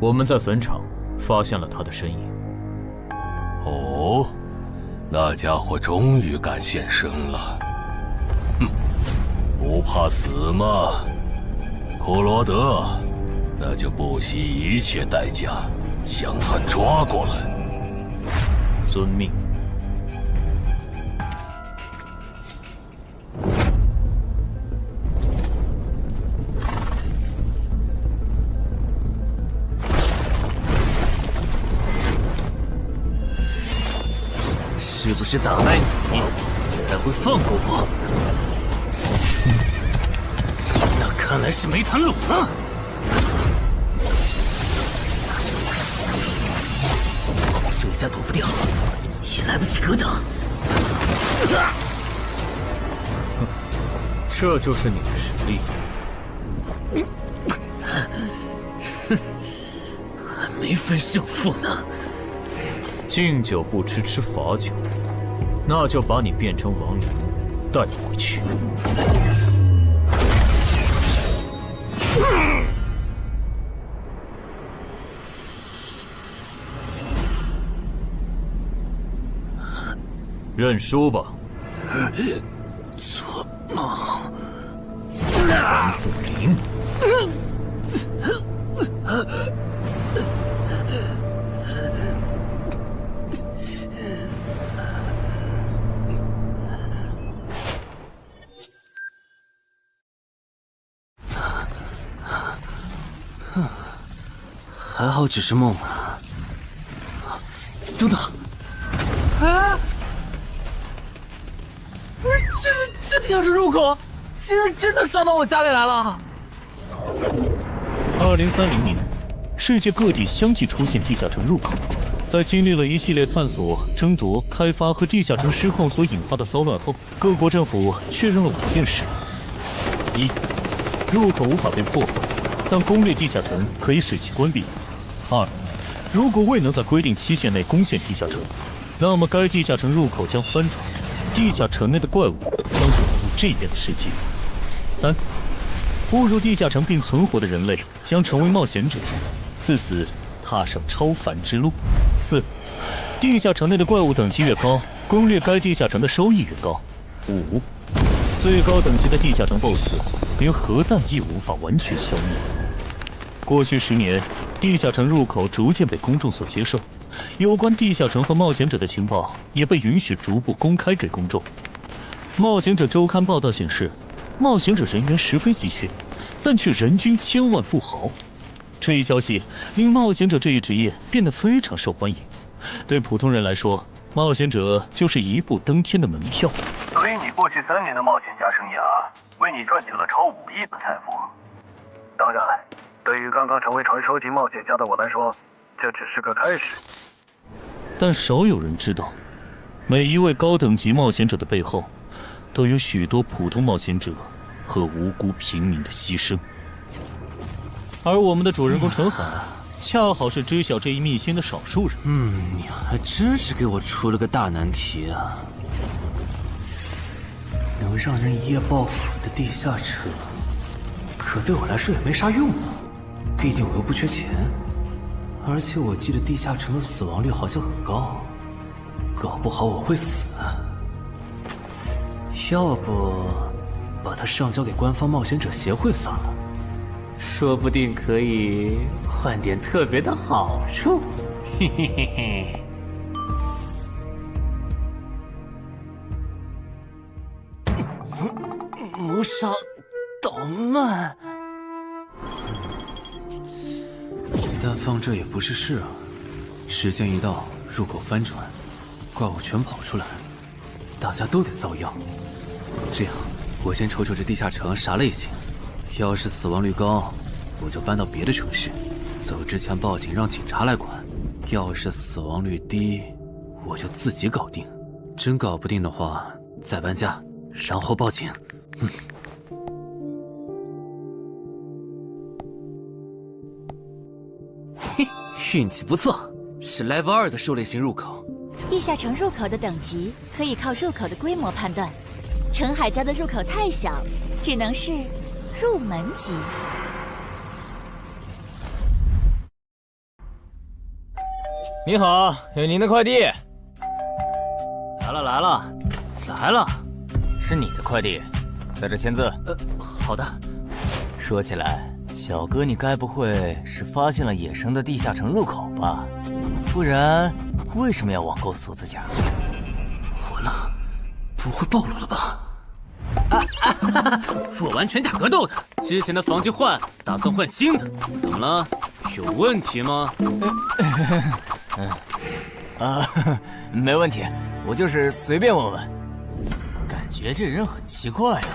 我们在坟场发现了他的身影。哦，那家伙终于敢现身了。哼，不怕死吗？库罗德，那就不惜一切代价将他抓过来。遵命。是不是打败你，才会放过我？那看来是没谈拢啊！这下躲不掉，也来不及格挡。这就是你的实力。还没分胜负呢。敬酒不吃吃罚酒，那就把你变成亡灵，带回去。认输吧。做梦。蓝不灵。还好只是梦啊！等等，啊！不是，这地下室入口竟然真的上到我家里来了！2030年，世界各地相继出现地下城入口。在经历了一系列探索、争夺、开发和地下城失控所引发的骚乱后，各国政府确认了5件事：一、入口无法被破坏，但攻略地下城可以使其关闭。2. 如果未能在规定期限内攻陷地下城，那么该地下城入口将翻转，地下城内的怪物将涌入这边的世界。3. 步入地下城并存活的人类将成为冒险者，自此踏上超凡之路。4. 地下城内的怪物等级越高，攻略该地下城的收益越高。5. 最高等级的地下城 BOSS 连核弹亦无法完全消灭。过去10年，地下城入口逐渐被公众所接受，有关地下城和冒险者的情报也被允许逐步公开给公众。冒险者周刊报道显示，冒险者人员十分稀缺，但却人均千万富豪。这一消息令冒险者这一职业变得非常受欢迎。对普通人来说，冒险者就是一步登天的门票。所以你过去3年的冒险家生涯，为你赚取了超5亿的财富。当然，对于刚刚成为传说级冒险家的我来说，这只是个开始。但少有人知道，每一位高等级冒险者的背后，都有许多普通冒险者和无辜平民的牺牲。而我们的主人公陈海，恰好是知晓这一秘辛的少数人。你还真是给我出了个大难题啊！能让人一夜暴富的地下城，可对我来说也没啥用啊。毕竟我又不缺钱，而且我记得地下城的死亡率好像很高，搞不好我会死。要不把它上交给官方冒险者协会算了，说不定可以换点特别的好处。嘿嘿嘿嘿。谋杀岛慢，但放这也不是事啊。时间一到，入口翻转，怪物全跑出来，大家都得遭殃。这样，我先瞅瞅这地下城啥类型，要是死亡率高，我就搬到别的城市，走之前报警让警察来管；要是死亡率低，我就自己搞定。真搞不定的话，再搬家，然后报警。嘿，运气不错，是 Level 2的狩猎型入口。地下城入口的等级可以靠入口的规模判断。陈海家的入口太小，只能是入门级。你好，有您的快递。来了，是你的快递，在这签字。好的。说起来，小哥，你该不会是发现了野生的地下城入口吧？不然，为什么要网购锁子甲？完了，不会暴露了吧？我玩全甲格斗的，之前的防具换，打算换新的。怎么了？有问题吗？没问题，我就是随便问问。感觉这人很奇怪啊，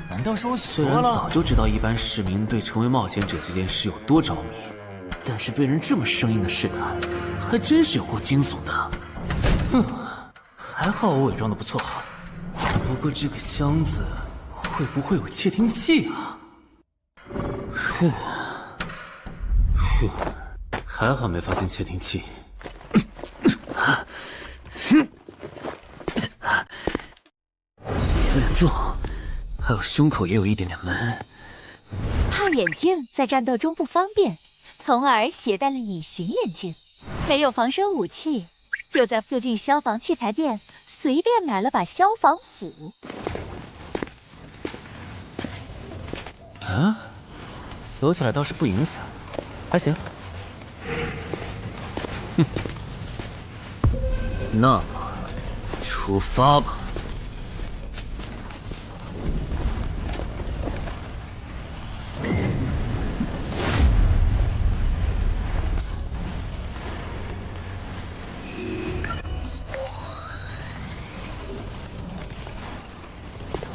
难道是我想虽然多了？早就知道一般市民对成为冒险者这件事有多着迷，但是被人这么生硬的试探，还真是有够惊悚的。还好我伪装的不错。不过这个箱子会不会有窃听器啊？还好没发现窃听器。有点重，还有胸口也有一点点闷。怕眼镜在战斗中不方便，从而携带了隐形眼镜。没有防身武器，就在附近消防器材店随便买了把消防斧。啊，锁起来倒是不影响，还行。那么，出发吧。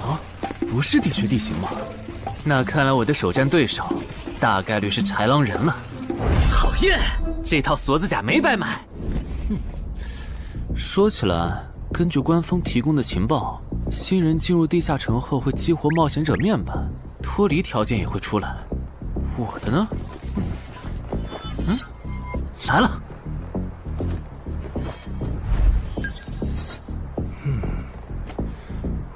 啊，不是地区地形吗？那看来我的首战对手大概率是豺狼人了。讨厌，这套锁子甲没白买。说起来，根据官方提供的情报，新人进入地下城后会激活冒险者面板，脱离条件也会出来。我的呢？来了。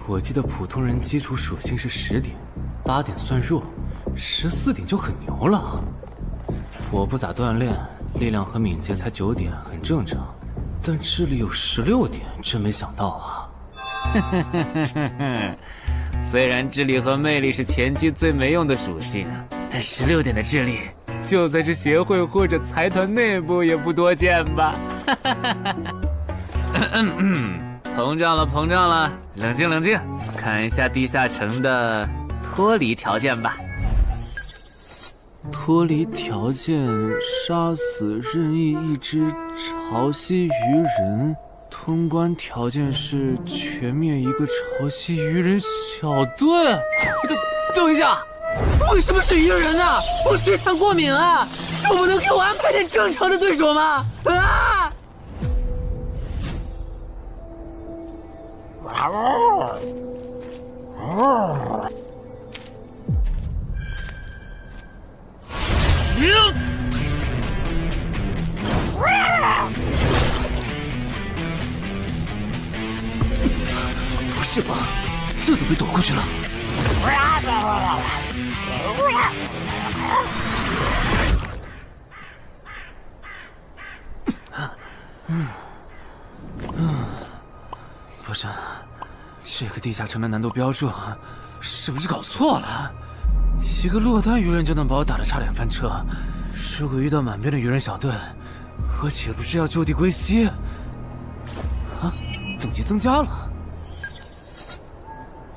我记得普通人基础属性是10点，8点算弱，14点就很牛了。我不咋锻炼，力量和敏捷才9点，很正常。但智力有16点，真没想到啊！虽然智力和魅力是前期最没用的属性，但16点的智力，就算是协会或者财团内部也不多见吧？膨胀了，冷静，看一下地下城的脱离条件吧。脱离条件：杀死任意一只潮汐鱼人。通关条件是全灭一个潮汐鱼人小队。等一下，为什么是鱼人啊？我血场过敏啊！就不能给我安排点正常的对手吗？啊！不是吧？这都被躲过去了。不是，这个地下城的难度标注是不是搞错了？一个落单鱼人就能把我打得差点翻车，如果遇到满编的鱼人小队，我岂不是要就地归西？啊，等级增加了。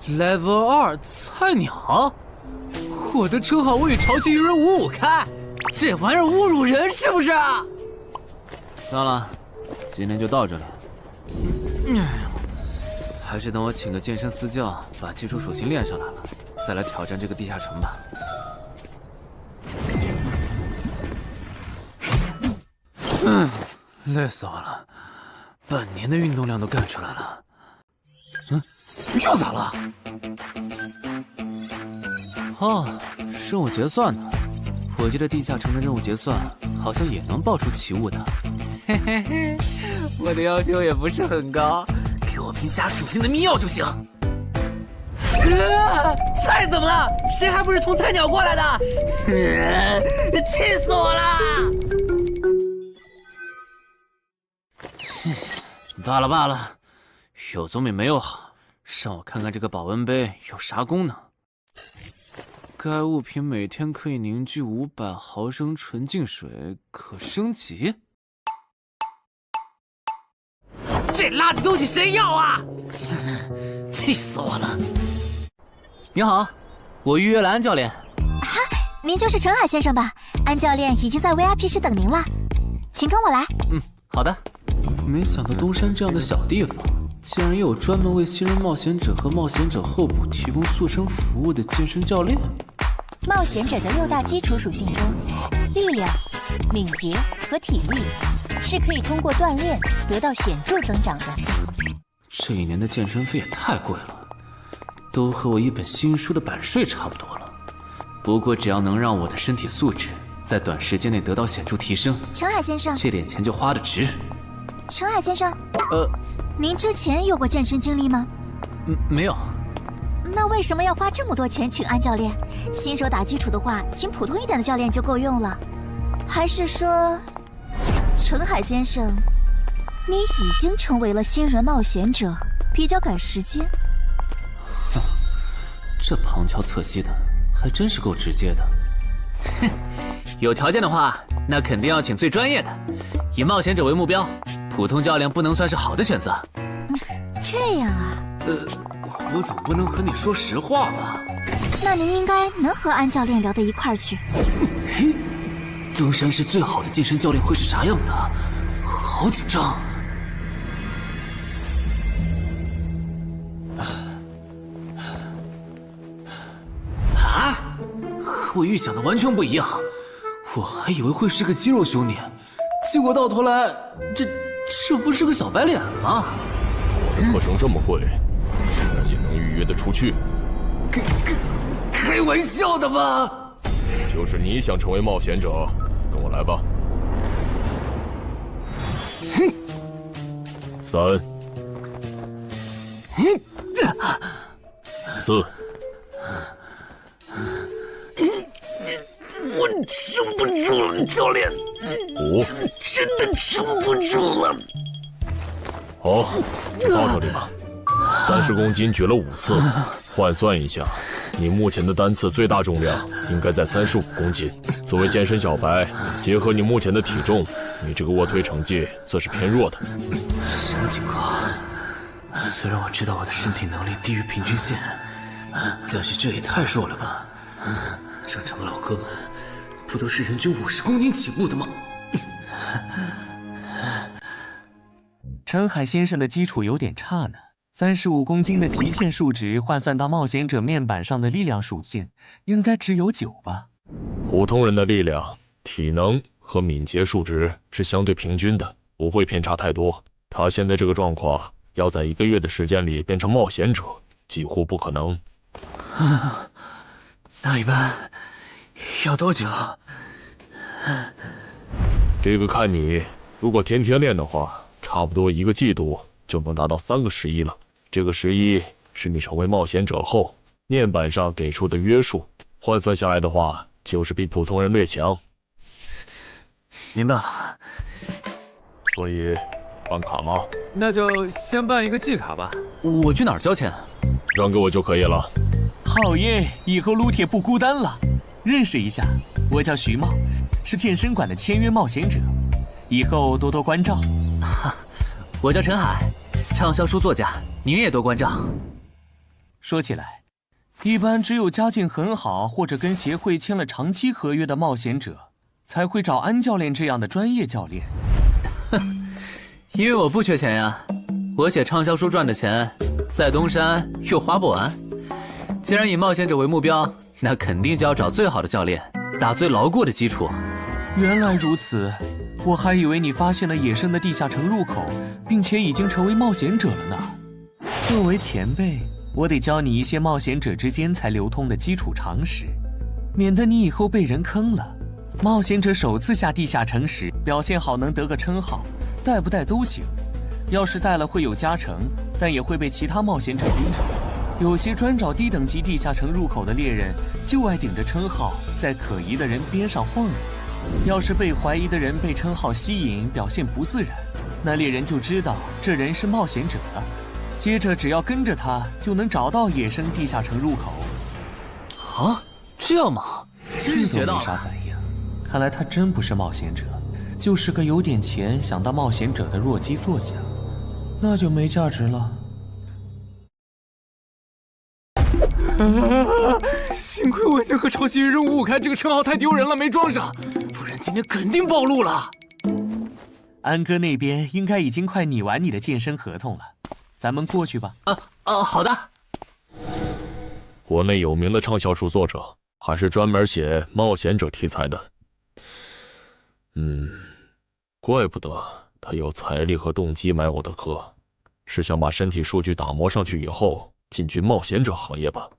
Level 2菜鸟，我的称号我与潮汐鱼人5-5开，这玩意儿侮辱人是不是？算了，今天就到这里。还是等我请个健身私教，把基础属性练上来了，再来挑战这个地下城吧。累死我了，半年的运动量都干出来了。又咋了？哦，任务结算呢？我记得地下城的任务结算好像也能爆出奇物的。嘿嘿嘿，我的要求也不是很高，给我瓶加属性的秘药就行。菜怎么了？谁还不是从菜鸟过来的？气死我了！罢了罢了，有总比没有好。让我看看这个保温杯有啥功能。该物品每天可以凝聚500毫升纯净水，可升级。这垃圾东西谁要啊？气死我了！你好，我预约了安教练。您就是陈海先生吧？安教练已经在 VIP 室等您了，请跟我来。好的。没想到东山这样的小地方，竟然也有专门为新人冒险者和冒险者候补提供塑身服务的健身教练。冒险者的6大基础属性中，力量、敏捷和体力是可以通过锻炼得到显著增长的。这一年的健身费也太贵了，都和我一本新书的版税差不多了。不过只要能让我的身体素质在短时间内得到显著提升，陈海先生，这点钱就花得值。陈海先生，您之前有过健身经历吗？没有。那为什么要花这么多钱请安教练？新手打基础的话，请普通一点的教练就够用了。还是说，陈海先生，你已经成为了新人冒险者，比较赶时间？这旁敲侧击的，还真是够直接的。哼，有条件的话，那肯定要请最专业的，以冒险者为目标，普通教练不能算是好的选择。这样啊？我总不能和你说实话吧？那您应该能和安教练聊到一块儿去。东山市最好的健身教练会是啥样的？好紧张。啊！和我预想的完全不一样，我还以为会是个肌肉兄弟，结果到头来，这不是个小白脸吗？我的课程这么贵，竟然也能预约得出去？开玩笑的吧？就是你想成为冒险者，跟我来吧。3、4。我撑不住了，教练，5，真的撑不住了。好，到这里吧。30公斤举了5次，换算一下，你目前的单次最大重量应该在35公斤。作为健身小白，结合你目前的体重，你这个卧推成绩算是偏弱的。什么情况？虽然我知道我的身体能力低于平均线，但是这也太弱了吧？正常的老哥们不都是人均50公斤起步的吗？陈海先生的基础有点差呢，35公斤的极限数值换算到冒险者面板上的力量属性，应该只有9吧？普通人的力量、体能和敏捷数值是相对平均的，不会偏差太多。他现在这个状况，要在1个月的时间里变成冒险者，几乎不可能。那一般要多久？这个看你，如果天天练的话，差不多1个季度就能达到3个11了。这个11是你成为冒险者后面板上给出的约束，换算下来的话，就是比普通人略强。明白了。所以，办卡吗？那就先办一个季卡吧。我去哪儿交钱？让给我就可以了。好耶，以后撸铁不孤单了。认识一下，我叫徐茂，是健身馆的签约冒险者，以后多多关照。我叫陈海，畅销书作家，您也多关照。说起来，一般只有家境很好或者跟协会签了长期合约的冒险者，才会找安教练这样的专业教练。因为我不缺钱呀，我写畅销书赚的钱，在东山又花不完。既然以冒险者为目标，那肯定就要找最好的教练，打最牢固的基础。原来如此，我还以为你发现了野生的地下城入口，并且已经成为冒险者了呢。作为前辈，我得教你一些冒险者之间才流通的基础常识，免得你以后被人坑了。冒险者首次下地下城时，表现好能得个称号，带不带都行。要是带了会有加成，但也会被其他冒险者盯上。有些专找低等级地下城入口的猎人，就爱顶着称号在可疑的人边上晃悠。要是被怀疑的人被称号吸引，表现不自然，那猎人就知道这人是冒险者，接着只要跟着他，就能找到野生地下城入口。啊，这样吗？真是学到了。没啥反应，看来他真不是冒险者，就是个有点钱想当冒险者的弱鸡作家，那就没价值了。幸亏我先和超级任务5开这个称号太丢人了，没装上，不然今天肯定暴露了。安哥那边应该已经快拟完你的健身合同了，咱们过去吧。好的。国内有名的畅销书作者，还是专门写冒险者题材的。怪不得他有财力和动机买我的课，是想把身体数据打磨上去以后进军冒险者行业吧。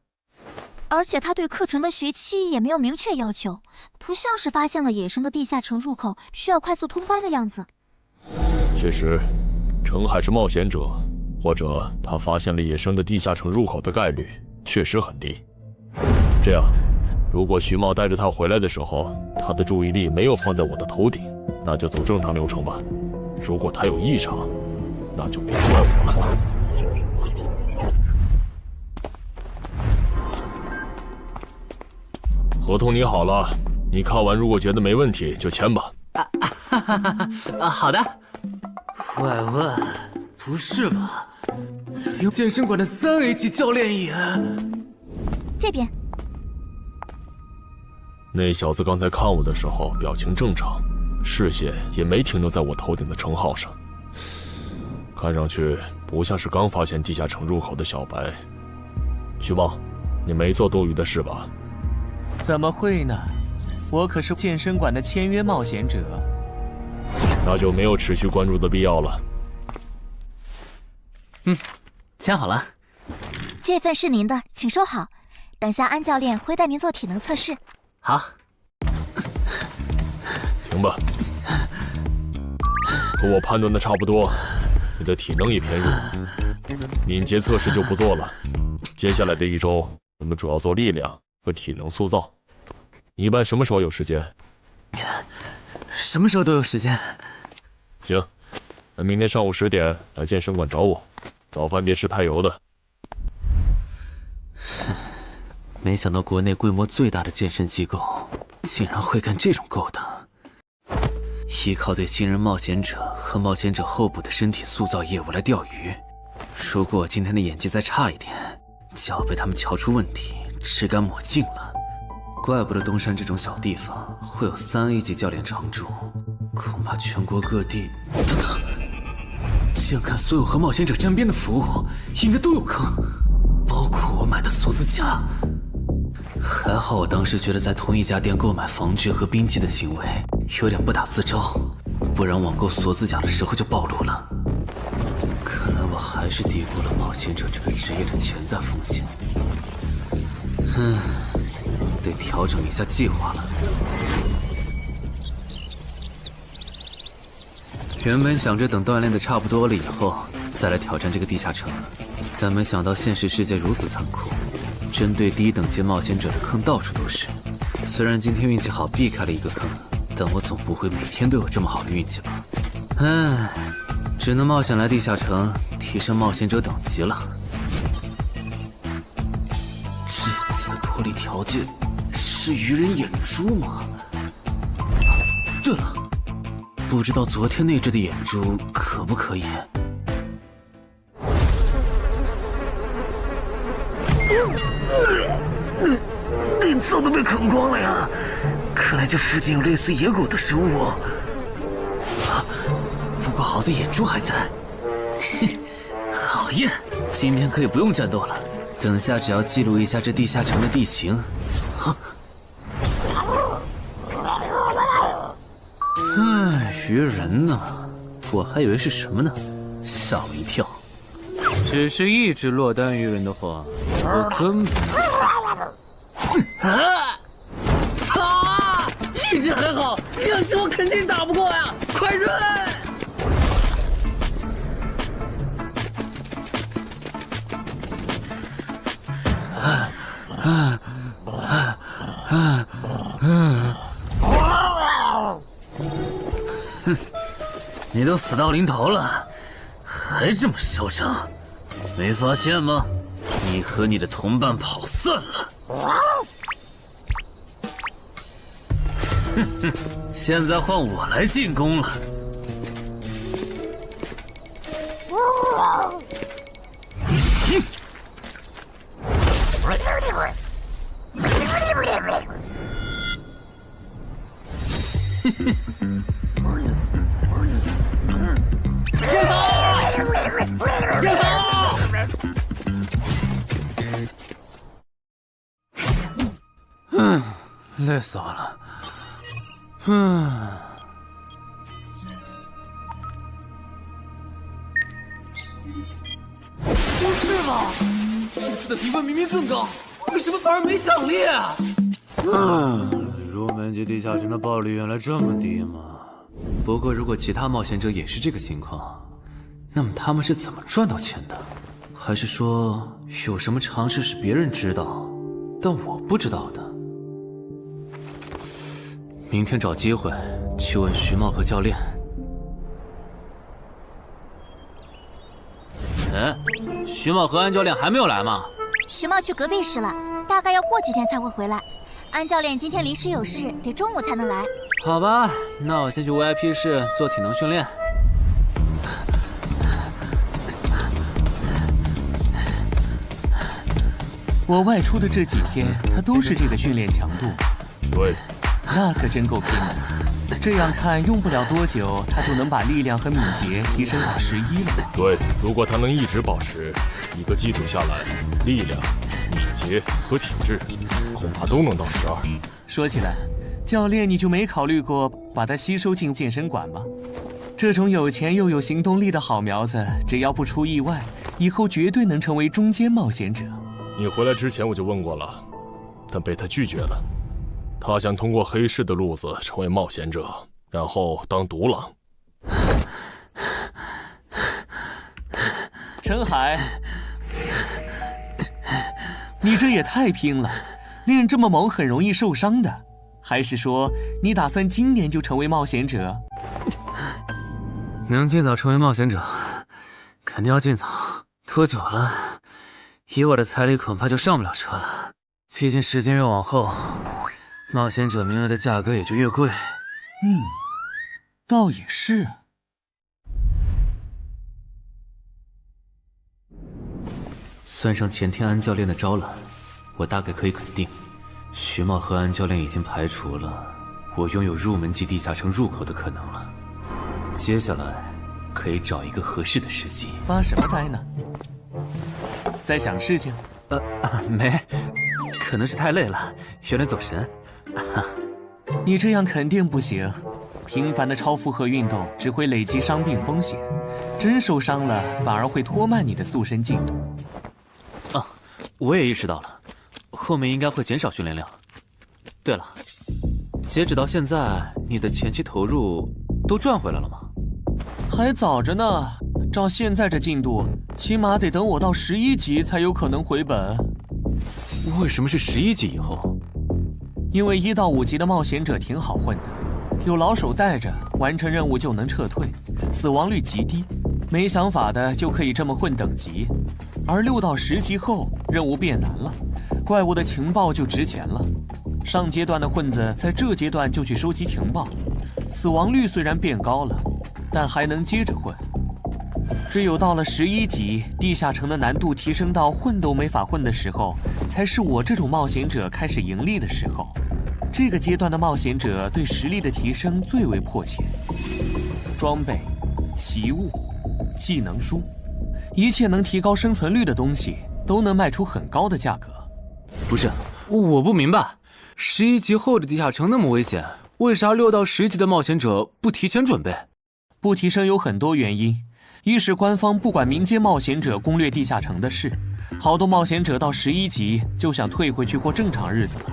而且他对课程的学期也没有明确要求，不像是发现了野生的地下城入口需要快速通关的样子。确实，程海是冒险者，或者他发现了野生的地下城入口的概率确实很低。这样，如果徐茂带着他回来的时候，他的注意力没有放在我的头顶，那就走正常流程吧。如果他有异常，那就别怪我了。合同拟好了，你看完如果觉得没问题就签吧。好的。喂，不是吧？连健身馆的3A 级教练也……这边。那小子刚才看我的时候表情正常，视线也没停留在我头顶的称号上，看上去不像是刚发现地下城入口的小白。徐茂，你没做多余的事吧？怎么会呢？我可是健身馆的签约冒险者。那就没有持续关注的必要了。签好了。这份是您的，请收好。等下安教练会带您做体能测试。好。行吧。和我判断的差不多，你的体能也偏弱，敏捷测试就不做了。接下来的1周，我们主要做力量和体能塑造。你一般什么时候有时间？什么时候都有时间。行，那明天上午10点来健身馆找我，早饭别吃太油的。没想到国内规模最大的健身机构，竟然会干这种勾当。依靠对新人冒险者和冒险者候补的身体塑造业务来钓鱼，如果我今天的演技再差一点，就要被他们瞧出问题，吃干抹净了。怪不得东山这种小地方会有3A 级教练常驻，恐怕全国各地……等等，这样看，所有和冒险者沾边的服务应该都有坑，包括我买的锁子甲。还好我当时觉得在同一家店购买防具和兵器的行为有点不打自招，不然网购锁子甲的时候就暴露了。看来我还是低估了冒险者这个职业的潜在风险。得调整一下计划了。原本想着等锻炼的差不多了以后再来挑战这个地下城，但没想到现实世界如此残酷，针对低等级冒险者的坑到处都是。虽然今天运气好避开了一个坑，但我总不会每天都有这么好的运气吧？只能冒险来地下城提升冒险者等级了。这次的脱离条件是鱼人眼珠吗？对了，不知道昨天那只的眼珠可不可以？早都被啃光了呀！看来这附近有类似野狗的生物。不过好在眼珠还在。好耶！今天可以不用战斗了，等下只要记录一下这地下城的地形。鱼人呢？我还以为是什么呢，吓我一跳。只是一只落单鱼人的话，我根本……意识很好，2只我肯定打不过呀！快润！你都死到临头了，还这么嚣张，没发现吗？你和你的同伴跑散了。哼哼，现在换我来进攻了。累死我了。不是吧？这次的评分明明更高，为什么反而没奖励啊？入门级地下城的爆率原来这么低吗？不过如果其他冒险者也是这个情况，那么他们是怎么赚到钱的？还是说有什么常识是别人知道，但我不知道的？明天找机会去问徐茂和教练。哎，徐茂和安教练还没有来吗？徐茂去隔壁室了，大概要过几天才会回来。安教练今天临时有事，得中午才能来。好吧，那我先去 VIP 室做体能训练。我外出的这几天，他都是这个训练强度。对，那可真够拼的。这样看，用不了多久，他就能把力量和敏捷提升到11了。对，如果他能一直保持一个季度下来，力量、敏捷和体质恐怕都能到12。说起来，教练你就没考虑过把他吸收进健身馆吗？这种有钱又有行动力的好苗子，只要不出意外，以后绝对能成为中间冒险者。你回来之前我就问过了，但被他拒绝了。他想通过黑市的路子成为冒险者，然后当独狼。陈海，你这也太拼了，练这么猛很容易受伤的。还是说你打算今年就成为冒险者？能尽早成为冒险者，肯定要尽早。拖久了，以我的财力恐怕就上不了车了。毕竟时间越往后，冒险者名额的价格也就越贵。倒也是。算上前天安教练的招揽，我大概可以肯定，徐茂和安教练已经排除了我拥有入门级地下城入口的可能了。接下来可以找一个合适的时机。发什么呆呢？在想事情？没，可能是太累了，有点走神。你这样肯定不行，频繁的超负荷运动只会累积伤病风险，真受伤了反而会拖慢你的塑身进度。我也意识到了，后面应该会减少训练量。对了，截止到现在，你的前期投入都赚回来了吗？还早着呢，照现在这进度，起码得等我到11级才有可能回本。为什么是11级以后？因为1到5级的冒险者挺好混的，有老手带着，完成任务就能撤退，死亡率极低，没想法的就可以这么混等级。而6到10级后，任务变难了，怪物的情报就值钱了。上阶段的混子在这阶段就去收集情报，死亡率虽然变高了，但还能接着混。只有到了11级，地下城的难度提升到混都没法混的时候，才是我这种冒险者开始盈利的时候。这个阶段的冒险者对实力的提升最为迫切。装备、奇物、技能书，一切能提高生存率的东西，都能卖出很高的价格。不是，我不明白，11级后的地下城那么危险，为啥6到10级的冒险者不提前准备？不提升有很多原因，一是官方不管民间冒险者攻略地下城的事，好多冒险者到11级就想退回去过正常日子了；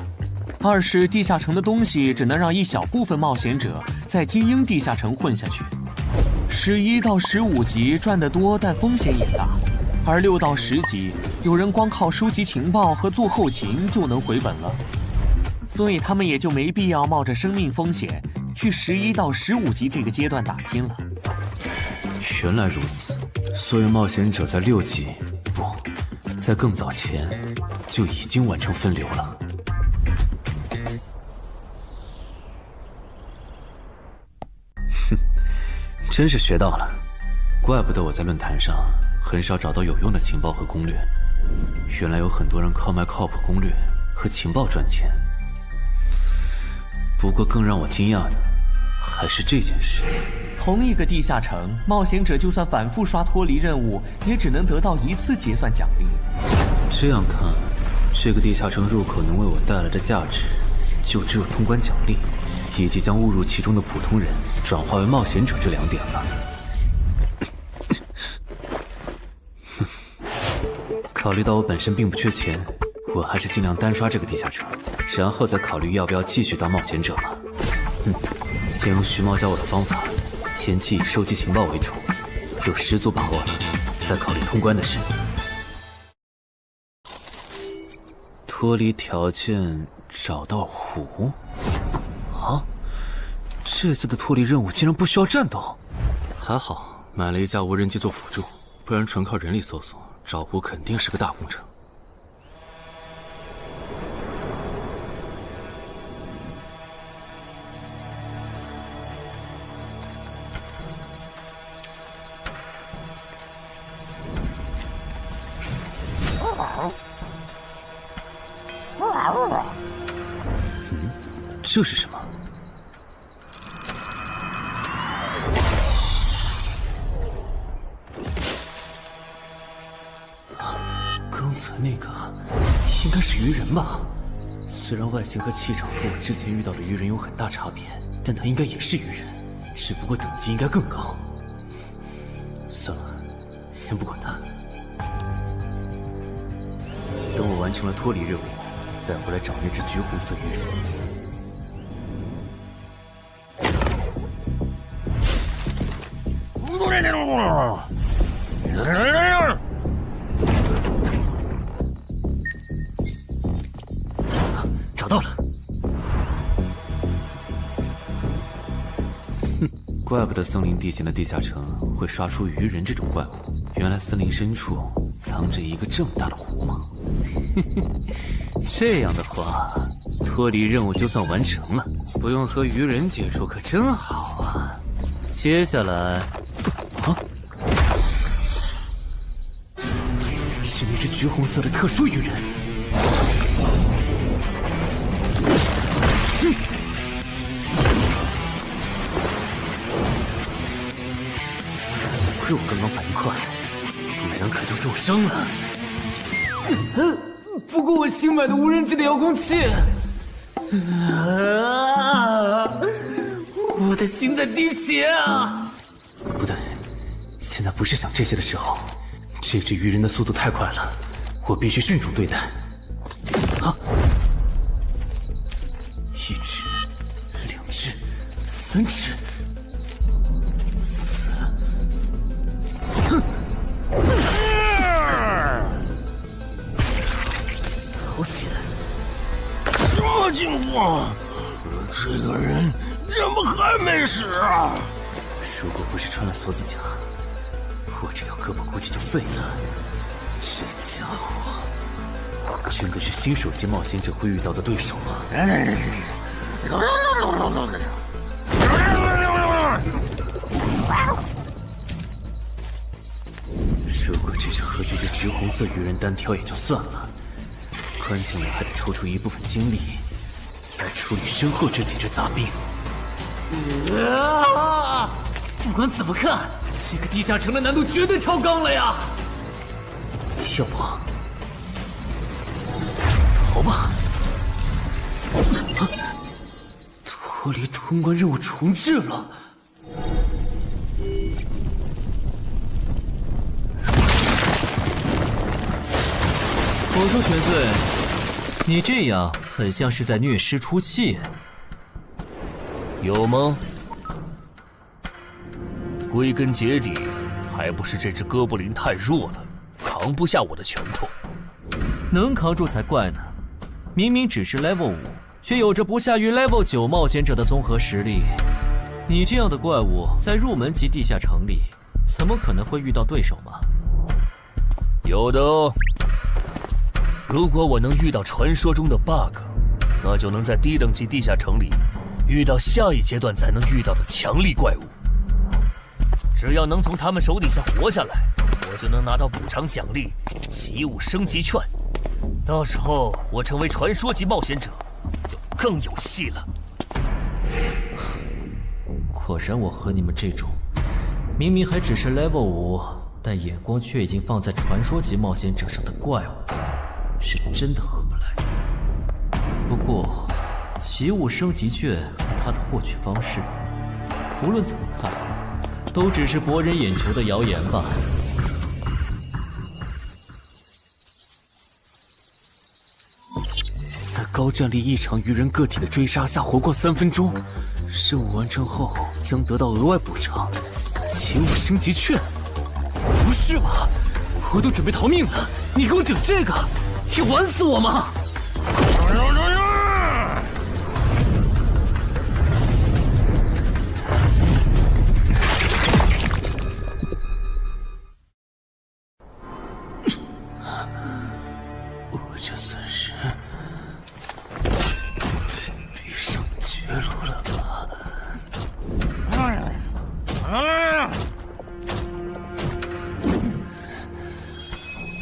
二是地下城的东西只能让一小部分冒险者在精英地下城混下去。11到15级赚得多，但风险也大，而6到10级，有人光靠收集情报和做后勤就能回本了，所以他们也就没必要冒着生命风险去11到15级这个阶段打拼了。原来如此，所以冒险者在6级不，在更早前就已经完成分流了。哼，真是学到了，怪不得我在论坛上很少找到有用的情报和攻略，原来有很多人靠卖靠谱攻略和情报赚钱。不过更让我惊讶的还是这件事。同一个地下城，冒险者就算反复刷脱离任务，也只能得到1次结算奖励。这样看，这个地下城入口能为我带来的价值，就只有通关奖励，以及将误入其中的普通人转化为冒险者这2点了。考虑到我本身并不缺钱，我还是尽量单刷这个地下城，然后再考虑要不要继续当冒险者了。先用徐猫教我的方法，前期以收集情报为主，有10足把握了，再考虑通关的事。脱离条件找到湖？啊，这次的脱离任务竟然不需要战斗，还好买了一架无人机做辅助，不然纯靠人力搜索找湖肯定是个大工程。这是什么？刚才那个应该是鱼人吧？虽然外形和气场和我之前遇到的鱼人有很大差别，但他应该也是鱼人，只不过等级应该更高。算了，先不管他。等我完成了脱离任务，再回来找那只橘红色鱼人。找到了！哼，怪不得森林地形的地下城会刷出鱼人这种怪物，原来森林深处藏着一个这么大的湖吗？这样的话，脱离任务就算完成了，不用和鱼人接触可真好啊！接下来，是那只橘红色的特殊鱼人。幸亏我刚刚反应快，不然可就重伤了。不过我新买的无人机的遥控器，我的心在滴血啊！不对，现在不是想这些的时候。这只鱼人的速度太快了，我必须慎重对待。啊！1只、2只、3只、4……哼！好险！什么情况？这个人怎么还没死啊？如果不是穿了锁子甲，我这条胳膊估计就废了。这家伙真的是新手级冒险者会遇到的对手吗？如果只是和这只橘红色鱼人单挑也就算了，关键我还得抽出一部分精力来处理身后这几只杂兵。不管怎么看，这个地下城的难度绝对超纲了呀！要不逃吧？脱离通关任务重置了。我说全罪，你这样很像是在虐尸出气。有吗？归根结底，还不是这只哥布林太弱了，扛不下我的拳头。能扛住才怪呢！明明只是 Level 5，却有着不下于 Level 9冒险者的综合实力。你这样的怪物，在入门级地下城里，怎么可能会遇到对手嘛？有的哦。如果我能遇到传说中的 bug， 那就能在低等级地下城里遇到下一阶段才能遇到的强力怪物。只要能从他们手底下活下来，我就能拿到补偿奖励奇物升级券。到时候我成为传说级冒险者，就更有戏了。果然，我和你们这种明明还只是 level 5，但眼光却已经放在传说级冒险者上的怪物，是真的合不来。不过，奇物升级券和它的获取方式，无论怎么看，都只是博人眼球的谣言吧。在高战力异常鱼人个体的追杀下活过3分钟，任务完成后将得到额外补偿，奇物升级券。不是吧？我都准备逃命了，你给我整这个，要玩死我吗？我这算是逼上绝路了吧？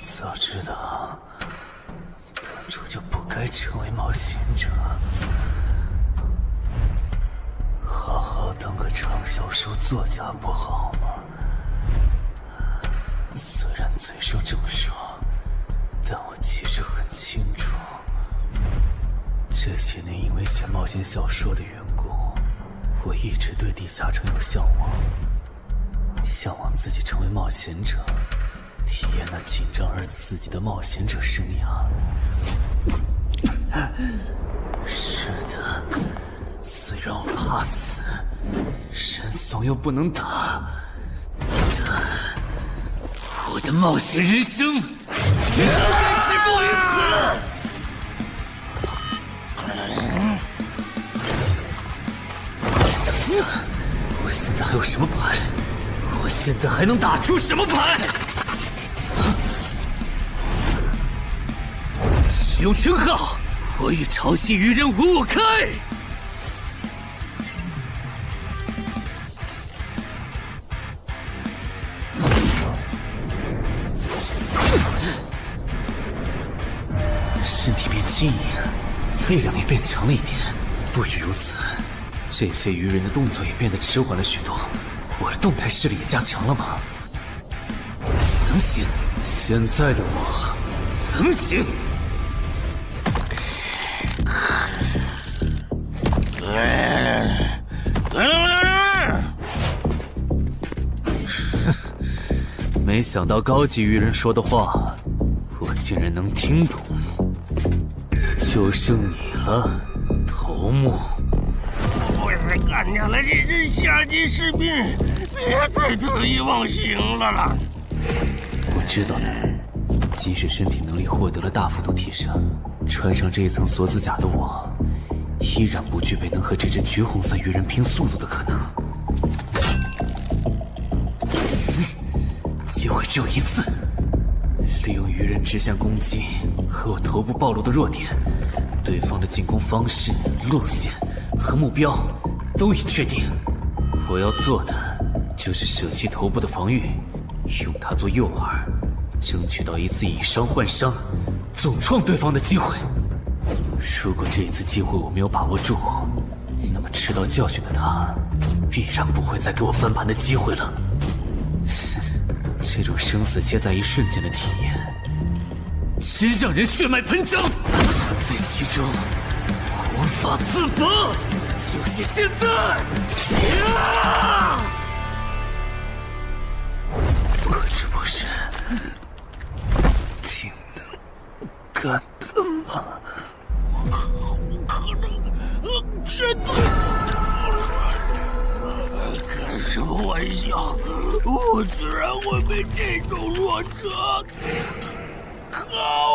早知道当初就不该成为冒险者，好好当个畅销书作家不好吗？虽然嘴上这么说，但我其实很清楚，这些年因为写冒险小说的缘故，我一直对地下城有向往，向往自己成为冒险者，体验那紧张而刺激的冒险者生涯。是的，虽然我怕死，人怂又不能打，但我的冒险人生绝不该止步于此。想想，我现在还有什么牌？我现在还能打出什么牌？使用称号，我与潮汐鱼人五五开。身体变轻盈，力量也变强了一点。不止如此，这些鱼人的动作也变得迟缓了许多。我的动态视力也加强了吗？能行，现在的我能行。没想到高级鱼人说的话，我竟然能听懂。就剩你了，头目。我是干掉了这只下级士兵，别再得意忘形了啦！我知道的，即使身体能力获得了大幅度提升，穿上这一层锁子甲的我，依然不具备能和这只橘红色鱼人拼速度的可能。机会只有一次，利用鱼人直线攻击和我头部暴露的弱点，对方的进攻方式、路线和目标都已确定。我要做的就是舍弃头部的防御，用它做诱饵，争取到一次以伤换伤、重创对方的机会。如果这一次机会我没有把握住，那么吃到教训的他，必然不会再给我翻盘的机会了。这种生死皆在一瞬间的体验，真让人血脉喷张，沉醉其中，无法自拔。就是现在！我这不是挺能干的吗？我可能真的。开什么玩笑！我居然会被这种弱者靠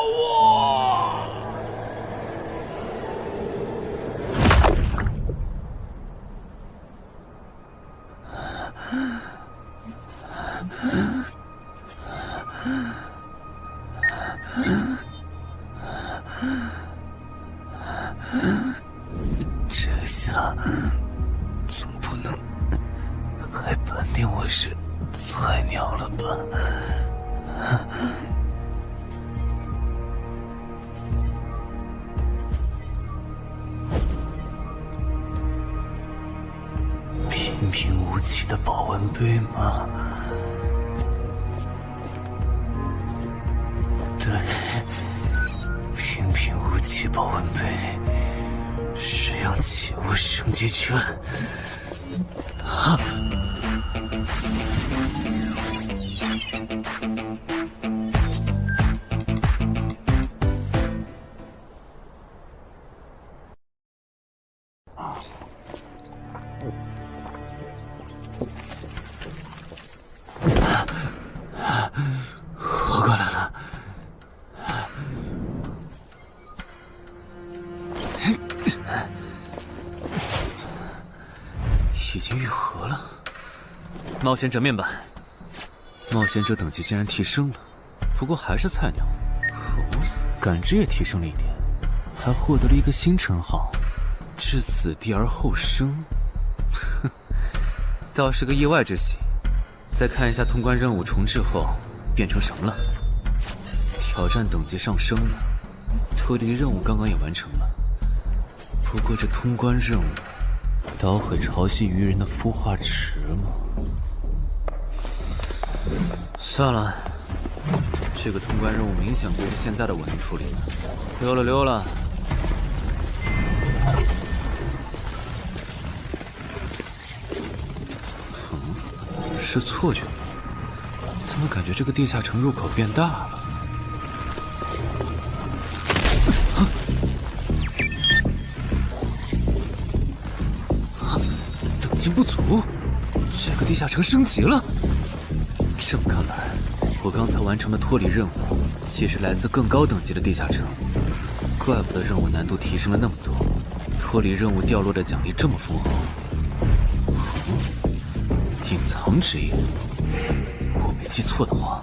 我！这下总不能还判定我是菜鸟了吧？平平无奇的保温杯吗？对，平平无奇保温杯。使用起物升级券。啊！活过来了。已经愈合了。冒险者面板，冒险者等级竟然提升了，不过还是菜鸟。哦，感知也提升了一点，还获得了一个新称号——至死地而后生。哼，倒是个意外之喜。再看一下通关任务重置后变成什么了。挑战等级上升了，脱离任务刚刚也完成了。不过这通关任务捣毁潮汐鱼人的孵化池吗？算了，这个通关任务明显不是现在的我能处理的。溜了溜了。是错觉吗？怎么感觉这个地下城入口变大了？等级不足，这个地下城升级了。这么看来，我刚才完成的脱离任务，其实来自更高等级的地下城。怪不得任务难度提升了那么多，脱离任务掉落的奖励这么丰厚。隐藏之夜，我没记错的话，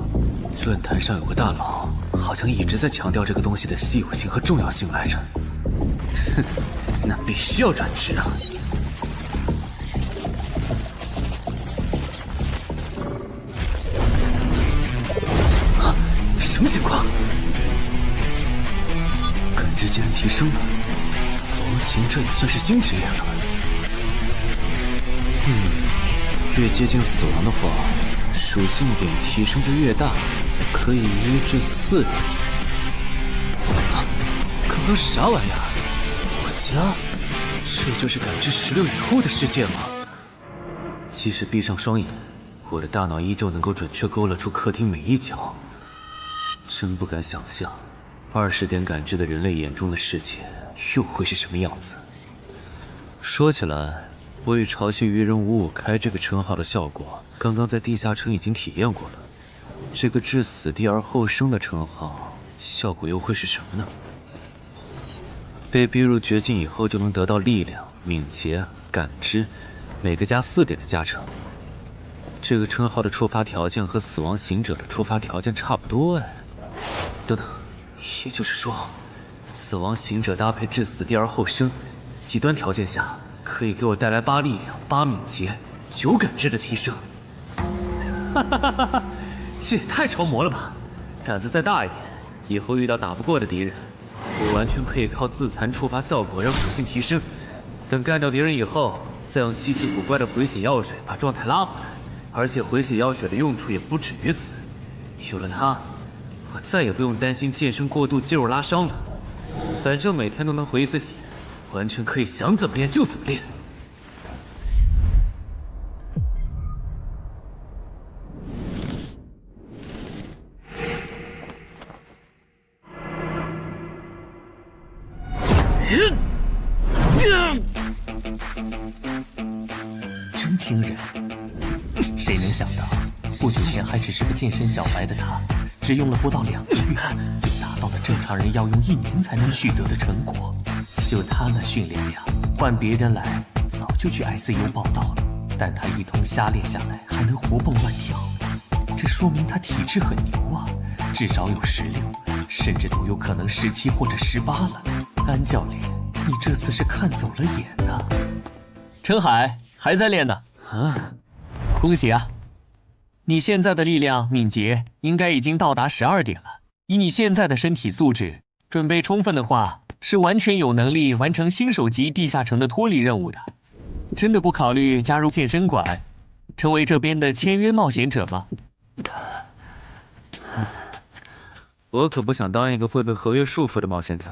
论坛上有个大佬，好像一直在强调这个东西的稀有性和重要性来着。哼，那必须要转职啊！啊，什么情况？感知竟然提升了，死亡行者也算是新职业了。越接近死亡的话，属性点提升就越大，可以1至4点。啊，刚刚是啥玩意儿？我家，这就是感知16以后的世界吗？即使闭上双眼，我的大脑依旧能够准确勾勒出客厅每一角。真不敢想象，20点感知的人类眼中的世界又会是什么样子。说起来，我与潮汐鱼人555开这个称号的效果，刚刚在地下城已经体验过了。这个至死地而后生的称号，效果又会是什么呢？被逼入绝境以后，就能得到力量、敏捷、感知，每个加4点的加成。这个称号的触发条件和死亡行者的触发条件差不多哎。等等，也就是说，死亡行者搭配至死地而后生，极端条件下可以给我带来8力量、8敏捷、9感知的提升。哈哈哈哈！这也太超模了吧！胆子再大一点，以后遇到打不过的敌人，我完全可以靠自残触发效果让属性提升。等干掉敌人以后，再用稀奇古怪的回血药水把状态拉回来。而且回血药水的用处也不止于此，有了它，我再也不用担心健身过度肌肉拉伤了。反正每天都能回1次血，完全可以想怎么练就怎么练。真惊人！谁能想到，不久前还只是个健身小白的他，只用了不到2个月，就达到了正常人要用1年才能取得的成果。就他那训练量，换别人来早就去 ICU 报道了。但他一通瞎练下来，还能活蹦乱跳，这说明他体质很牛啊，至少有16，甚至都有可能17或者18了。安教练，你这次是看走了眼呐。陈海还在练呢。啊，恭喜啊！你现在的力量、敏捷应该已经到达12点了。以你现在的身体素质，准备充分的话，是完全有能力完成新手级地下城的脱离任务的。真的不考虑加入健身馆，成为这边的签约冒险者吗？我可不想当一个会被合约束缚的冒险者。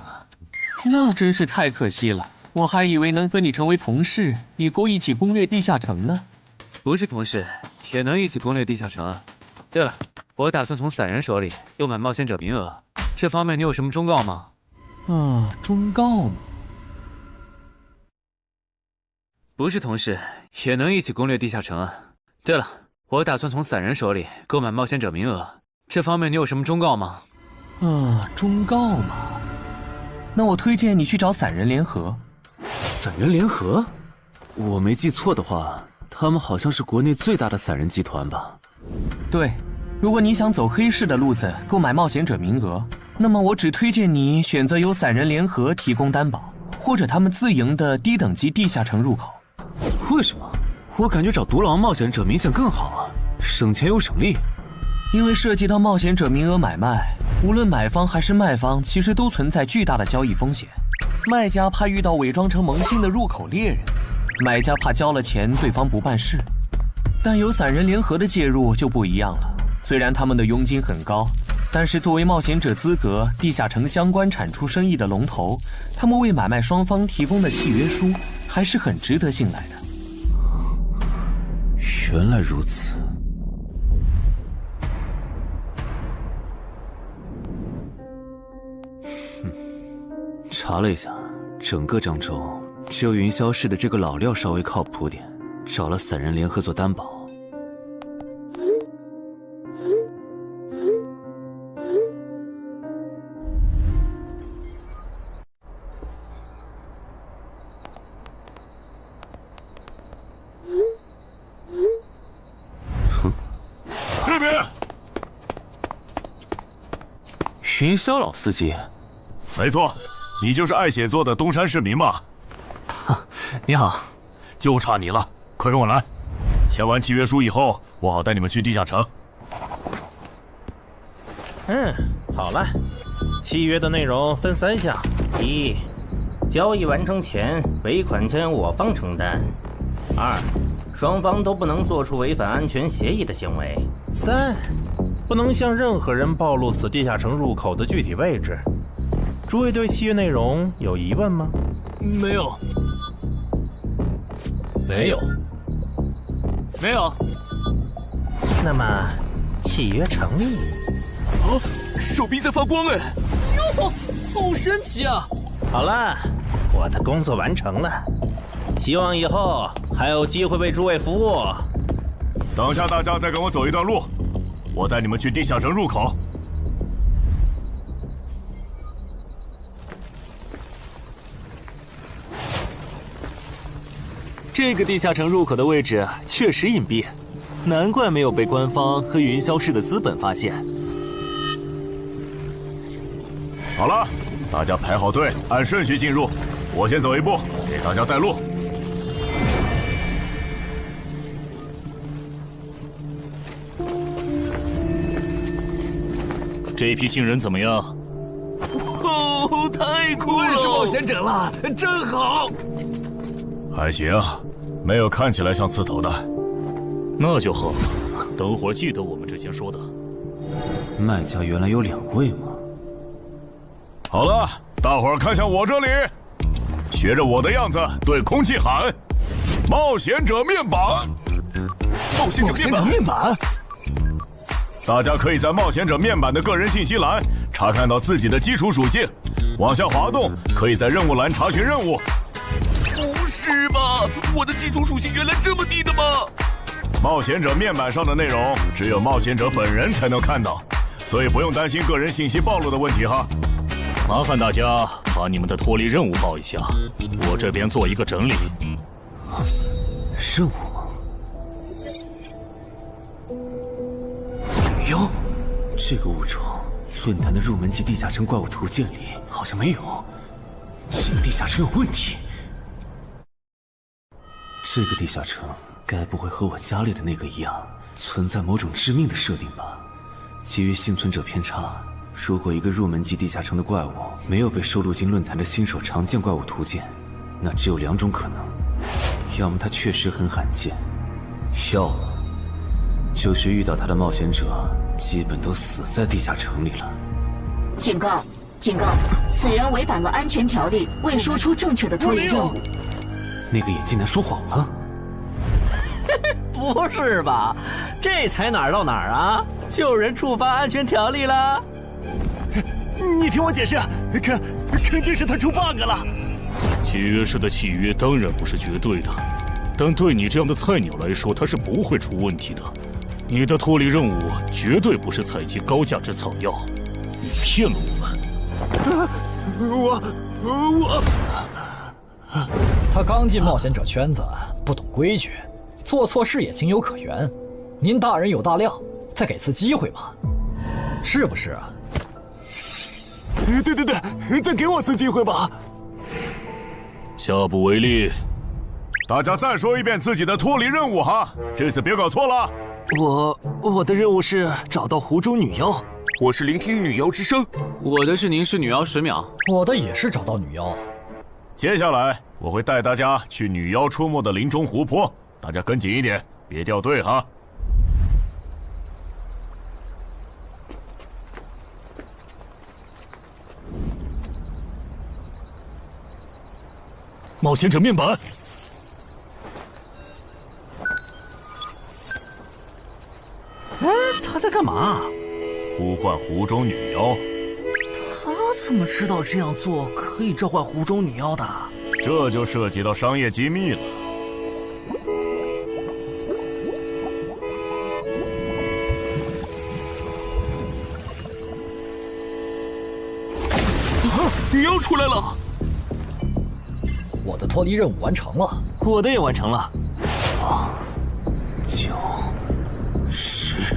那真是太可惜了，我还以为能和你成为同事，以后一起攻略地下城呢。不是同事，也能一起攻略地下城啊。对了，我打算从散人手里购买冒险者名额，这方面你有什么忠告吗？忠告吗？不是同事，也能一起攻略地下城啊。对了，我打算从散人手里购买冒险者名额，这方面你有什么忠告吗？忠告嘛，那我推荐你去找散人联合。散人联合？我没记错的话，他们好像是国内最大的散人集团吧？对，如果你想走黑市的路子购买冒险者名额，那么我只推荐你选择由散人联合提供担保，或者他们自营的低等级地下城入口。为什么？我感觉找独狼冒险者明显更好啊，省钱又省力。因为涉及到冒险者名额买卖，无论买方还是卖方，其实都存在巨大的交易风险。卖家怕遇到伪装成萌新的入口猎人，买家怕交了钱对方不办事。但有散人联合的介入就不一样了，虽然他们的佣金很高，但是作为冒险者资格、地下城相关产出生意的龙头，他们为买卖双方提供的契约书还是很值得信赖的。原来如此。查了一下，整个漳州只有云霄市的这个老廖稍微靠谱点，找了散人联合做担保。这边，云霄老司机，没错，你就是爱写作的东山市民吧？你好，就差你了，快跟我来。签完契约书以后，我好带你们去地下城。好了，契约的内容分3项：一，交易完成前尾款钱我方承担；二，双方都不能做出违反安全协议的行为；三，不能向任何人暴露此地下城入口的具体位置。诸位对契约内容有疑问吗？没有。没有。没有。那么，契约成立。手臂在发光哎！哟，好神奇啊！好了，我的工作完成了，希望以后还有机会为诸位服务。等下大家再跟我走一段路，我带你们去地下城入口。这个地下城入口的位置确实隐蔽，难怪没有被官方和云霄市的资本发现。好了，大家排好队，按顺序进入。我先走一步，给大家带路。这批新人怎么样？哦，太酷了！我也是冒险者了，真好。还行，没有看起来像刺头的。那就好，等会儿记得我们之前说的。卖家原来有2位吗？好了，大伙儿看向我这里，学着我的样子对空气喊：“冒险者面板！”冒险者面板！大家可以在冒险者面板的个人信息栏查看到自己的基础属性，往下滑动可以在任务栏查询任务。不是吧？我的基础属性原来这么低的吗？冒险者面板上的内容只有冒险者本人才能看到，所以不用担心个人信息暴露的问题哈。麻烦大家把你们的脱离任务报一下，我这边做一个整理。任务？妖，这个物种论坛的入门级地下城怪物图鉴里好像没有，这个地下城有问题。这个地下城该不会和我家里的那个一样，存在某种致命的设定吧？基于幸存者偏差，如果一个入门级地下城的怪物没有被收录进论坛的新手常见怪物图鉴，那只有2种可能：要么它确实很罕见，要么就是遇到它的冒险者基本都死在地下城里了。警告！警告！此人违反了安全条例，未说出正确的脱离任务。那个眼镜男说谎了？不是吧？这才哪儿到哪儿啊？就有人触发安全条例了？你听我解释，肯定是他出 bug 了。契约式的契约当然不是绝对的，但对你这样的菜鸟来说，它是不会出问题的。你的脱离任务绝对不是采集高价值草药，你骗了我们。他刚进冒险者圈子，不懂规矩，做错事也情有可原。您大人有大量，再给次机会嘛，是不是啊？对，再给我次机会吧。下不为例。大家再说一遍自己的脱离任务哈，这次别搞错了。我的任务是找到湖中女妖。我是聆听女妖之声。我的是凝视女妖10秒。我的也是找到女妖。接下来我会带大家去女妖出没的林中湖泊，大家跟紧一点，别掉队哈。冒险者面板。哎，他在干嘛？呼唤湖中女妖。他怎么知道这样做可以召唤湖中女妖的？这就涉及到商业机密了。女妖出来了！我的脱离任务完成了，我的也完成了。8、9、10。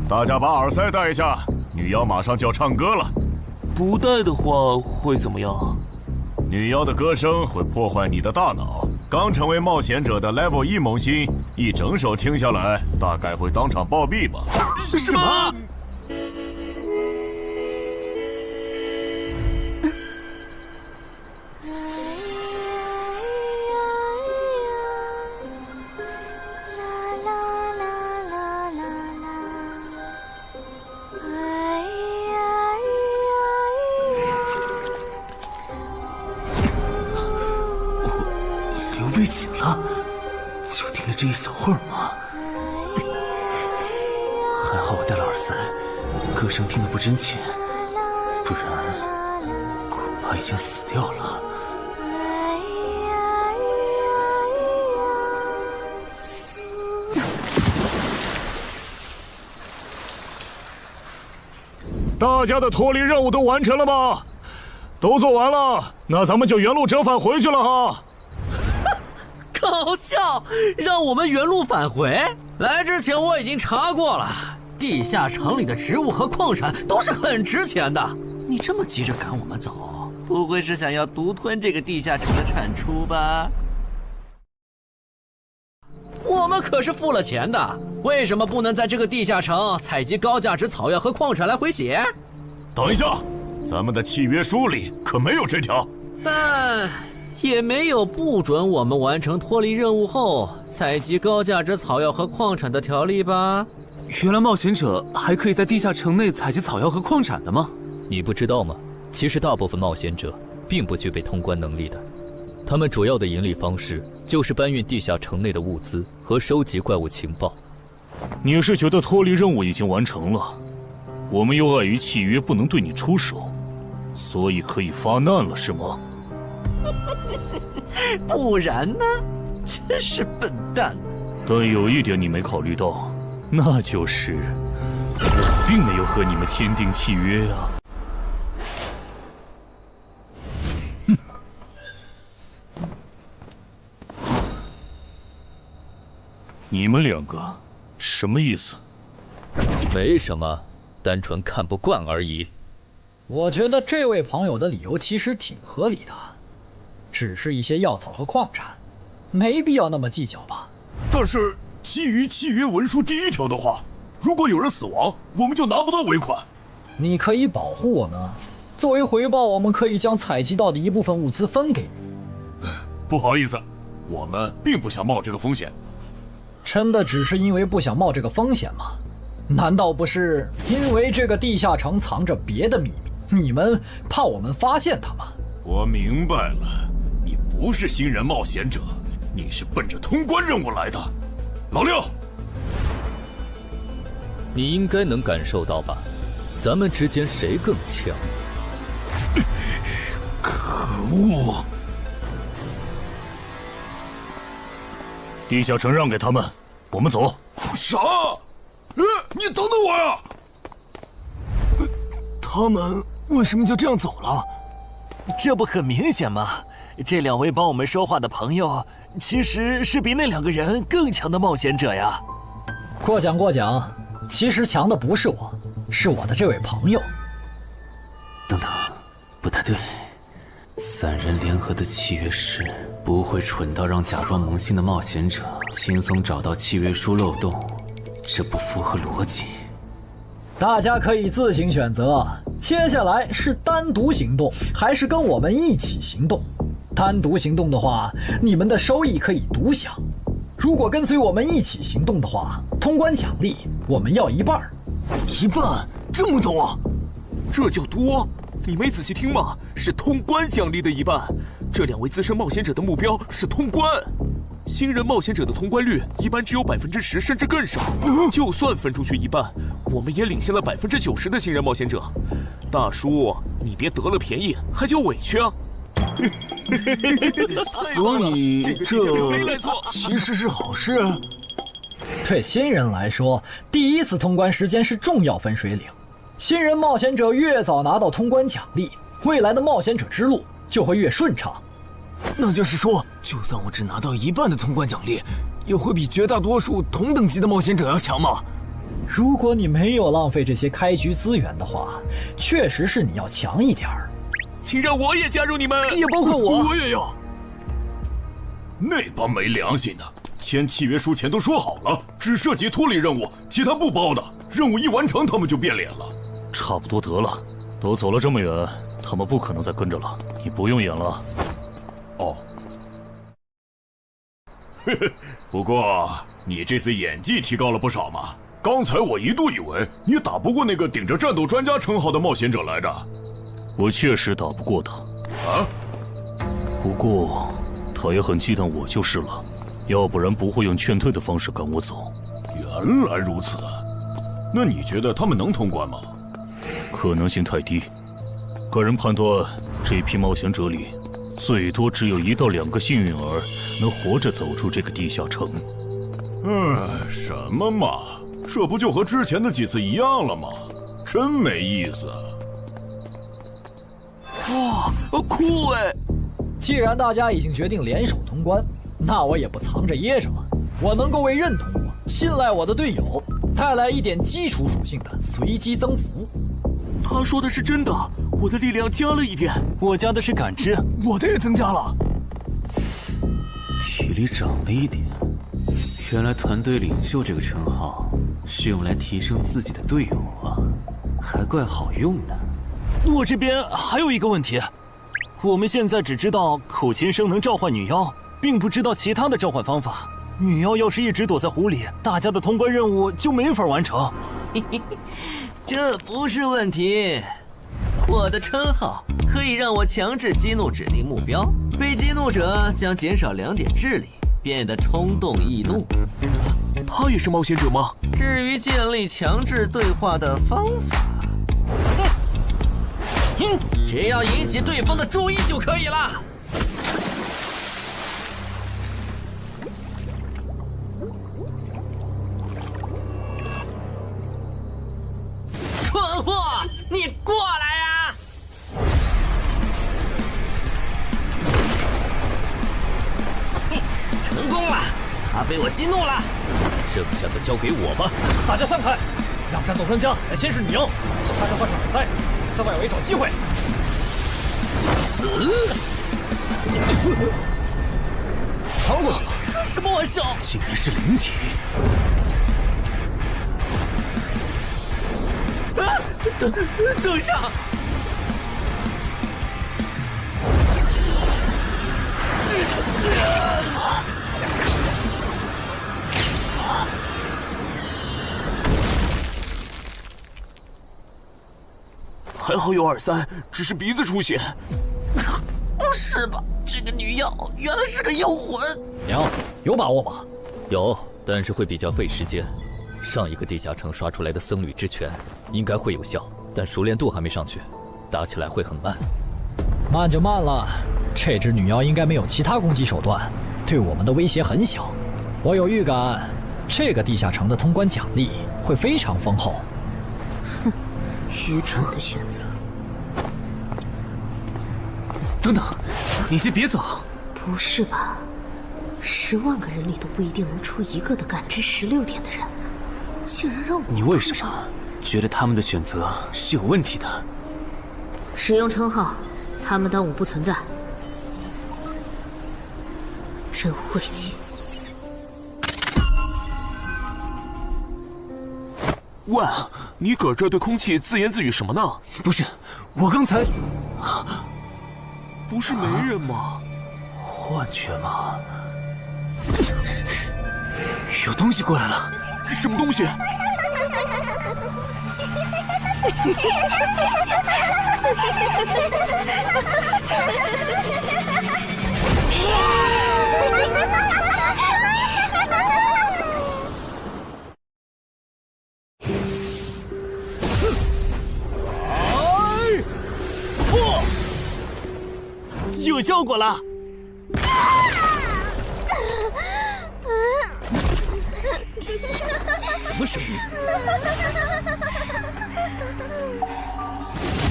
大家把耳塞戴一下，女妖马上就要唱歌了。不戴的话会怎么样？女妖的歌声会破坏你的大脑。刚成为冒险者的 Level 1萌新，一整首听下来，大概会当场暴毙吧。什么？被醒了，就听了这一小会儿嘛。还好我戴了耳塞，歌声听得不真切，不然恐怕已经死掉了。大家的脱离任务都完成了吗？都做完了，那咱们就原路折返回去了哈。搞笑，让我们原路返回？来之前我已经查过了，地下城里的植物和矿产都是很值钱的。你这么急着赶我们走，不会是想要独吞这个地下城的产出吧？我们可是付了钱的，为什么不能在这个地下城采集高价值草药和矿产来回血？等一下，咱们的契约书里可没有这条。但也没有不准我们完成脱离任务后采集高价值草药和矿产的条例吧？原来冒险者还可以在地下城内采集草药和矿产的吗？你不知道吗？其实大部分冒险者并不具备通关能力的，他们主要的盈利方式就是搬运地下城内的物资和收集怪物情报。你是觉得脱离任务已经完成了，我们又碍于契约不能对你出手，所以可以发难了是吗？不然呢？真是笨蛋。但有一点你没考虑到，那就是我并没有和你们签订契约啊。你们两个什么意思？没什么，单纯看不惯而已。我觉得这位朋友的理由其实挺合理的，只是一些药草和矿产，没必要那么计较吧。但是基于契约文书第1条的话，如果有人死亡，我们就拿不到尾款。你可以保护我们，作为回报，我们可以将采集到的一部分物资分给你。不好意思，我们并不想冒这个风险。真的只是因为不想冒这个风险吗？难道不是因为这个地下城藏着别的秘密，你们怕我们发现它吗？我明白了，你不是新人冒险者，你是奔着通关任务来的。老六，你应该能感受到吧？咱们之间谁更强？可恶！地下城让给他们，我们走。啥？你等等我呀！他们为什么就这样走了？这不很明显吗？这2位帮我们说话的朋友，其实是比那2个人更强的冒险者呀。过奖，其实强的不是我，是我的这位朋友。等等，不太对。3人联合的契约师不会蠢到让假装萌新的冒险者轻松找到契约书漏洞，这不符合逻辑。大家可以自行选择，接下来是单独行动，还是跟我们一起行动？单独行动的话，你们的收益可以独享；如果跟随我们一起行动的话，通关奖励我们要1半。1半？这么多？这叫多？你没仔细听吗？是通关奖励的1半。这2位资深冒险者的目标是通关。新人冒险者的通关率一般只有10%，甚至更少。就算分出去1半，我们也领先了90%的新人冒险者。大叔，你别得了便宜还叫委屈啊！所以这其实是好事。对新人来说，第1次通关时间是重要分水岭。新人冒险者越早拿到通关奖励，未来的冒险者之路就会越顺畅。那就是说，就算我只拿到1半的通关奖励，也会比绝大多数同等级的冒险者要强吗？如果你没有浪费这些开局资源的话，确实是你要强一点儿。请让我也加入你们，也包括我。我也要。那帮没良心的，签契约书前都说好了，只涉及脱离任务，其他不包的。任务一完成，他们就变脸了。差不多得了，都走了这么远，他们不可能再跟着了。你不用演了。哦。不过你这次演技提高了不少嘛。刚才我一度以为你打不过那个顶着战斗专家称号的冒险者来着。我确实打不过他。啊？不过他也很忌惮我就是了，要不然不会用劝退的方式赶我走。原来如此。那你觉得他们能通关吗？可能性太低。个人判断，这批冒险者里，最多只有1到2个幸运儿能活着走出这个地下城。什么嘛，这不就和之前的几次一样了吗？真没意思。哇，酷哎！既然大家已经决定联手通关，那我也不藏着掖着了。我能够为认同我、信赖我的队友带来一点基础属性的随机增幅。他说的是真的，我的力量加了1点，我加的是感知，我的也增加了。体力涨了1点。原来团队领袖这个称号是用来提升自己的队友啊，还怪好用的。我这边还有一个问题，我们现在只知道口琴声能召唤女妖，并不知道其他的召唤方法。女妖要是一直躲在湖里，大家的通关任务就没法完成。这不是问题，我的称号可以让我强制激怒指定目标，被激怒者将减少2点智力，变得冲动易怒。他也是冒险者吗？至于建立强制对话的方法，只要引起对方的注意就可以了。蠢货，你过来呀！成功了，他被我激怒了。剩下的交给我吧。大家散开，让战斗专家来先是女妖，其他人换上耳塞，在外围找机会。穿过去了。开什么玩笑？竟然是灵体！啊！等一下！还好有耳塞，只是鼻子出血。不是吧？这个女妖原来是个幽魂！娘，有把握吗？有，但是会比较费时间。上一个地下城刷出来的僧侣之拳应该会有效，但熟练度还没上去，打起来会很慢。慢就慢了，这只女妖应该没有其他攻击手段，对我们的威胁很小。我有预感，这个地下城的通关奖励会非常丰厚。哼，愚蠢的选择。等等，你先别走。不是吧？10万个人里都不一定能出一个的感知16点的人，竟然让我……你为什么觉得他们的选择是有问题的？使用称号，他们当我不存在，真晦气。喂，你搁这对空气自言自语什么呢？不是，我刚才……不是没人吗？幻觉吗？有东西过来了，什么东西？有效果了！什么声音？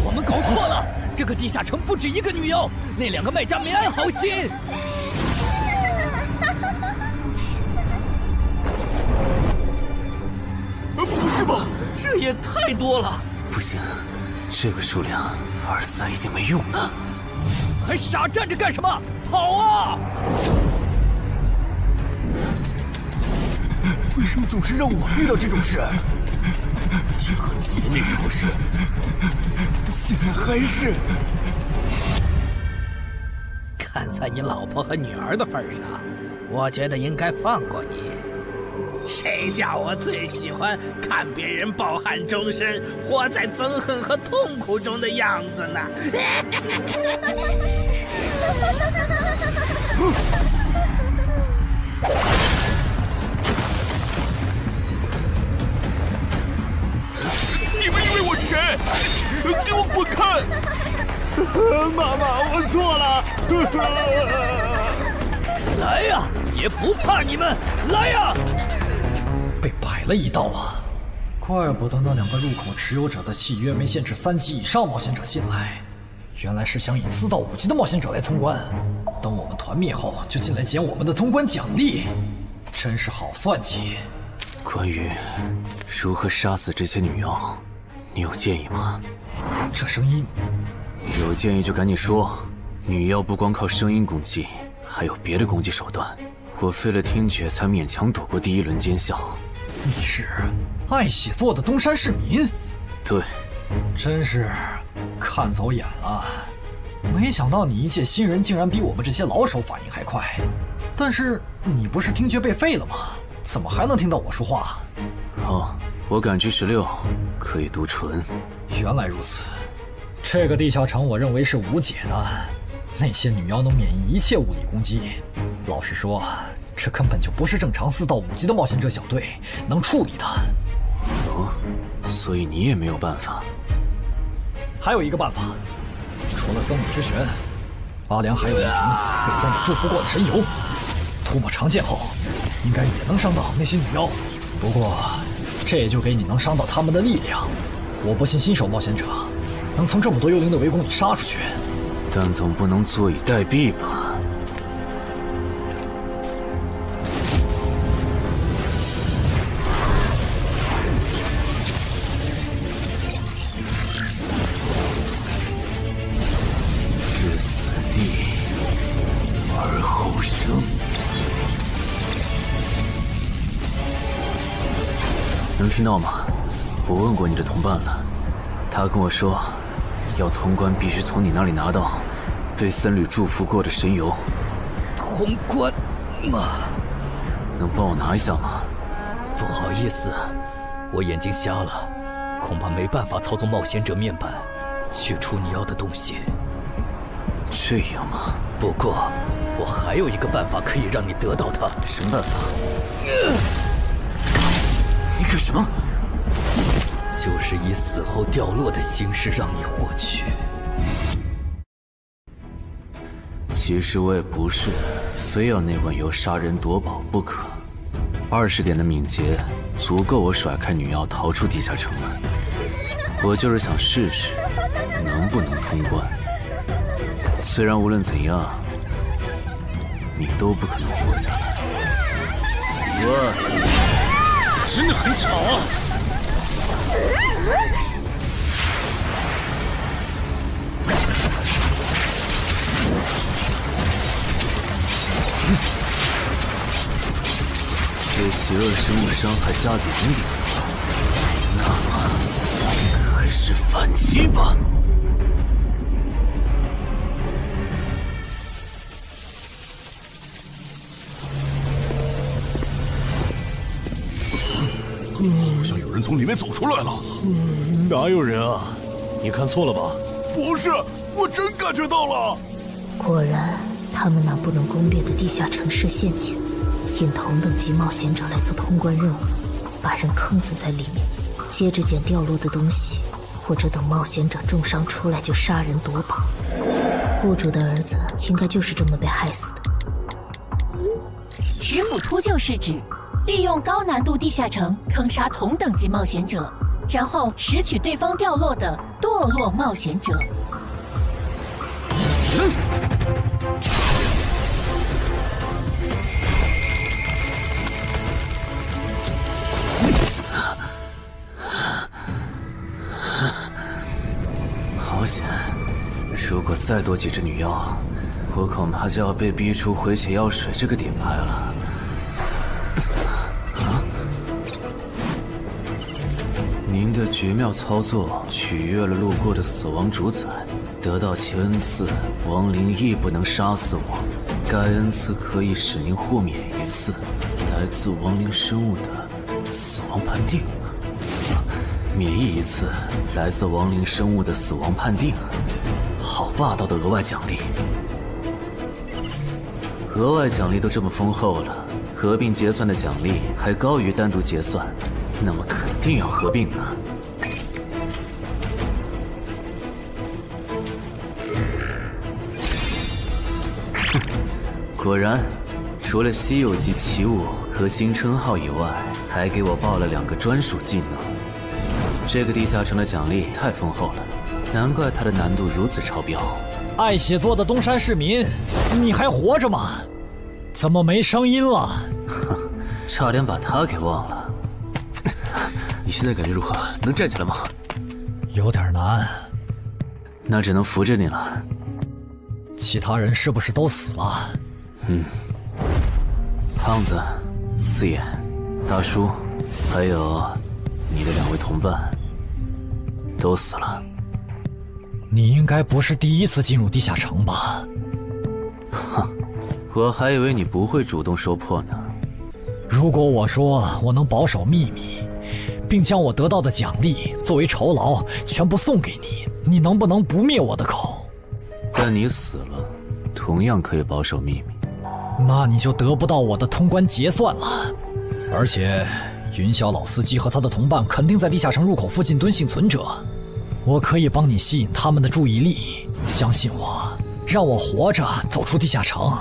我们搞错了，这个地下城不止一个女妖，那2个卖家没安好心。不是吧？这也太多了！不行，这个数量，耳塞已经没用了。还傻站着干什么？跑啊！为什么总是让我遇到这种事？天和子爷那时候是，现在还是。看在你老婆和女儿的份上，我觉得应该放过你。谁叫我最喜欢看别人抱憾终身，活在憎恨和痛苦中的样子呢？你们以为我是谁？给我滚开！妈妈，我错了。来呀，也不怕你们，来呀！被摆了一道啊！怪不得那2个入口持有者的契约没限制3级以上冒险者进来，原来是想引4到5级的冒险者来通关。等我们团灭后，就进来捡我们的通关奖励，真是好算计。关于如何杀死这些女妖，你有建议吗？这声音，有建议就赶紧说。女妖不光靠声音攻击，还有别的攻击手段。我费了听觉才勉强躲过第1轮奸笑。你是爱写作的东山市民？对，真是看走眼了。没想到你一介新人竟然比我们这些老手反应还快。但是你不是听觉被废了吗？怎么还能听到我说话？哦，我感知16，可以读唇。原来如此，这个地下城我认为是无解的。那些女妖能免疫一切物理攻击，老实说，这根本就不是正常4到5级的冒险者小队能处理的。哦，所以你也没有办法。还有一个办法，除了僧侣之旋，阿良还有一瓶被僧侣祝福过的神油，涂抹长剑后，应该也能伤到那些女妖。不过，这也就给你能伤到他们的力量。我不信新手冒险者能从这么多幽灵的围攻里杀出去。但总不能坐以待毙吧？能听到吗？我问过你的同伴了，他跟我说，要通关必须从你那里拿到对僧侣祝福过的神油。通关吗？能帮我拿一下吗？不好意思，我眼睛瞎了，恐怕没办法操纵冒险者面板取出你要的东西。这样吗？不过，我还有一个办法可以让你得到它。什么办法？你干什么？就是以死后掉落的形式让你获取。其实我也不是非要那碗油杀人夺宝不可。20点的敏捷足够我甩开女妖逃出地下城了。我就是想试试能不能通关。虽然无论怎样，你都不可能活下来。哇，真的很吵啊！对邪恶生物伤害加0点，那么开始反击吧。好像有人从里面走出来了。哪有人啊？你看错了吧？不是，我真感觉到了。果然，他们那不能攻略的地下城设陷阱，引同等级冒险者来做通关任务，把人坑死在里面，接着捡掉落的东西，或者等冒险者重伤出来就杀人夺宝。户主的儿子应该就是这么被害死的。石斧秃鹫是指利用高难度地下城坑杀同等级冒险者，然后拾取对方掉落的堕落冒险者。好险！如果再多几只女妖，我恐怕就要被逼出回血药水这个点牌了。您的绝妙操作取悦了路过的死亡主宰，得到其恩赐，亡灵亦不能杀死我。该恩赐可以使您豁免一次来自亡灵生物的死亡判定，免疫一次来自亡灵生物的死亡判定。好霸道的额外奖励！额外奖励都这么丰厚了，合并结算的奖励还高于单独结算，那么肯定要合并啊！哼，果然，除了稀有级奇物和新称号以外，还给我报了2个专属技能。这个地下城的奖励太丰厚了，难怪它的难度如此超标。爱写作的东山市民，你还活着吗？怎么没声音了？哼，差点把他给忘了。你现在感觉如何？能站起来吗？有点难。那只能扶着你了。其他人是不是都死了？胖子、四眼、大叔，还有你的2位同伴，都死了。你应该不是第一次进入地下城吧？哼，我还以为你不会主动说破呢。如果我说我能保守秘密，并将我得到的奖励作为酬劳全部送给你，你能不能不灭我的口？但你死了，同样可以保守秘密。那你就得不到我的通关结算了。而且，云霄老司机和他的同伴肯定在地下城入口附近蹲幸存者。我可以帮你吸引他们的注意力，相信我，让我活着走出地下城，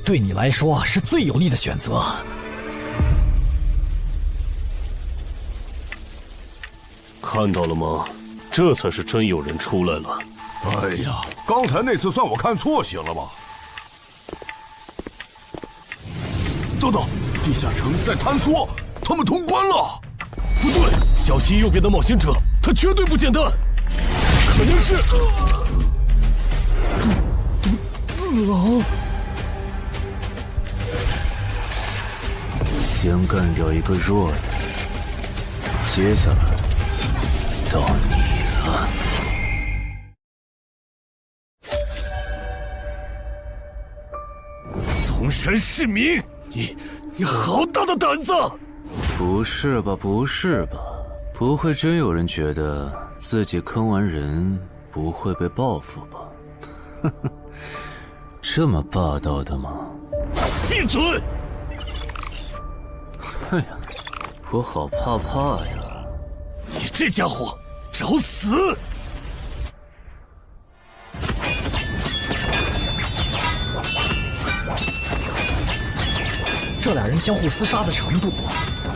对你来说是最有利的选择。看到了吗？这才是真有人出来了。哎呀，刚才那次算我看错行了吧？等等，地下城在坍缩，他们通关了。不对，小心右边的冒险者，他绝对不简单，可能是狼。先干掉一个弱的，接下来到你了。铜山市民，你好大的胆子！不是吧，不是吧？不会真有人觉得自己坑完人不会被报复吧？呵呵，这么霸道的吗？闭嘴！哎呀，我好怕呀！你这家伙找死！这俩人相互厮杀的程度，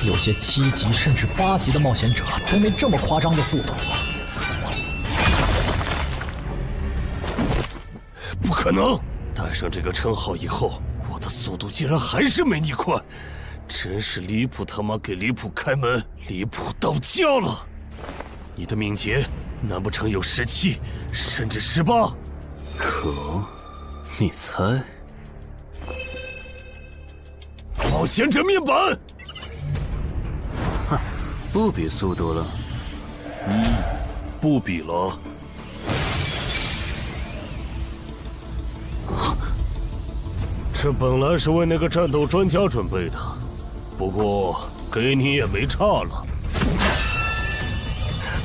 有些7级甚至8级的冒险者都没这么夸张的速度。不可能！带上这个称号以后，我的速度竟然还是没你快，真是离谱他妈给离谱开门，离谱到家了！你的敏捷难不成有17，甚至18？可，你猜？冒险者面板，哼，不比速度了。不比了。这本来是为那个战斗专家准备的，不过给你也没差了。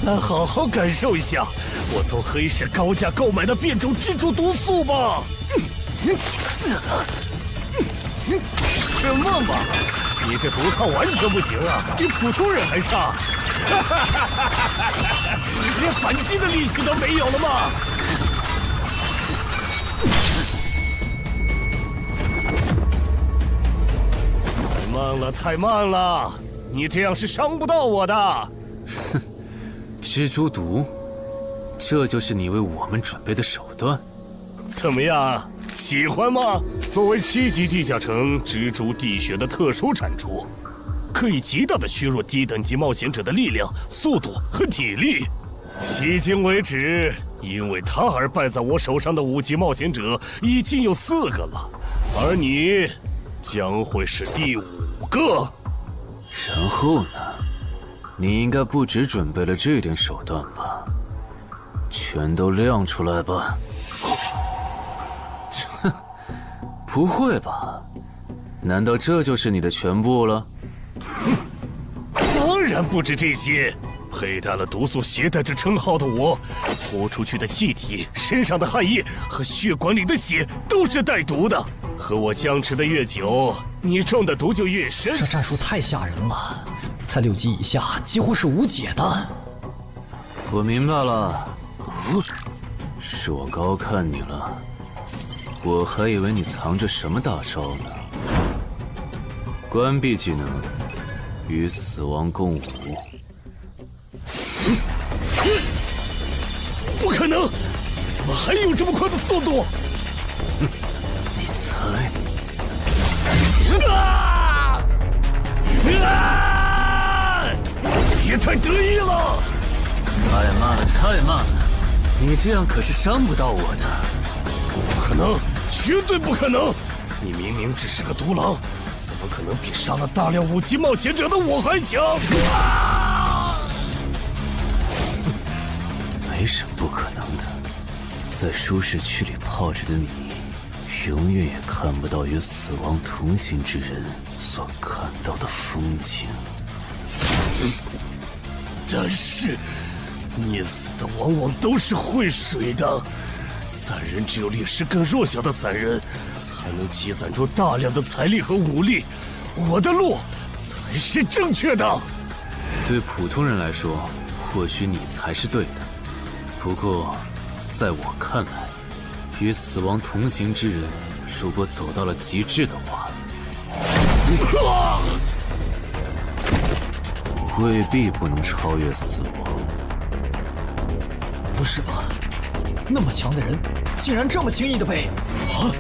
来好好感受一下我从黑市高价购买的变种蜘蛛毒素吧。什么嘛！你这毒抗完全不行啊，比普通人还差！连反击的力气都没有了吗？太慢了，太慢了！你这样是伤不到我的。哼，蜘蛛毒，这就是你为我们准备的手段？怎么样？喜欢吗？作为7级地下城蜘蛛地穴的特殊产出，可以极大的削弱低等级冒险者的力量、速度和体力。迄今为止，因为它而败在我手上的5级冒险者已经有4个了，而你将会是第5个。然后呢？你应该不只准备了这点手段吧？全都亮出来吧！哼，不会吧？难道这就是你的全部了？当然不止这些。佩戴了毒素携带者称号的我，呼出去的气体、身上的汗液和血管里的血都是带毒的。和我相持的越久，你中的毒就越深。这战术太吓人了，在6级以下几乎是无解的。我明白了，是我高看你了，我还以为你藏着什么大招呢。关闭技能，与死亡共舞。不可能！怎么还有这么快的速度？你猜？别太得意了！太慢了，太慢了！你这样可是伤不到我的。不可能，绝对不可能！你明明只是个独狼，怎么可能比杀了大量5级冒险者的我还强？没什么不可能的，在舒适区里泡着的你，永远也看不到与死亡同行之人所看到的风景。但是，溺死的往往都是会水的。散人只有劣势更弱小的散人，才能积攒出大量的财力和武力。我的路才是正确的。对普通人来说，或许你才是对的。不过，在我看来，与死亡同行之人，如果走到了极致的话，未必不能超越死亡。不是吧？那么强的人，竟然这么轻易的被……啊！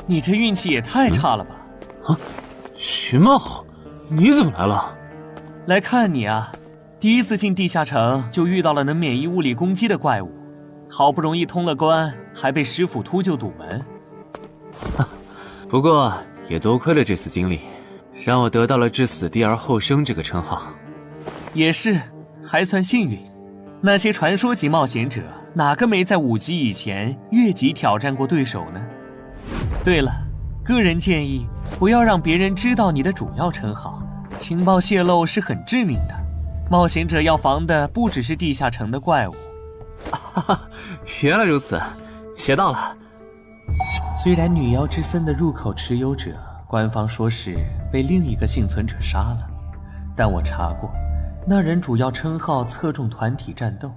你这运气也太差了吧！啊，徐茂，你怎么来了？来看你啊！第一次进地下城就遇到了能免疫物理攻击的怪物，好不容易通了关，还被石斧秃鹫堵门。不过也多亏了这次经历，让我得到了置死地而后生这个称号。也是，还算幸运。那些传说级冒险者，哪个没在5级以前越级挑战过对手呢？对了，个人建议不要让别人知道你的主要称号，情报泄露是很致命的。冒险者要防的不只是地下城的怪物。原来如此，学到了。虽然女妖之森的入口持有者，官方说是被另一个幸存者杀了，但我查过，那人主要称号侧重团体战斗，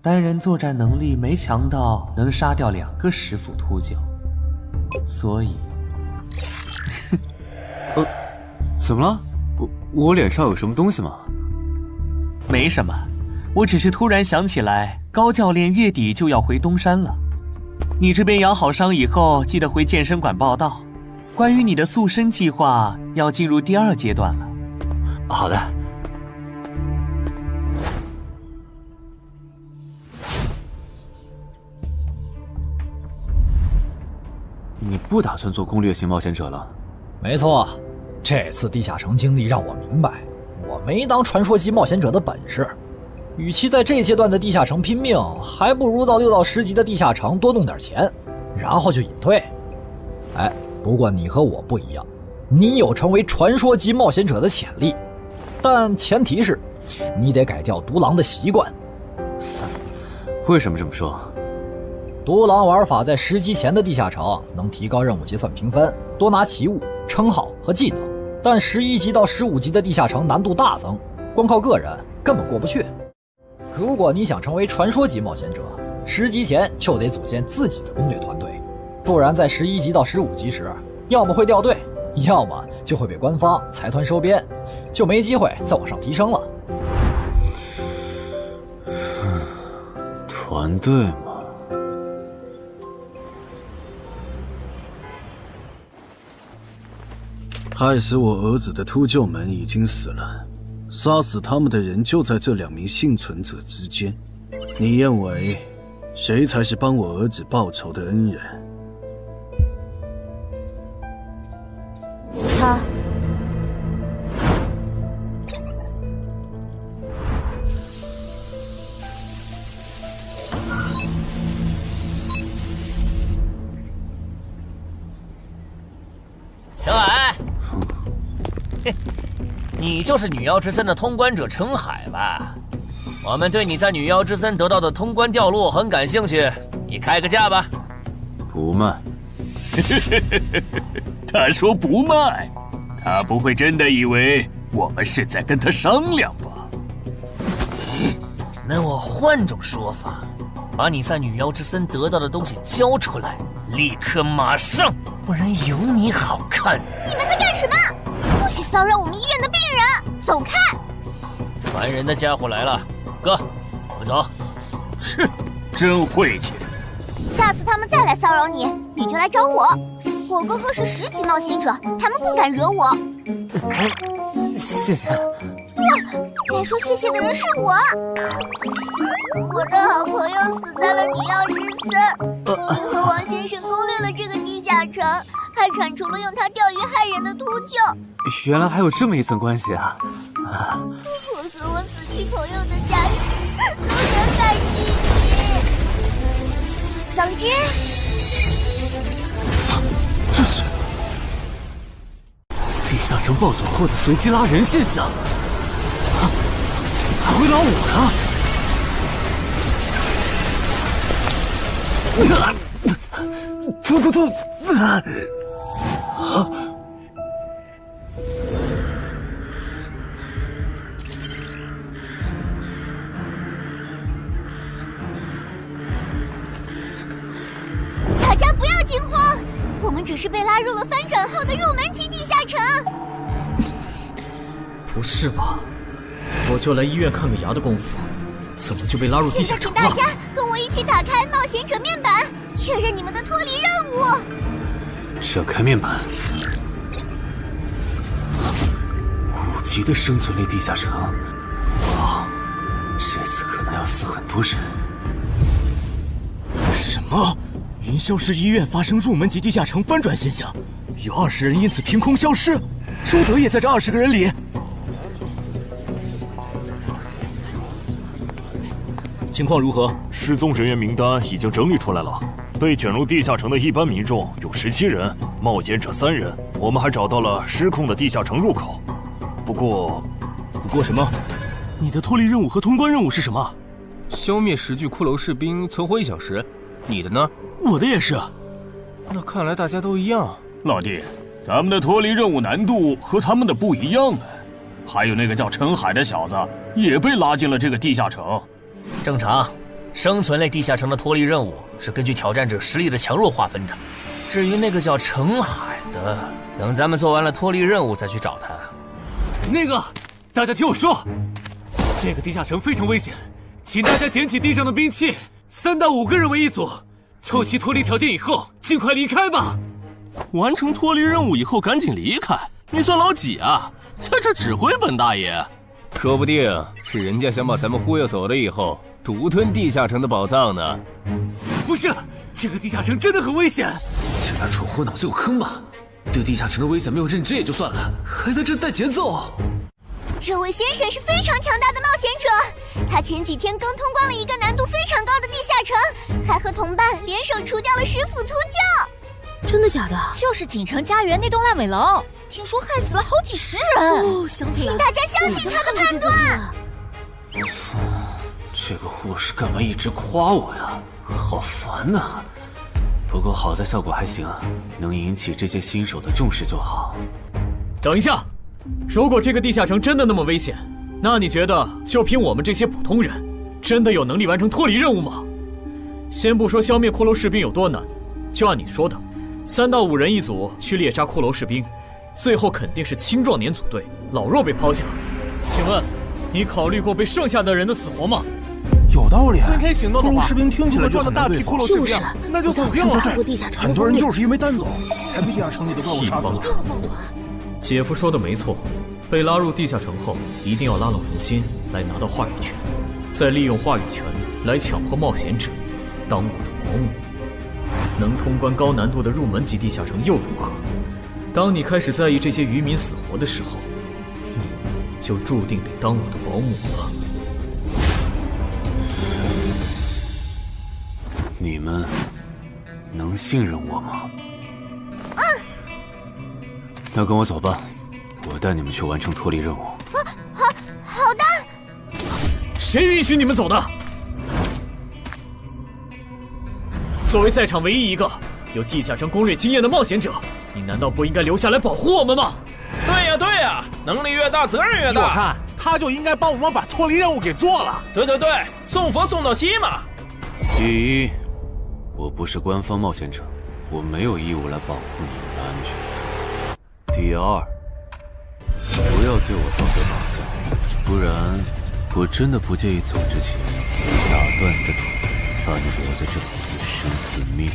单人作战能力没强到能杀掉2个石斧秃鹫，所以，怎么了？我脸上有什么东西吗？没什么，我只是突然想起来，高教练月底就要回东山了。你这边养好伤以后，记得回健身馆报到。关于你的塑身计划，要进入第2阶段了。好的。你不打算做攻略型冒险者了？没错，这次地下城经历让我明白，我没当传说级冒险者的本事。与其在这阶段的地下城拼命，还不如到6到10级的地下城多弄点钱，然后就隐退。哎，不过你和我不一样，你有成为传说级冒险者的潜力，但前提是你得改掉独狼的习惯。为什么这么说？独狼玩法在10级前的地下城能提高任务结算评分，多拿奇物、称号和技能，但11级到15级的地下城难度大增，光靠个人根本过不去。如果你想成为传说级冒险者，10级前就得组建自己的攻略团队，不然在11级到15级时，要么会掉队，要么就会被官方财团收编，就没机会再往上提升了。团队嘛，害死我儿子的秃鹫们已经死了，杀死他们的人就在这2名幸存者之间。你认为谁才是帮我儿子报仇的恩人？他。陈海，你就是女妖之森的通关者陈海吧？我们对你在女妖之森得到的通关掉落很感兴趣，你开个价吧。不卖。他说不卖，他不会真的以为我们是在跟他商量吧？那我换种说法，把你在女妖之森得到的东西交出来，立刻马上，不然有你好看。你们在干什么？不许骚扰我们医院的病人，走开！烦人的家伙来了，哥，我们走。是，真晦气。下次他们再来骚扰你，你就来找我。我哥哥是10级冒险者，他们不敢惹我。谢谢。不，该说谢谢的人是我。我的好朋友死在了女妖之森，您和王先生攻略了这个地下城，还铲除了用它钓鱼害人的秃鹫。原来还有这么一层关系啊！我和我死去朋友的家人都能感激你。总之，这是地下城暴走后的随机拉人现象。怎么还会拉我呢？突！大家不要惊慌，我们只是被拉入了翻转后的入门级地下城。不是吧？我就来医院看个牙的功夫，怎么就被拉入地下城了？现在请大家跟我一起打开冒险者面板，确认你们的脱离任务。展开面板。5级的生存类地下城，哇，这次可能要死很多人。么？云霄市医院发生入门级地下城翻转现象，有20人因此凭空消失，周德也在这20个人里。情况如何？失踪人员名单已经整理出来了。被卷入地下城的一般民众有17人，冒险者3人。我们还找到了失控的地下城入口。不过什么？你的脱离任务和通关任务是什么？消灭10具骷髅士兵，存活1小时。你的呢？我的也是。那看来大家都一样。老弟，咱们的脱离任务难度和他们的不一样啊。还有那个叫陈海的小子也被拉进了这个地下城。正常，生存类地下城的脱离任务是根据挑战者实力的强弱划分的。至于那个叫陈海的，等咱们做完了脱离任务再去找他。那个，大家听我说，这个地下城非常危险，请大家捡起地上的兵器，3到5个人为一组，凑齐脱离条件以后，尽快离开吧。完成脱离任务以后赶紧离开？你算老几啊？在这指挥本大爷？说不定是人家想把咱们忽悠走了以后，独吞地下城的宝藏呢。不是，这个地下城真的很危险。这俩蠢货脑子有坑吧？对地下城的危险没有认知也就算了，还在这带节奏。这位先生是非常强大的冒险者，他前几天刚通关了一个难度非常高的地下城，还和同伴联手除掉了10府秃鹫。真的假的？就是锦城家园那栋烂尾楼，听说害死了好几10人。哦，想起来了，请大家相信他的判断。这个护士干嘛一直夸我呀？好烦呐！不过好在效果还行，能引起这些新手的重视就好。等一下，如果这个地下城真的那么危险，那你觉得就凭我们这些普通人，真的有能力完成脱离任务吗？先不说消灭骷髅士兵有多难，就按你说的，3到5人一组去猎杀骷髅士兵，最后肯定是青壮年组队，老弱被抛下。请问，你考虑过被剩下的人的死活吗？有道理。分开行动的话，骷髅士兵听起来就很难对付。就是，那就死定了。很多人就是因为单走，才被地下城里的怪物杀死了。姐夫说的没错，被拉入地下城后，一定要拉拢人心，来拿到话语权，再利用话语权来强迫冒险者当我的保姆。能通关高难度的入门级地下城又如何？当你开始在意这些渔民死活的时候，你就注定得当我的保姆了。你们能信任我吗？那跟我走吧，我带你们去完成脱离任务。好的。谁允许你们走的？作为在场唯一一个有地下城攻略经验的冒险者，你难道不应该留下来保护我们吗？对呀，能力越大，责任越大。我看他就应该帮我们把脱离任务给做了。对，送佛送到西嘛。第一，我不是官方冒险者，我没有义务来保护你们的安全。第二，不要对我道德绑架，不然我真的不介意走之前打断你的腿，把你留在这里自生自灭。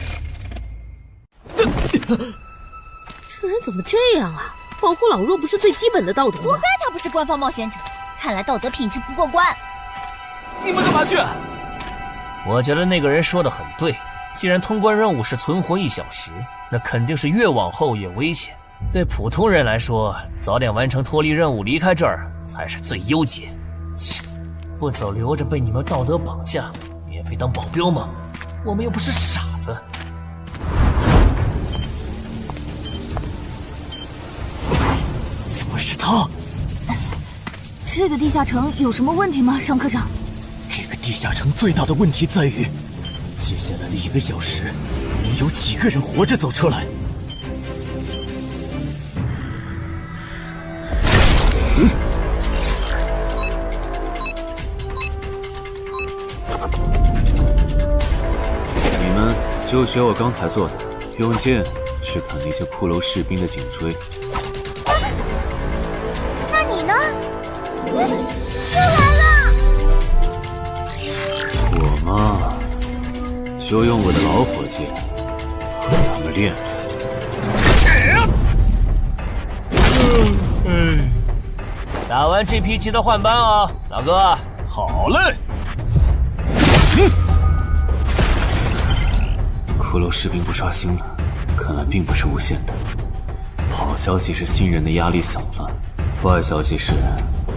这人怎么这样啊？保护老弱不是最基本的道德吗？活该他不是官方冒险者，看来道德品质不过关。你们干嘛去？我觉得那个人说的很对，既然通关任务是存活1小时，那肯定是越往后越危险。对普通人来说，早点完成脱离任务离开这儿才是最优解。切，不走留着被你们道德绑架，免费当保镖吗？我们又不是傻子。怎么是他？这个地下城有什么问题吗，尚科长？这个地下城最大的问题在于，接下来的1个小时，能有几个人活着走出来？你们就学我刚才做的，用剑去砍那些骷髅士兵的颈椎。那你呢？又来了！我嘛，就用我的老火剑和他们练练。打完这批记得换班啊，老哥。好嘞。骷髅士兵不刷新了，看来并不是无限的。好消息是新人的压力小了，坏消息是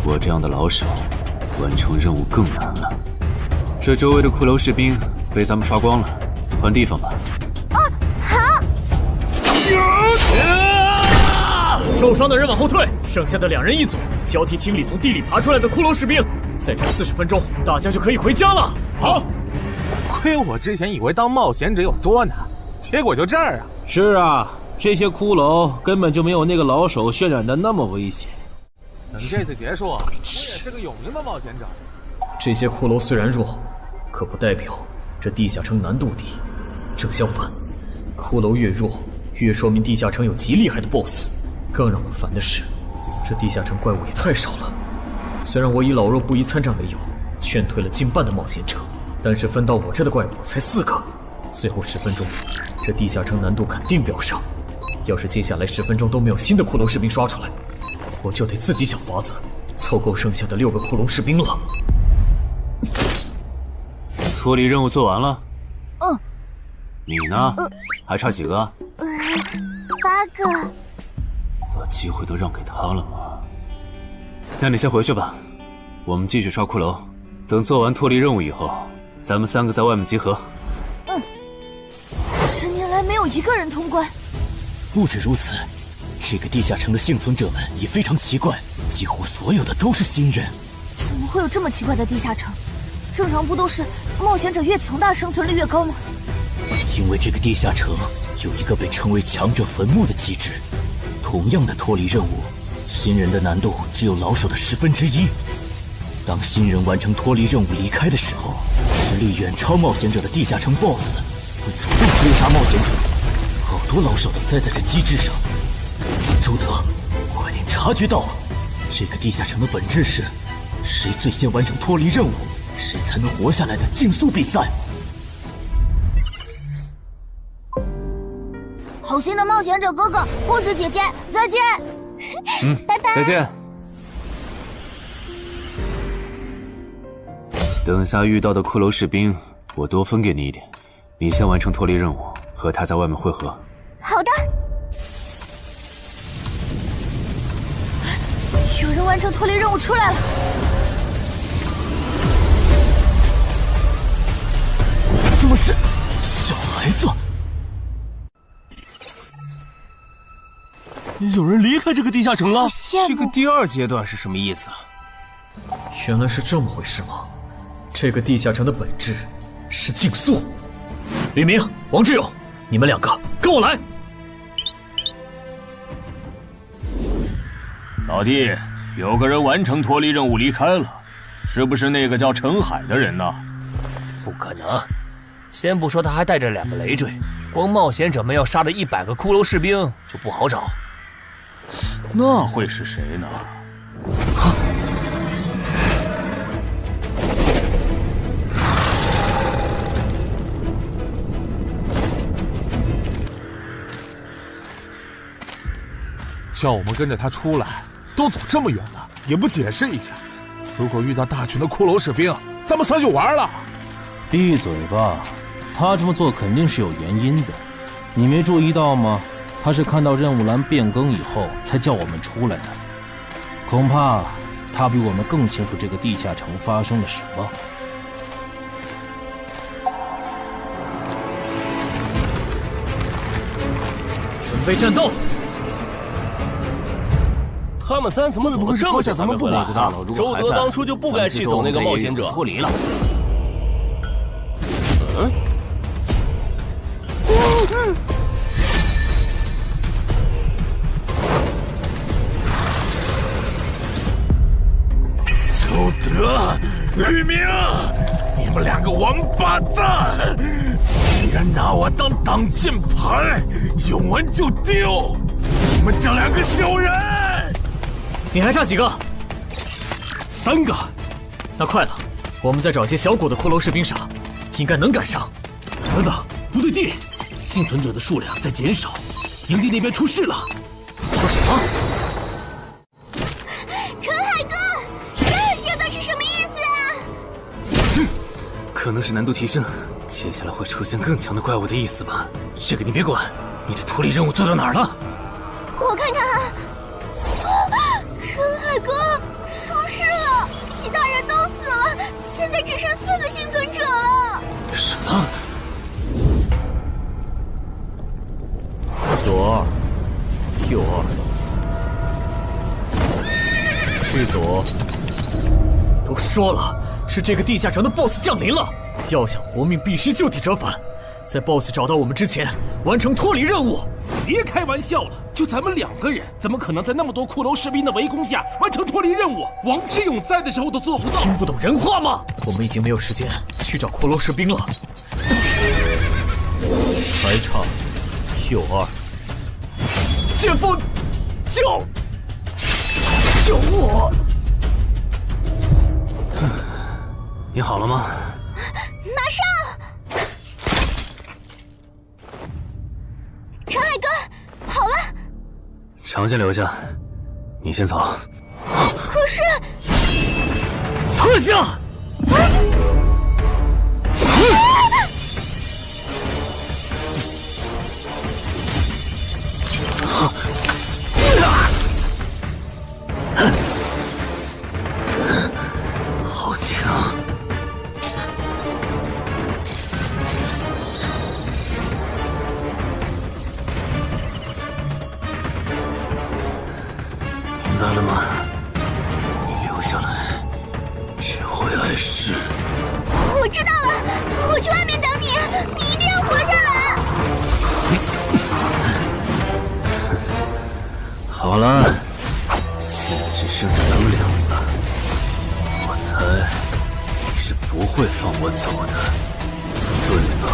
我这样的老手完成任务更难了。这周围的骷髅士兵被咱们刷光了，换地方吧。好。受伤的人往后退，剩下的2人一组，交替清理从地里爬出来的骷髅士兵。再战40分钟，大家就可以回家了。好。亏我之前以为当冒险者有多难，结果就这儿啊！是啊，这些骷髅根本就没有那个老手渲染的那么危险。等这次结束，我也是个有名的冒险者。这些骷髅虽然弱，可不代表这地下城难度低。正相反，骷髅越弱，越说明地下城有极厉害的 BOSS。更让我烦的是，这地下城怪物也太少了。虽然我以老弱不宜参战为由，劝退了近半的冒险者，但是分到我这的怪物才4个。最后10分钟，这地下城难度肯定飙升。要是接下来10分钟都没有新的骷髅士兵刷出来，我就得自己想法子凑够剩下的6个骷髅士兵了。脱离任务做完了。嗯。你呢？还差几个？8个。把机会都让给他了吗？那你先回去吧，我们继续刷骷髅。等做完脱离任务以后，咱们3个在外面集合。10年来没有一个人通关。不止如此，这个地下城的幸存者们也非常奇怪，几乎所有的都是新人。怎么会有这么奇怪的地下城？正常不都是冒险者越强大生存率越高吗？因为这个地下城有一个被称为强者坟墓的机制。同样的脱离任务，新人的难度只有老手的1/10。当新人完成脱离任务离开的时候，实力远超冒险者的地下城 BOSS 会主动追杀冒险者。好多老手都栽在这机制上。周德，快点察觉到，这个地下城的本质是谁最先完成脱离任务，谁才能活下来的竞速比赛。好心的冒险者哥哥，护士姐姐，再见。拜拜。再见。等下遇到的骷髅士兵，我多分给你一点。你先完成脱离任务，和他在外面会合。好的。有人完成脱离任务出来了。怎么是小孩子？有人离开这个地下城了。这个第2阶段是什么意思啊？原来是这么回事吗？这个地下城的本质是竞速。李明、王志勇，你们2个跟我来。老弟，有个人完成脱离任务离开了，是不是那个叫陈海的人呢？不可能，先不说他还带着2个累赘，光冒险者们要杀的100个骷髅士兵就不好找。那会是谁呢？叫我们跟着他出来，都走这么远了，也不解释一下。如果遇到大群的骷髅士兵，咱们仨就完了。闭嘴吧，他这么做肯定是有原因的，你没注意到吗？他是看到任务栏变更以后才叫我们出来的，恐怕他比我们更清楚这个地下城发生了什么。准备战斗！他们3怎么走得这么久才没回来？周德当初就不该气走那个冒险者。脱离了。周德、吕明，你们2个王八蛋，竟然拿我当挡箭牌，用完就丢！你们这2个小人！你还差几个？3个。那快了，我们再找些小股的骷髅士兵杀，应该能赶上。等等，不对劲，幸存者的数量在减少，营地那边出事了。说什么？陈海哥，这个阶段是什么意思啊？可能是难度提升，接下来会出现更强的怪物的意思吧？这个你别管。你的脱离任务做到哪儿了？我看看啊，陈海哥出事了，其他人都死了，现在只剩4个幸存者了。什么？左2，右2，是左。都说了，是这个地下城的 BOSS 降临了，要想活命，必须就地折返。在 BOSS 找到我们之前，完成脱离任务。别开玩笑了，就咱们2个人，怎么可能在那么多骷髅士兵的围攻下完成脱离任务？王之勇在的时候都做不到。听不懂人话吗？我们已经没有时间去找骷髅士兵了。还差右2。剑锋，救我！你好了吗？马上！陈海哥，好了。常先留下，你先走。可是，退下！好强！明白了吗？你留下来，只会碍事。我知道了，我去外面等你，你一定要活下来。好了，现在只剩下咱们2个了。我猜你是不会放我走的，对吗？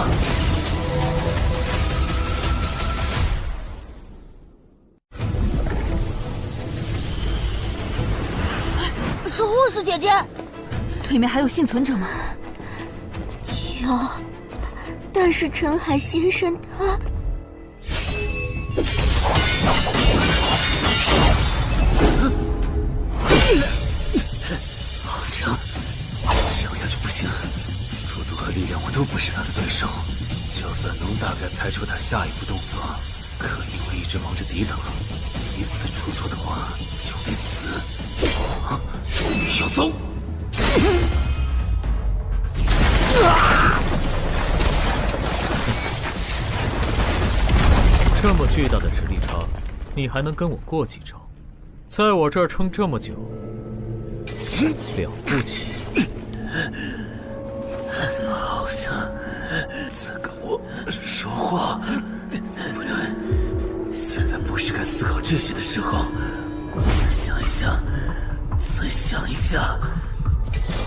是护士姐姐，对面还有幸存者吗？有，但是陈海先生他……好强，这样下去不行，速度和力量我都不是他的对手。就算能大概猜出他下一步动作，可因为一直忙着抵挡，一次出错的话就得死。要走！这么巨大的实力差，你还能跟我过几招？在我这儿撑这么久，了不起。他好像在跟我说话。不对，现在不是该思考这些的时候。想一想，再想一下，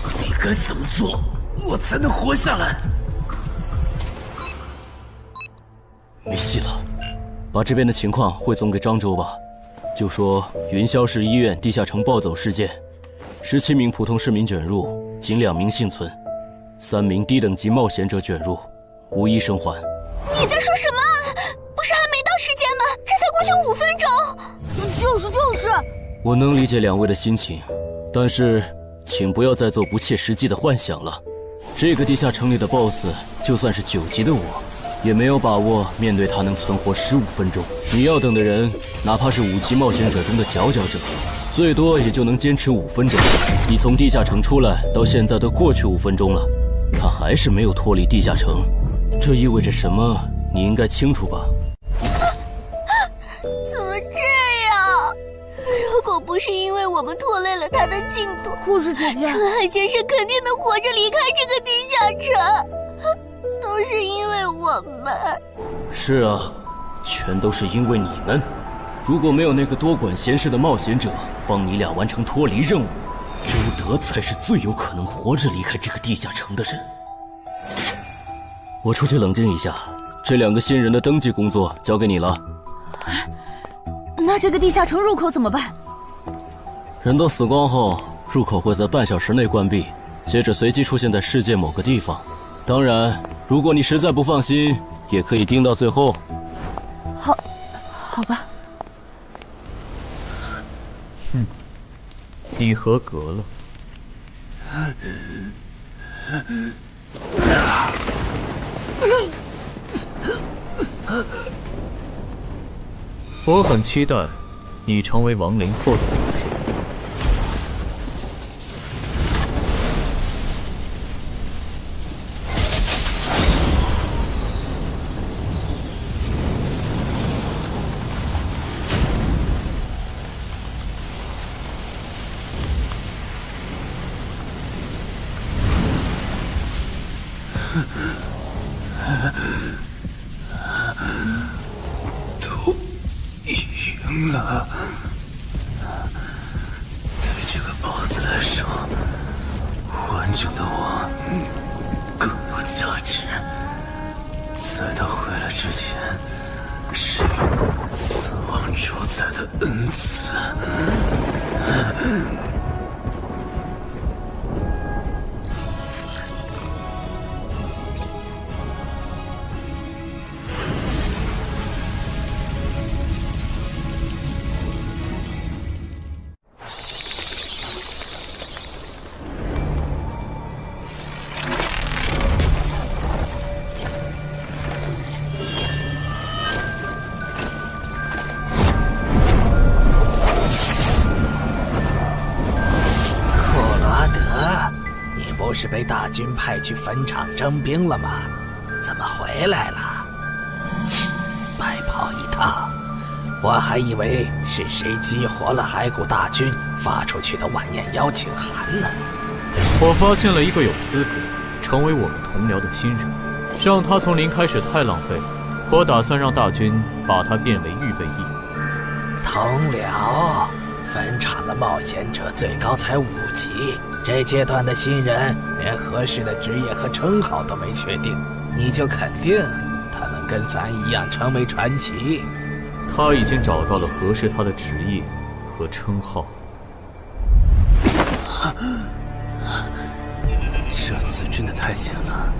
到底该怎么做，我才能活下来？没戏了，把这边的情况汇总给漳州吧。就说云霄市医院地下城暴走事件，17名普通市民卷入，仅2名幸存，3名低等级冒险者卷入，无一生还。你在说什么？不是还没到时间吗？这才过去5分钟。就是。我能理解2位的心情，但是请不要再做不切实际的幻想了。这个地下城里的 BOSS， 就算是9级的我，也没有把握面对他能存活15分钟。你要等的人，哪怕是5级冒险者中的佼佼者，最多也就能坚持5分钟。你从地下城出来到现在都过去5分钟了，他还是没有脱离地下城，这意味着什么？你应该清楚吧？怎么这样？如果不是因为我们拖累了他的进度，护士姐姐，陈海先生肯定能活着离开这个地下城。都是因为我们。是啊，全都是因为你们。如果没有那个多管闲事的冒险者帮你俩完成脱离任务，周德才是最有可能活着离开这个地下城的人。我出去冷静一下，这2个新人的登记工作交给你了。那这个地下城入口怎么办？人都死光后，入口会在半小时内关闭，接着随机出现在世界某个地方。当然，如果你实在不放心，也可以盯到最后。好吧。你合格了。我很期待你成为亡灵后的表现。都赢了。对这个 BOSS 来说，完整的我更有价值。在他回来之前，是用死亡主宰的恩赐。不是被大军派去坟场征兵了吗？怎么回来了？切，白跑一趟！我还以为是谁激活了骸骨大军发出去的晚宴邀请函呢。我发现了一个有资格成为我们同僚的新人，让他从零开始太浪费了。我打算让大军把他变为预备役。同僚，坟场的冒险者最高才5级。这阶段的新人连合适的职业和称号都没确定，你就肯定他能跟咱一样成为传奇？他已经找到了合适他的职业和称号。这次真的太险了，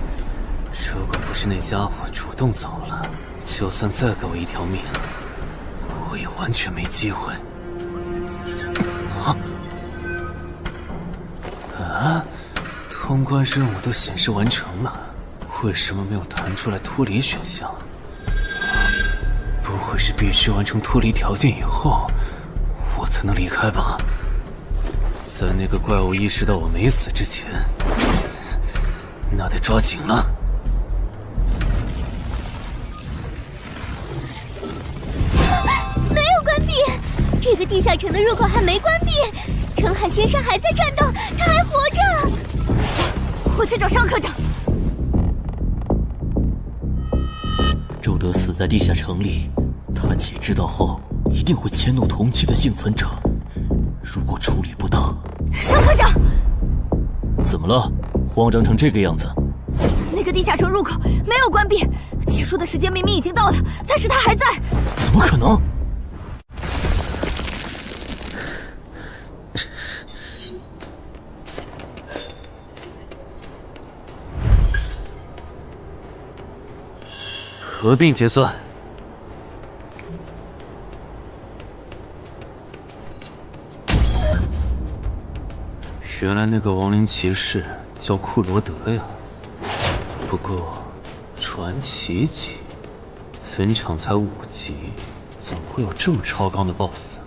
如果不是那家伙主动走了，就算再给我一条命，我也完全没机会。通关任务都显示完成了，为什么没有弹出来脱离选项？不会是必须完成脱离条件以后，我才能离开吧？在那个怪物意识到我没死之前，那得抓紧了。没有关闭，这个地下城的入口还没关闭。澄海先生还在战斗，他还活着。我去找尚科长。周德死在地下城里，他姐知道后一定会迁怒同期的幸存者。如果处理不当，尚科长，怎么了？慌张成这个样子？那个地下城入口没有关闭，结束的时间明明已经到了，但是他还在。怎么可能？合并结算。原来那个亡灵骑士叫库罗德呀。不过，传奇级，坟场才5级，怎么会有这么超纲的 BOSS？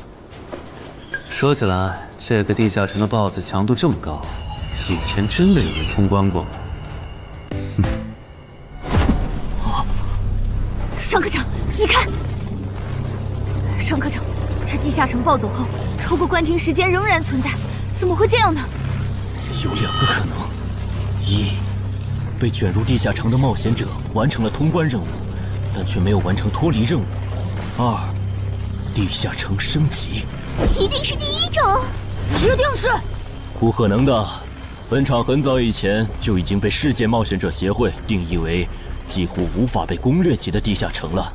说起来，这个地下城的 BOSS 强度这么高，以前真的有人通关过吗？尚科长，你看，尚科长，这地下城暴走后，超过关停时间仍然存在，怎么会这样呢？有2个可能：一，被卷入地下城的冒险者完成了通关任务，但却没有完成脱离任务；二，地下城升级。一定是第一种，一定是。不可能的，坟场很早以前就已经被世界冒险者协会定义为几乎无法被攻略级的地下城了。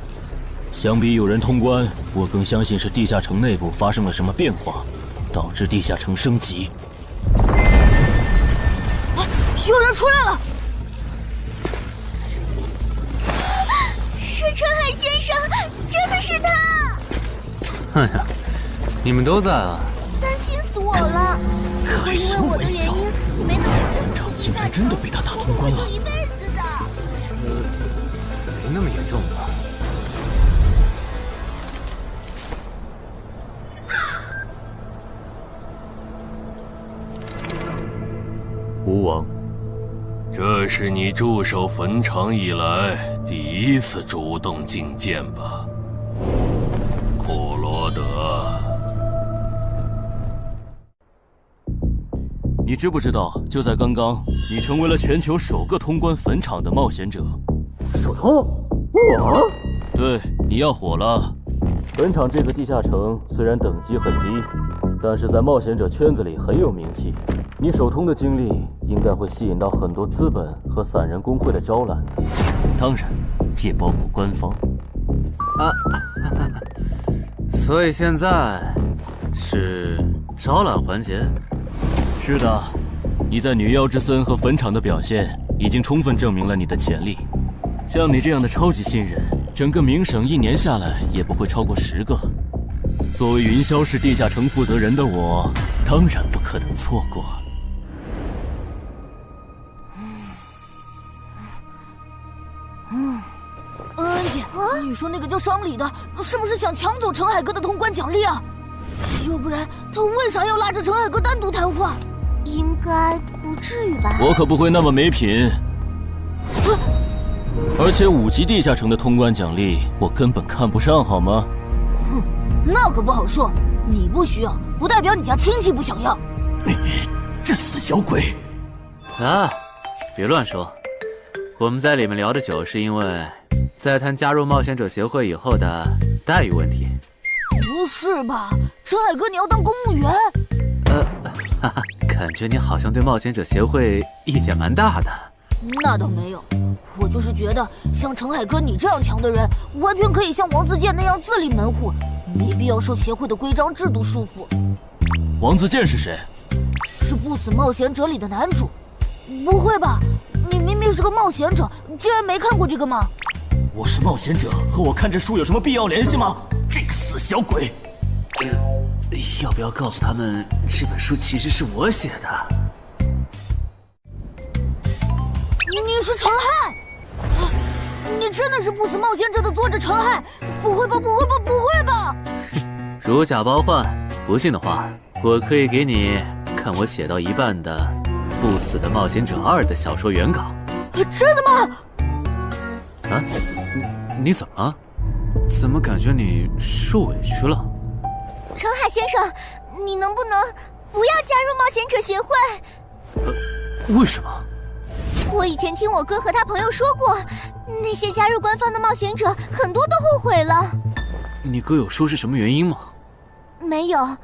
相比有人通关，我更相信是地下城内部发生了什么变化，导致地下城升级。有人出来了！是澄海先生，真的是他！哎呀，你们都在啊！担心死我了！开什么玩笑？坟场竟然真的被他打通关了！那么严重吧？吴王，这是你驻守坟场以来第一次主动觐见吧，库罗德？你知不知道，就在刚刚，你成为了全球首个通关坟场的冒险者。首通？我？对，你要火了。坟场这个地下城虽然等级很低，但是在冒险者圈子里很有名气。你首通的经历应该会吸引到很多资本和散人工会的招揽，当然，也包括官方。啊，所以现在是招揽环节。是的，你在女妖之森和坟场的表现已经充分证明了你的潜力。像你这样的超级新人，整个冥省一年下来也不会超过10个。作为云霄市地下城负责人的我，当然不可能错过。恩姐，你说那个叫商礼的，是不是想抢走陈海哥的通关奖励啊？要不然他为啥要拉着陈海哥单独谈话？应该不至于吧？我可不会那么没品。而且5级地下城的通关奖励，我根本看不上，好吗？哼，那可不好说。你不需要，不代表你家亲戚不想要。这死小鬼！啊，别乱说。我们在里面聊的久，是因为在谈加入冒险者协会以后的待遇问题。不是吧，陈海哥，你要当公务员？哈哈，感觉你好像对冒险者协会意见蛮大的。那倒没有，我就是觉得像陈海哥你这样强的人，完全可以像王自健那样自立门户，没必要受协会的规章制度束缚。王自健是谁？是不死冒险者里的男主。不会吧？你明明是个冒险者，竟然没看过这个吗？我是冒险者，和我看这书有什么必要联系吗？这个死小鬼！要不要告诉他们，这本书其实是我写的？你是陈亥？你真的是不死冒险者的作者陈亥？不会吧，不会吧，不会吧！如假包换，不信的话，我可以给你看我写到一半的《不死的冒险者2》的小说原稿。真的吗？啊，你怎么了？怎么感觉你受委屈了？陈海先生，你能不能不要加入冒险者协会？为什么？我以前听我哥和他朋友说过，那些加入官方的冒险者很多都后悔了。你哥有说是什么原因吗？没有，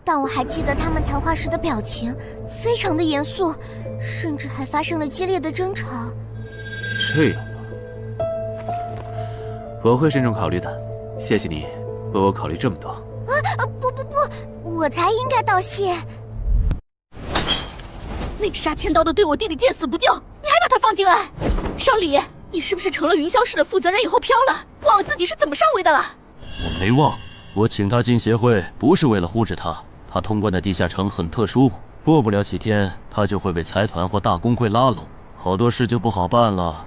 但我还记得他们谈话时的表情，非常的严肃，甚至还发生了激烈的争吵。这样吗？我会慎重考虑的，谢谢你为我考虑这么多。不，我才应该道谢。那个杀千刀的对我弟弟见死不救，你还把他放进来？少礼，你是不是成了云霄市的负责人以后飘了，忘了自己是怎么上位的了？我没忘，我请他进协会不是为了护着他，他通关的地下城很特殊，过不了几天他就会被财团或大工会拉拢，好多事就不好办了。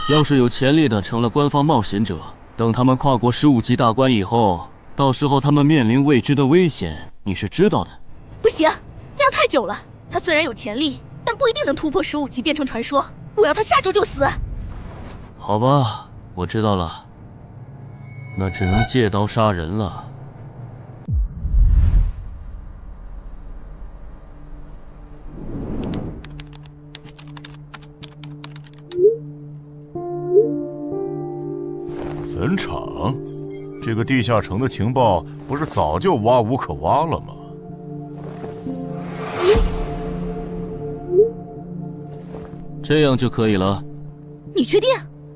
要是有潜力的成了官方冒险者，等他们跨过15级大关以后，到时候他们面临未知的危险，你是知道的。不行，那样太久了。他虽然有潜力，但不一定能突破15级变成传说。我要他下周就死。好吧，我知道了，那只能借刀杀人了。坟场，这个地下城的情报不是早就挖无可挖了吗？这样就可以了。你确定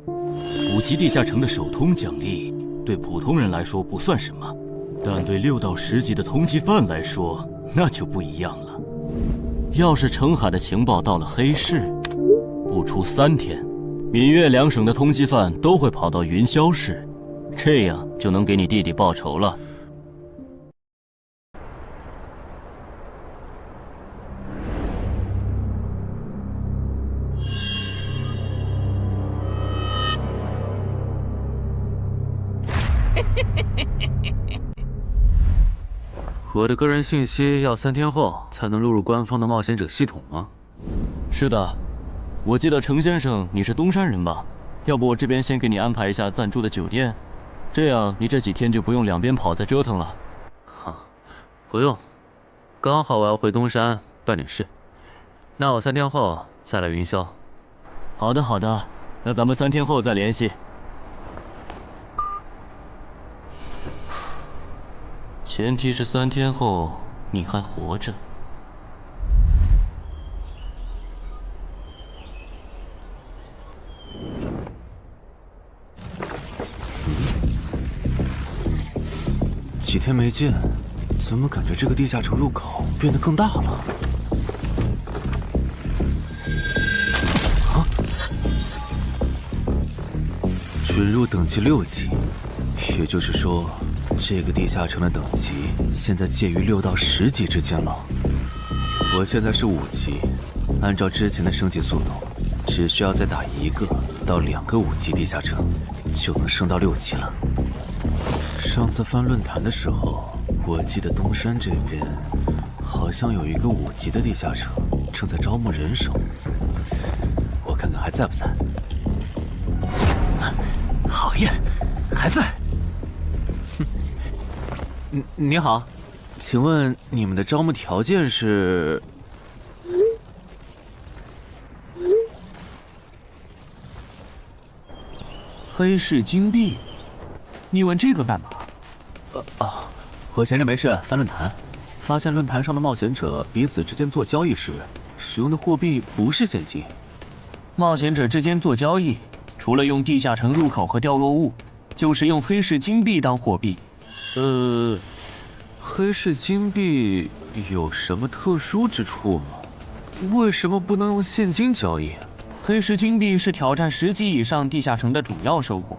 ？5级地下城的首通奖励对普通人来说不算什么，但对6到10级的通缉犯来说那就不一样了。要是澄海的情报到了黑市，不出3天，闽粤2省的通缉犯都会跑到云霄市，这样就能给你弟弟报仇了。我的个人信息要3天后才能录入官方的冒险者系统吗？是的，我记得程先生你是东山人吧？要不我这边先给你安排一下暂住的酒店，这样你这几天就不用两边跑再折腾了。不用，刚好我要回东山办点事，那我3天后再来云霄。好的好的，那咱们3天后再联系。前提是3天后你还活着。几天没见，怎么感觉这个地下城入口变得更大了？准入等级6级，也就是说，这个地下城的等级现在介于6到10级之间了。我现在是5级，按照之前的升级速度，只需要再打1个到2个5级地下城，就能升到6级了。上次翻论坛的时候，我记得东山这边好像有一个5级的地下城正在招募人手，我看看还在不在。好耶，还在。你好，请问你们的招募条件是？黑市金币？你问这个干嘛？我闲着没事翻论坛，发现论坛上的冒险者彼此之间做交易时使用的货币不是现金。冒险者之间做交易，除了用地下城入口和掉落物，就是用黑市金币当货币。黑市金币有什么特殊之处吗？为什么不能用现金交易？黑市金币是挑战10级以上地下城的主要收获。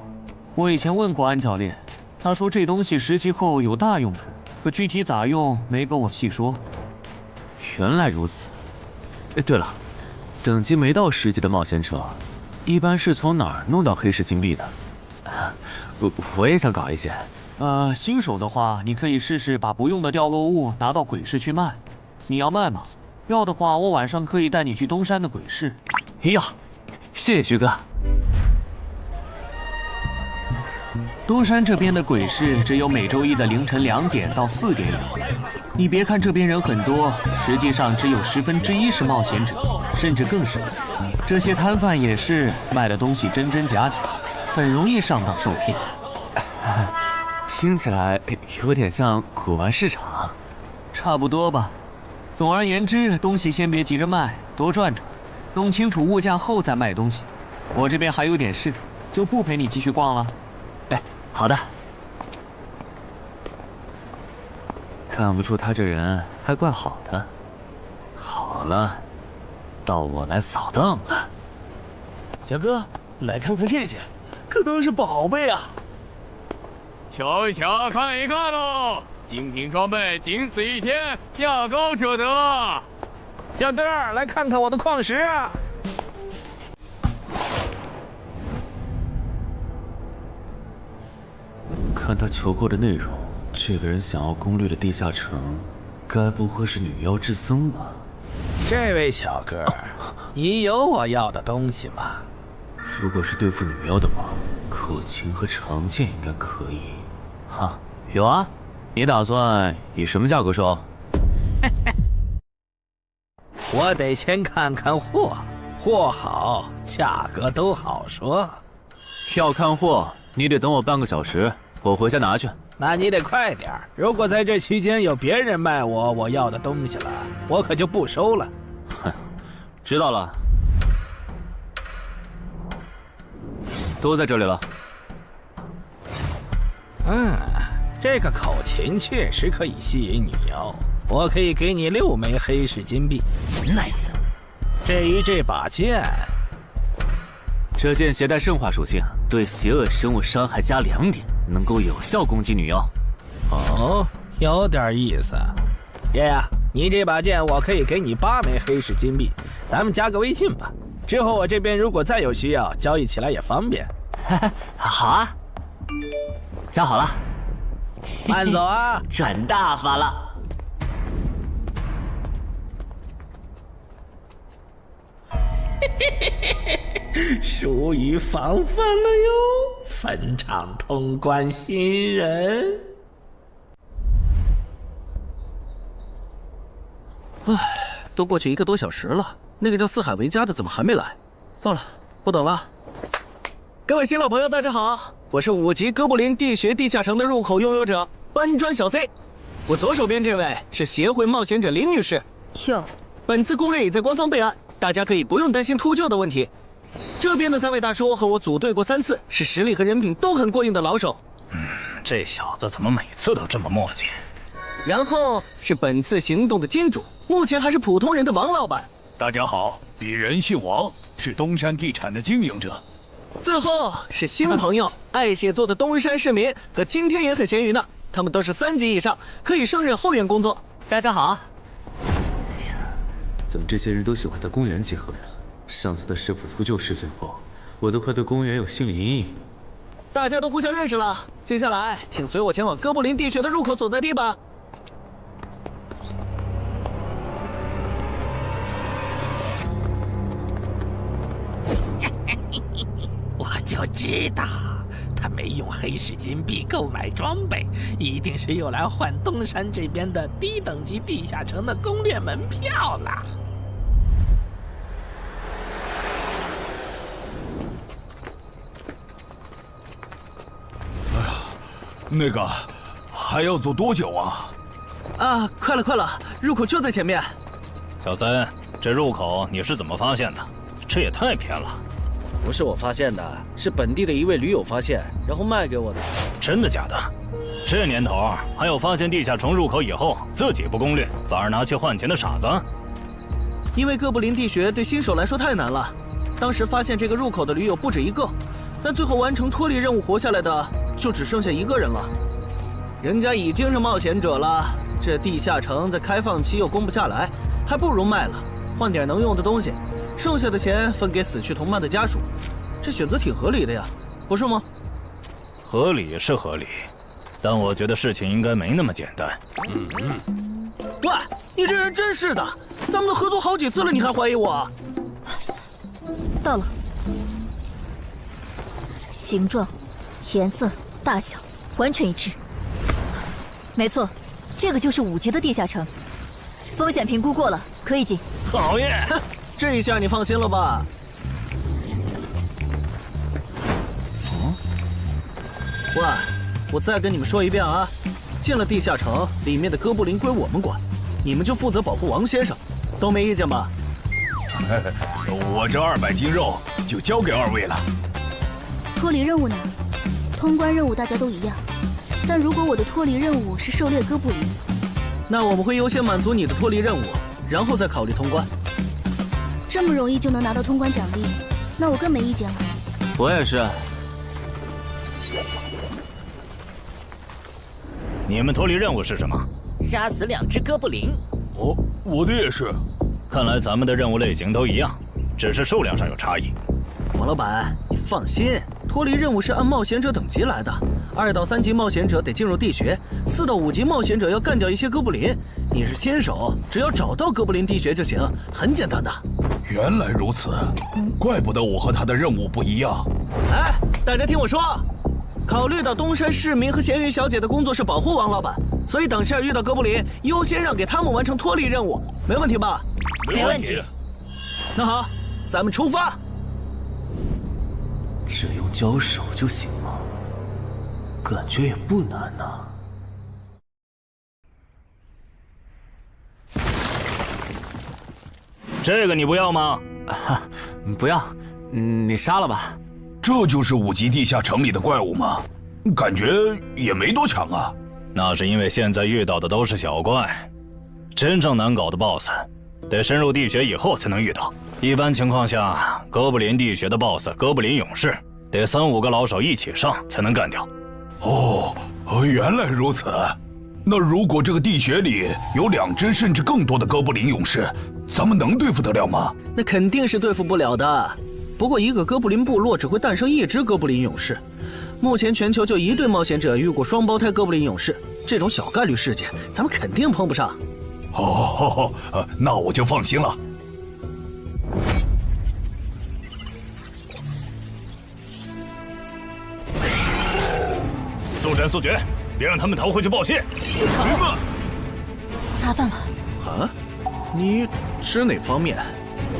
我以前问过安教练，他说这东西10级后有大用处，可具体咋用没跟我细说。原来如此。对了，等级没到10级的冒险者，一般是从哪儿弄到黑市金币的？我也想搞一些。新手的话，你可以试试把不用的掉落物拿到鬼市去卖。你要卖吗？要的话，我晚上可以带你去东山的鬼市。要，谢谢徐哥。东山这边的鬼市只有每周一的凌晨2点到4点有。你别看这边人很多，实际上只有1/10是冒险者，甚至更少。这些摊贩也是卖的东西真真假假，很容易上当受骗。听起来有点像古玩市场。差不多吧。总而言之，东西先别急着卖，多转转，弄清楚物价后再卖东西。我这边还有点事，就不陪你继续逛了。好的。看不出他这人还怪好的。好了，到我来扫荡了。小哥，来看看这件，可都是宝贝啊！瞧一瞧，看一看喽！精品装备仅此一天，价高者得。小哥，来看看我的矿石啊！看他求购的内容，这个人想要攻略的地下城，该不会是女妖之僧吧？这位小哥，你有我要的东西吗？如果是对付女妖的话，口琴和长剑应该可以。有啊，你打算以什么价格收？我得先看看货，货好，价格都好说。要看货，你得等我半个小时，我回家拿去。那你得快点，如果在这期间有别人卖我要的东西了，我可就不收了。哼，知道了。都在这里了。这个口琴确实可以吸引女妖，我可以给你6枚黑市金币。Nice。至于这把剑，这剑携带圣化属性，对邪恶生物伤害加2点，能够有效攻击女妖。哦，有点意思。爷爷，你这把剑我可以给你8枚黑市金币，咱们加个微信吧。之后我这边如果再有需要，交易起来也方便。好啊，加好了。慢走啊！赚大发了。疏于防范了哟，分场通关新人。唉，都过去1个多小时了，那个叫四海为家的怎么还没来？算了，不等了。各位新老朋友，大家好，我是5级哥布林地穴地下城的入口拥有者搬砖小 C。我左手边这位是协会冒险者林女士。哟，本次攻略已在官方备案，大家可以不用担心秃鹫的问题。这边的3位大叔和我组队过3次，是实力和人品都很过硬的老手。这小子怎么每次都这么磨叽？然后是本次行动的金主，目前还是普通人的王老板。大家好，鄙人姓王，是东山地产的经营者。最后是新朋友，爱写作的东山市民和今天也很闲鱼呢，他们都是3级以上，可以胜任后援工作。大家好。怎么这些人都喜欢在公园集合呀？上次的师傅秃鹫事件后，我都快对公园有心理阴影。大家都互相认识了，接下来请随我前往哥布林地穴的入口所在地吧。我就知道，他没用黑市金币购买装备，一定是又来换东山这边的低等级地下城的攻略门票了。那个还要走多久啊？啊，快了，入口就在前面。小森，这入口你是怎么发现的？这也太偏了。不是我发现的，是本地的一位驴友发现，然后卖给我的。真的假的？这年头还有发现地下城入口以后自己不攻略，反而拿去换钱的傻子？因为哥布林地穴对新手来说太难了，当时发现这个入口的驴友不止1个，但最后完成脱离任务活下来的就只剩下1个人了。人家已经是冒险者了，这地下城在开放期又攻不下来，还不如卖了，换点能用的东西。剩下的钱分给死去同伴的家属，这选择挺合理的呀，不是吗？合理是合理，但我觉得事情应该没那么简单。喂，你这人真是的，咱们都合作好几次了，你还怀疑我？到了，形状、颜色、大小完全一致。没错，这个就是5级的地下城，风险评估过了，可以进。讨厌。这下你放心了吧？喂，我再跟你们说一遍啊，进了地下城，里面的哥布林归我们管，你们就负责保护王先生，都没意见吧？我这200斤肉就交给2位了。脱离任务呢？通关任务大家都一样，但如果我的脱离任务是狩猎哥布林，那我们会优先满足你的脱离任务，然后再考虑通关。这么容易就能拿到通关奖励，那我更没意见了。我也是。你们脱离任务是什么？杀死2只哥布林。哦，我的也是。看来咱们的任务类型都一样，只是数量上有差异。王老板，你放心，脱离任务是按冒险者等级来的。2到3级冒险者得进入地穴，4到5级冒险者要干掉一些哥布林。你是新手，只要找到哥布林地穴就行，很简单的。原来如此，怪不得我和他的任务不一样。哎，大家听我说，考虑到东山市民和咸鱼小姐的工作是保护王老板，所以等下遇到哥布林，优先让给他们完成脱离任务，没问题吧？没问题。那好，咱们出发。只用交手就行吗？感觉也不难呐。这个你不要吗？不要，你杀了吧。这就是5级地下城里的怪物吗？感觉也没多强啊。那是因为现在遇到的都是小怪，真正难搞的 BOSS， 得深入地穴以后才能遇到。一般情况下，哥布林地穴的 BOSS 哥布林勇士，得3、5个老手一起上才能干掉。哦，原来如此。那如果这个地穴里有2只甚至更多的哥布林勇士，咱们能对付得了吗？那肯定是对付不了的。不过一个哥布林部落只会诞生1只哥布林勇士，目前全球就1对冒险者遇过双胞胎哥布林勇士，这种小概率事件咱们肯定碰不上。哦，那我就放心了。速战速决，别让他们逃回去报信。明白。麻烦了。啊？你指哪方面？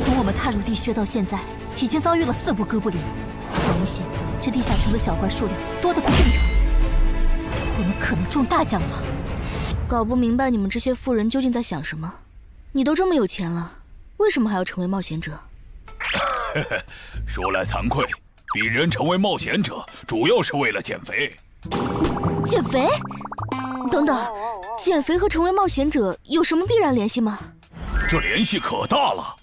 从我们踏入地穴到现在，已经遭遇了4波哥布林。很明显，这地下城的小怪数量多得不正常。我们可能中大奖了。搞不明白你们这些富人究竟在想什么。你都这么有钱了，为什么还要成为冒险者？说来惭愧，鄙人成为冒险者主要是为了减肥。减肥？等等，减肥和成为冒险者有什么必然联系吗？这联系可大了。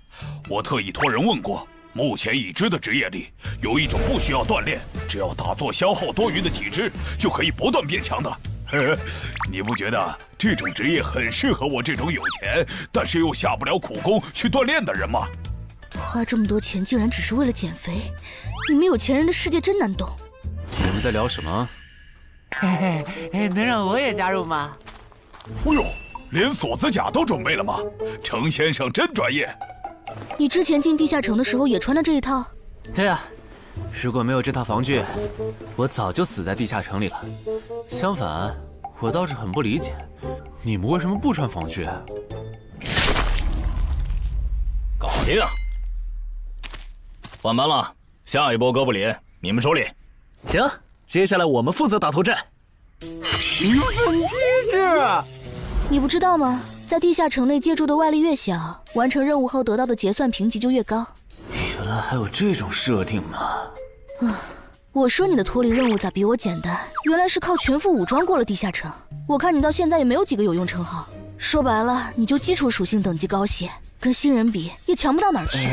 我特意托人问过，目前已知的职业里，有一种不需要锻炼，只要打坐消耗多余的体质，就可以不断变强的。你不觉得这种职业很适合我这种有钱，但是又下不了苦功去锻炼的人吗？花这么多钱竟然只是为了减肥，你们有钱人的世界真难懂。你们在聊什么？嘿嘿，能让我也加入吗？哦呦，连锁子甲都准备了吗？程先生真专业。你之前进地下城的时候也穿的这一套？对啊，如果没有这套防具，我早就死在地下城里了。相反，我倒是很不理解，你们为什么不穿防具？搞定。换班了，下一波哥布林你们处理。行，接下来我们负责打头阵。评分机制？你不知道吗？在地下城内借助的外力越小，完成任务后得到的结算评级就越高。原来还有这种设定吗？我说你的脱离任务咋比我简单？原来是靠全副武装过了地下城。我看你到现在也没有几个有用称号，说白了，你就基础属性等级高些，跟新人比也强不到哪儿去。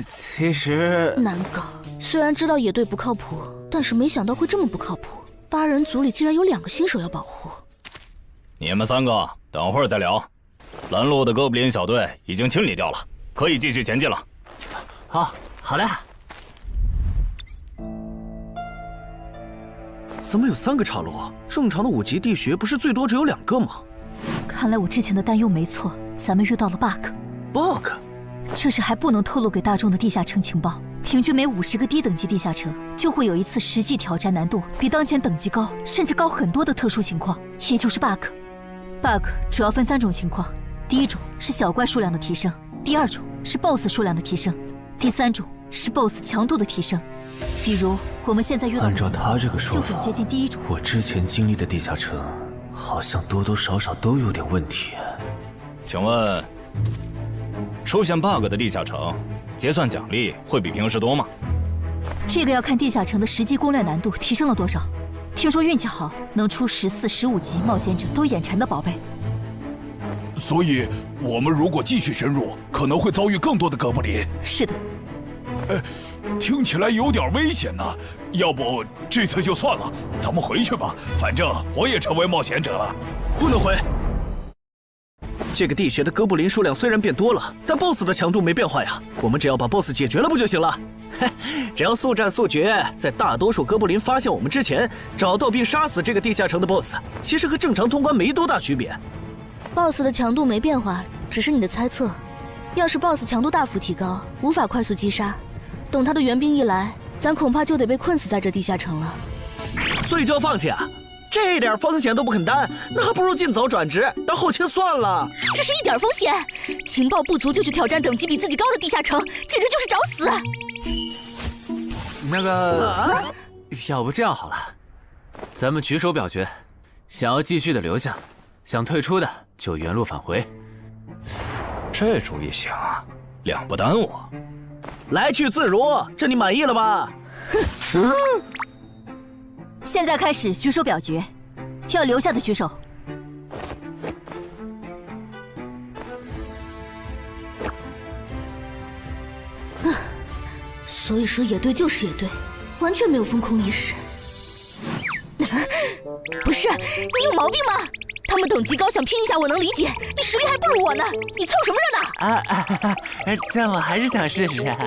其实难搞。虽然知道野队不靠谱，但是没想到会这么不靠谱。8人组里竟然有2个新手要保护。你们3个等会儿再聊。拦路的哥布林小队已经清理掉了，可以继续前进了。好的。怎么有3个岔路？正常的5级地穴不是最多只有2个吗？看来我之前的担忧没错，咱们遇到了 bug。这是还不能透露给大众的地下城情报。平均每50个低等级地下城就会有一次实际挑战难度比当前等级高，甚至高很多的特殊情况，也就是 bug。bug 主要分3种情况，第一种是小怪数量的提升，第2种是 BOSS 数量的提升，第3种是 BOSS 强度的提升。比如我们现在遇到的，按照他这个说法，就很接近第1种。我之前经历的地下城，好像多多少少都有点问题。请问，出现 bug 的地下城，结算奖励会比平时多吗？这个要看地下城的实际攻略难度提升了多少。听说运气好，能出14、15级冒险者都眼馋的宝贝。所以，我们如果继续深入，可能会遭遇更多的哥布林。是的。听起来有点危险呢。要不这次就算了，咱们回去吧。反正我也成为冒险者了。不能回。这个地穴的哥布林数量虽然变多了，但 BOSS 的强度没变化呀。我们只要把 BOSS 解决了不就行了？只要速战速决，在大多数哥布林发现我们之前，找到并杀死这个地下城的 BOSS， 其实和正常通关没多大区别。BOSS 的强度没变化，只是你的猜测。要是 BOSS 强度大幅提高，无法快速击杀，等他的援兵一来，咱恐怕就得被困死在这地下城了。所以就要放弃啊？这点风险都不肯担，那还不如尽早转职当后勤算了。这是一点风险？情报不足就去挑战等级比自己高的地下城，简直就是找死！那个，要不这样好了，咱们举手表决，想要继续的留下，想退出的就原路返回。这主意行啊，2不耽误。来去自如，这你满意了吧？现在开始举手表决，要留下的举手。所以说野队就是野队，完全没有封空意识。不是，你有毛病吗？他们等级高，想拼一下我能理解，你实力还不如我呢，你凑什么热闹？但我还是想试试。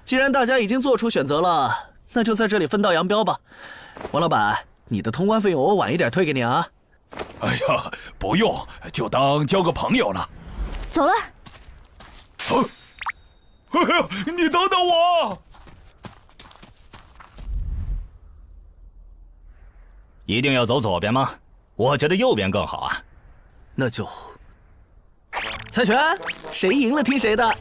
既然大家已经做出选择了，那就在这里分道扬镳吧。王老板，你的通关费用我晚一点退给你啊。哎呀，不用，就当交个朋友了。走了。哎呀，你等等我！一定要走左边吗？我觉得右边更好啊。那就猜拳，谁赢了听谁的。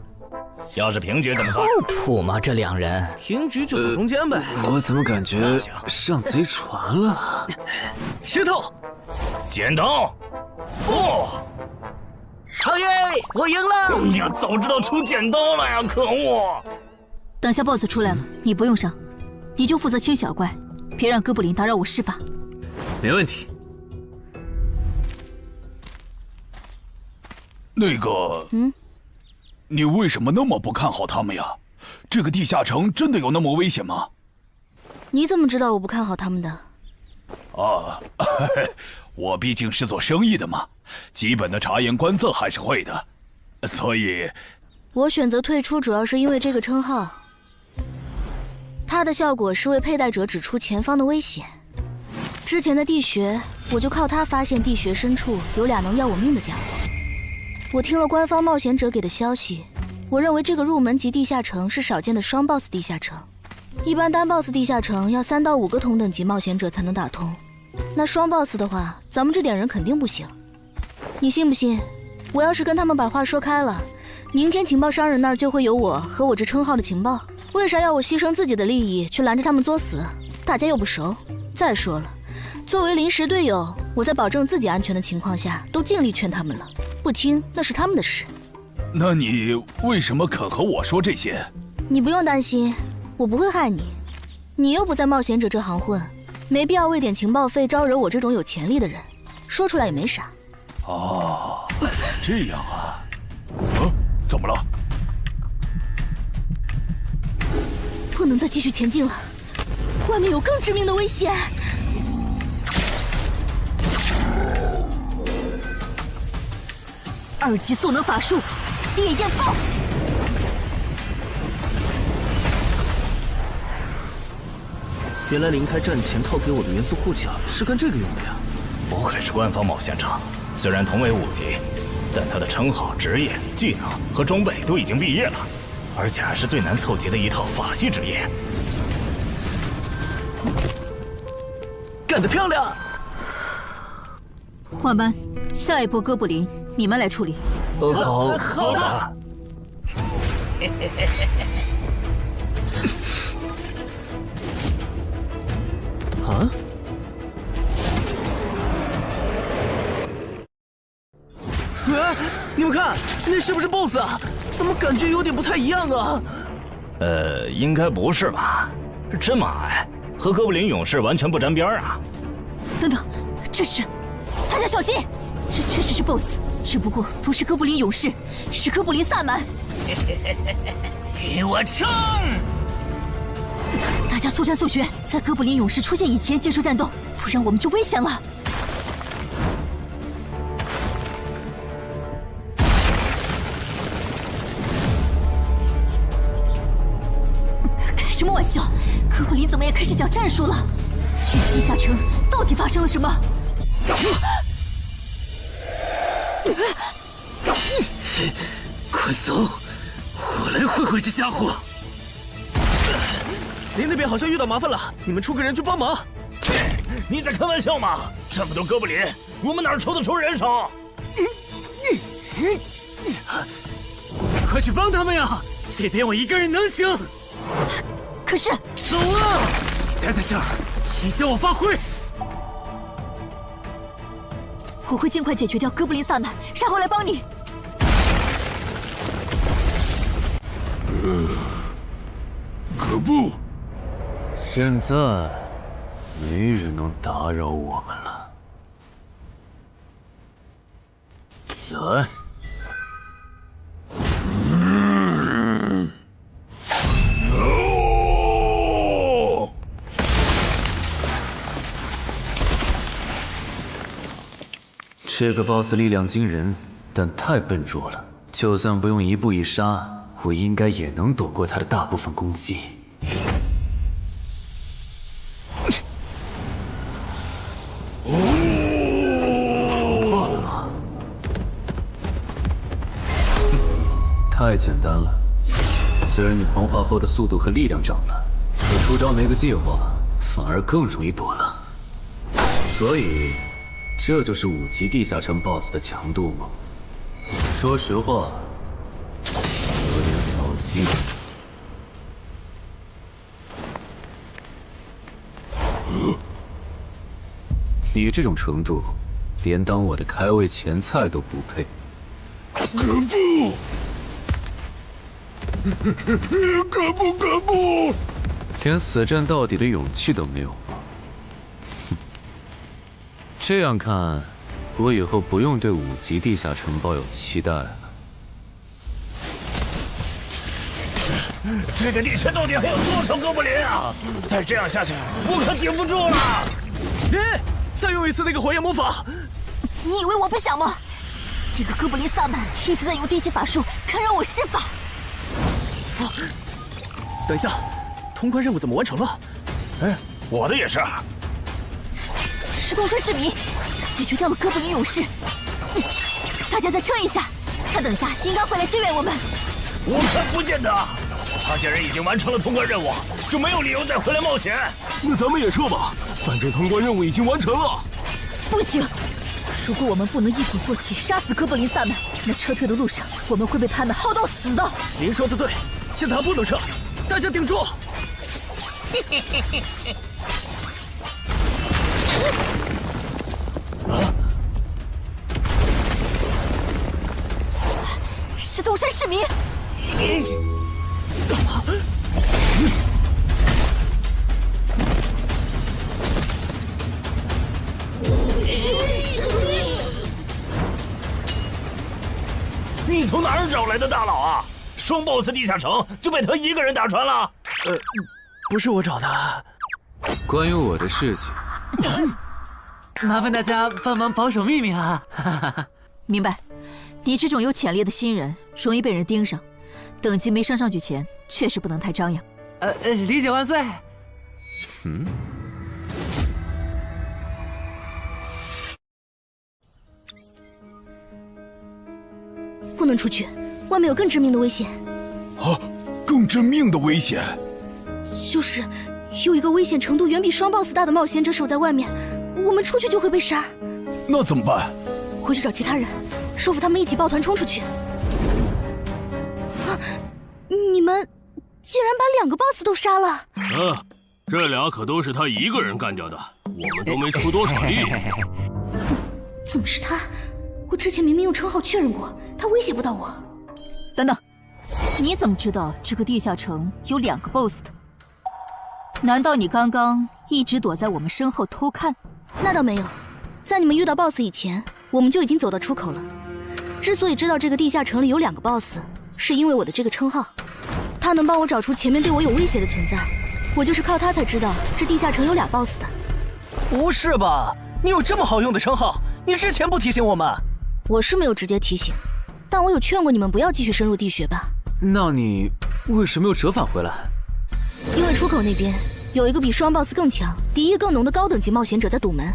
要是平局怎么算？靠谱吗？这两人平局就走中间呗。我怎么感觉上贼船了？石头，剪刀，不！好耶，我赢了！哎呀，早知道出剪刀了呀！可恶！等下 BOSS 出来了，你不用上，你就负责清小怪，别让哥布林打扰我施法。没问题。那个，你为什么那么不看好他们呀？这个地下城真的有那么危险吗？你怎么知道我不看好他们的？啊，我毕竟是做生意的嘛，基本的察言观色还是会的，所以，我选择退出主要是因为这个称号，它的效果是为佩戴者指出前方的危险。之前的地穴，我就靠它发现地穴深处有俩能要我命的家伙。我听了官方冒险者给的消息，我认为这个入门级地下城是少见的双 BOSS 地下城。一般单 BOSS 地下城要3到5个同等级冒险者才能打通，那双 BOSS 的话，咱们这点人肯定不行。你信不信？我要是跟他们把话说开了，明天情报商人那儿就会有我和我这称号的情报。为啥要我牺牲自己的利益去拦着他们作死？大家又不熟。再说了，作为临时队友，我在保证自己安全的情况下，都尽力劝他们了，不听那是他们的事。那你为什么肯和我说这些？你不用担心，我不会害你。你又不在冒险者这行混，没必要为点情报费招惹我这种有潜力的人。说出来也没啥。哦，这样啊。怎么了？不能再继续前进了，外面有更致命的危险。2级速能法术，烈焰爆！原来离开战前套给我的元素护甲是干这个用的呀！不愧是官方冒险者，虽然同为5级，但他的称号、职业、技能和装备都已经毕业了，而且还是最难凑齐的一套法系职业。干得漂亮！换班，下一波哥布林你们来处理。好的。啊！你们看，那是不是 BOSS 啊？怎么感觉有点不太一样啊？应该不是吧？这么矮，和哥布林勇士完全不沾边啊！等等，这是……大家小心，这确实是 BOSS， 只不过不是哥布林勇士，是哥布林萨满。给我冲！大家速战速决，在哥布林勇士出现以前结束战斗，不然我们就危险了。开什么玩笑？哥布林怎么也开始讲战术了？这地下城到底发生了什么？快走，我来会会这家伙。您那边好像遇到麻烦了，你们出个人去帮忙。你在开玩笑吗？这么多哥布林，我们哪抽得出人手？快去帮他们呀！这边我一个人能行。可是，走啊！待在这儿，影响我发挥。我会尽快解决掉哥布林萨满，然后来帮你。可不，现在没人能打扰我们了。来。这个 BOSS 力量惊人，但太笨拙了。就算不用一步一杀，我应该也能躲过他的大部分攻击。不怕了吗？太简单了。虽然你同化后的速度和力量涨了，可出招没个计划，反而更容易躲了。所以，这就是5级地下城 BOSS 的强度吗？说实话，有点扫兴。你这种程度，连当我的开胃前菜都不配。可不！连死战到底的勇气都没有吗？这样看，我以后不用对5级地下城抱有期待了。这个地圈到底还有多少哥布林啊？再这样下去，我可顶不住了！再用一次那个火焰魔法！你以为我不想吗？这个哥布林萨满一直在用地级法术干扰我施法。等一下，通关任务怎么完成了？我的也是。石洞山市民解决掉了哥布林勇士，大家再撑一下，他等下应该会来支援我们。我看不见得，他既然已经完成了通关任务，就没有理由再回来冒险。那咱们也撤吧，反正通关任务已经完成了。不行，如果我们不能一鼓作气杀死哥布林萨满，那撤退的路上我们会被他们耗到死的。您说的对，现在还不能撤，大家顶住！石洞山市民，你从哪儿找来的大佬啊？双 BOSS 地下城就被他一个人打穿了？不是我找的。关于我的事情，麻烦大家帮忙保守秘密啊！明白。你这种有潜力的新人，容易被人盯上，等级没升上去前，确实不能太张扬。理解万岁。不能出去，外面有更致命的危险。啊，更致命的危险？就是有一个危险程度远比双 BOSS 大的冒险者守在外面，我们出去就会被杀。那怎么办？回去找其他人，说服他们一起抱团冲出去。啊！你们竟然把2个 BOSS 都杀了！这俩可都是他一个人干掉的，我们都没出多少力。怎么是他？我之前明明用称号确认过，他威胁不到我。等等，你怎么知道这个地下城有2个 BOSS 的？难道你刚刚一直躲在我们身后偷看？那倒没有，在你们遇到 BOSS 以前，我们就已经走到出口了。之所以知道这个地下城里有2个 BOSS， 是因为我的这个称号，他能帮我找出前面对我有威胁的存在。我就是靠他才知道这地下城有2 BOSS 的。不是吧？你有这么好用的称号，你之前不提醒我们？我是没有直接提醒，但我有劝过你们不要继续深入地穴吧。那你为什么又折返回来？因为出口那边有一个比双 BOSS 更强、敌意更浓的高等级冒险者在堵门。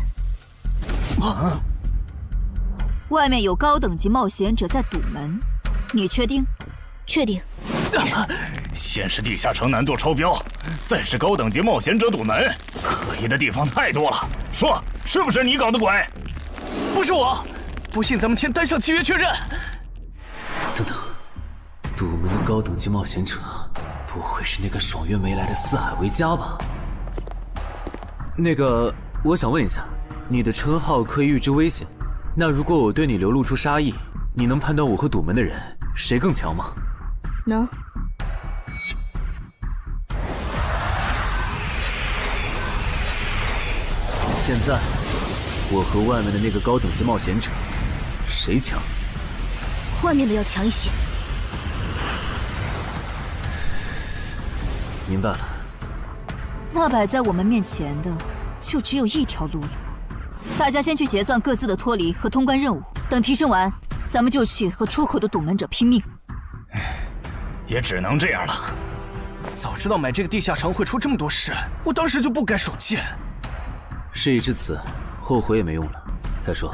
外面有高等级冒险者在堵门，你确定？确定。先是地下城难度超标，再是高等级冒险者堵门，可疑的地方太多了。说，是不是你搞的鬼？不是我，不信咱们签单向契约确认。等等，堵门的高等级冒险者，不会是那个爽约没来的四海为家吧？那个，我想问一下，你的称号可以预知危险，那如果我对你流露出杀意，你能判断我和堵门的人谁更强吗？能。现在，我和外面的那个高等级冒险者，谁强？外面的要强一些。明白了。那摆在我们面前的，就只有一条路了。大家先去结算各自的脱离和通关任务，等提升完，咱们就去和出口的堵门者拼命。也只能这样了。早知道买这个地下城会出这么多事，我当时就不该手贱。事已至此，后悔也没用了。再说，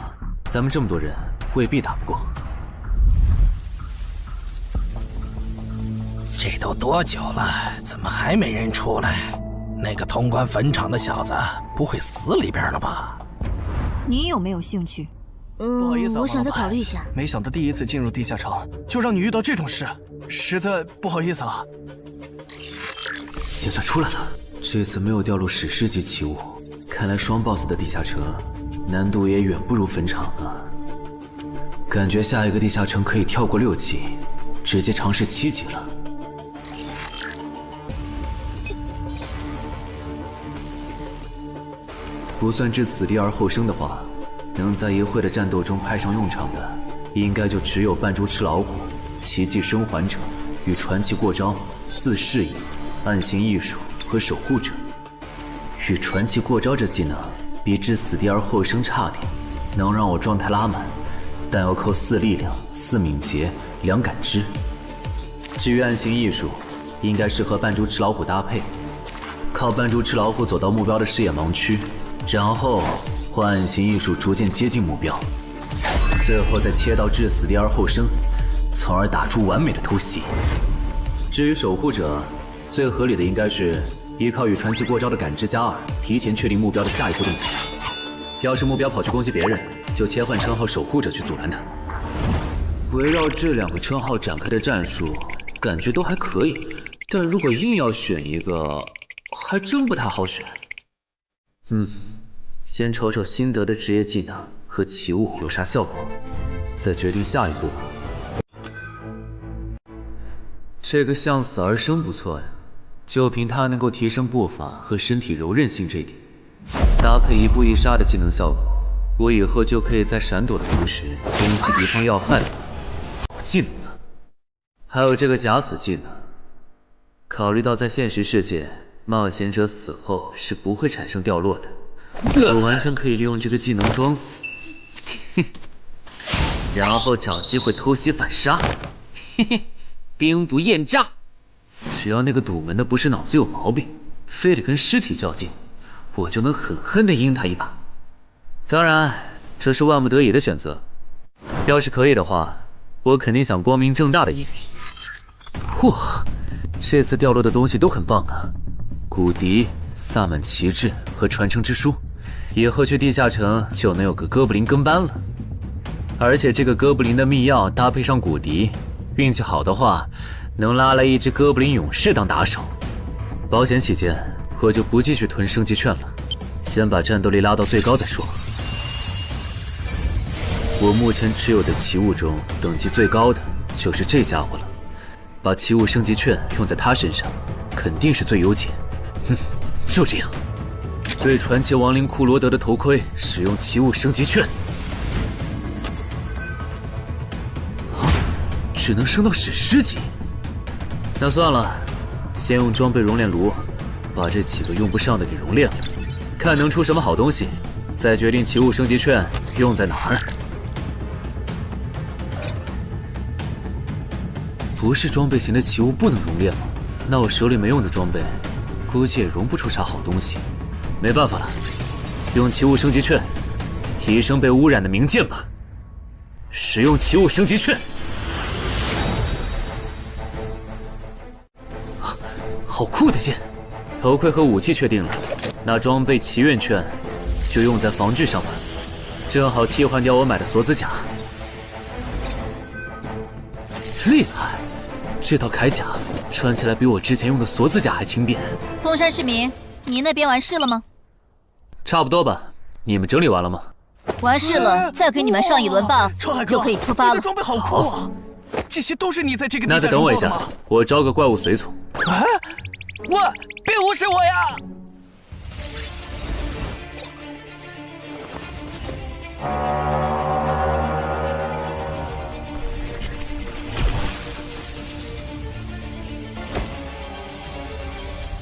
咱们这么多人，未必打不过。这都多久了，怎么还没人出来？那个通关坟场的小子不会死里边了吧？你有没有兴趣？不好意思啊，我想再考虑一下。没想到第一次进入地下城，就让你遇到这种事，实在不好意思啊。结算出来了，这次没有掉落史诗级奇物，看来双 BOSS 的地下城难度也远不如坟场了。感觉下一个地下城可以跳过6级，直接尝试7级了。不算置死地而后生的话，能在一会的战斗中派上用场的，应该就只有扮猪吃老虎、奇迹生还者与传奇过招、自适应、暗行艺术和守护者。与传奇过招这技能比置死地而后生差点，能让我状态拉满，但要扣4力量、4敏捷、2感知。至于暗行艺术，应该适合扮猪吃老虎搭配，靠扮猪吃老虎走到目标的视野盲区，然后换暗行艺术逐渐接近目标，最后再切到置死地而后生，从而打出完美的偷袭。至于守护者，最合理的应该是依靠与传奇过招的感知加2，提前确定目标的下一步动作。要是目标跑去攻击别人，就切换称号守护者去阻拦他。围绕这2个称号展开的战术，感觉都还可以，但如果硬要选一个，还真不太好选。先瞅瞅新得的职业技能和奇物有啥效果，再决定下一步。这个向死而生不错呀，就凭它能够提升步伐和身体柔韧性这点，搭配一步一杀的技能效果，我以后就可以在闪躲的同时攻击敌方要害了。好技能啊！还有这个假死技能，考虑到在现实世界，冒险者死后是不会产生掉落的。我完全可以利用这个技能装死，然后找机会偷袭反杀，兵不厌诈。只要那个堵门的不是脑子有毛病，非得跟尸体较劲，我就能狠狠地阴他一把。当然，这是万不得已的选择。要是可以的话，我肯定想光明正大的赢。哇，这次掉落的东西都很棒啊，骨笛、萨满旗帜和传承之书，以后去地下城就能有个哥布林跟班了。而且这个哥布林的秘药搭配上骨笛，运气好的话，能拉来一只哥布林勇士当打手。保险起见，我就不继续囤升级券了，先把战斗力拉到最高再说。我目前持有的奇物中，等级最高的就是这家伙了。把奇物升级券用在他身上，肯定是最优解。就这样，对传奇亡灵库罗德的头盔使用奇物升级券。只能升到史诗级。那算了，先用装备熔炼炉把这几个用不上的给熔炼了，看能出什么好东西，再决定奇物升级券用在哪儿。不是装备型的奇物不能熔炼吗？那我手里没用的装备，估计也熔不出啥好东西。没办法了，用奇物升级券提升被污染的名剑吧。使用奇物升级券。好酷的剑！头盔和武器确定了，那装备祈愿券就用在防具上吧，正好替换掉我买的锁子甲。厉害！这套铠甲穿起来比我之前用的锁子甲还轻便。东山市民，你那边完事了吗？差不多吧。你们整理完了吗？完事了，再给你们上一轮 buff， 就可以出发了。你的装备好酷啊！这些都是你在这个地那下再等我一下，我招个怪物随从。啊！喂，别无视我呀！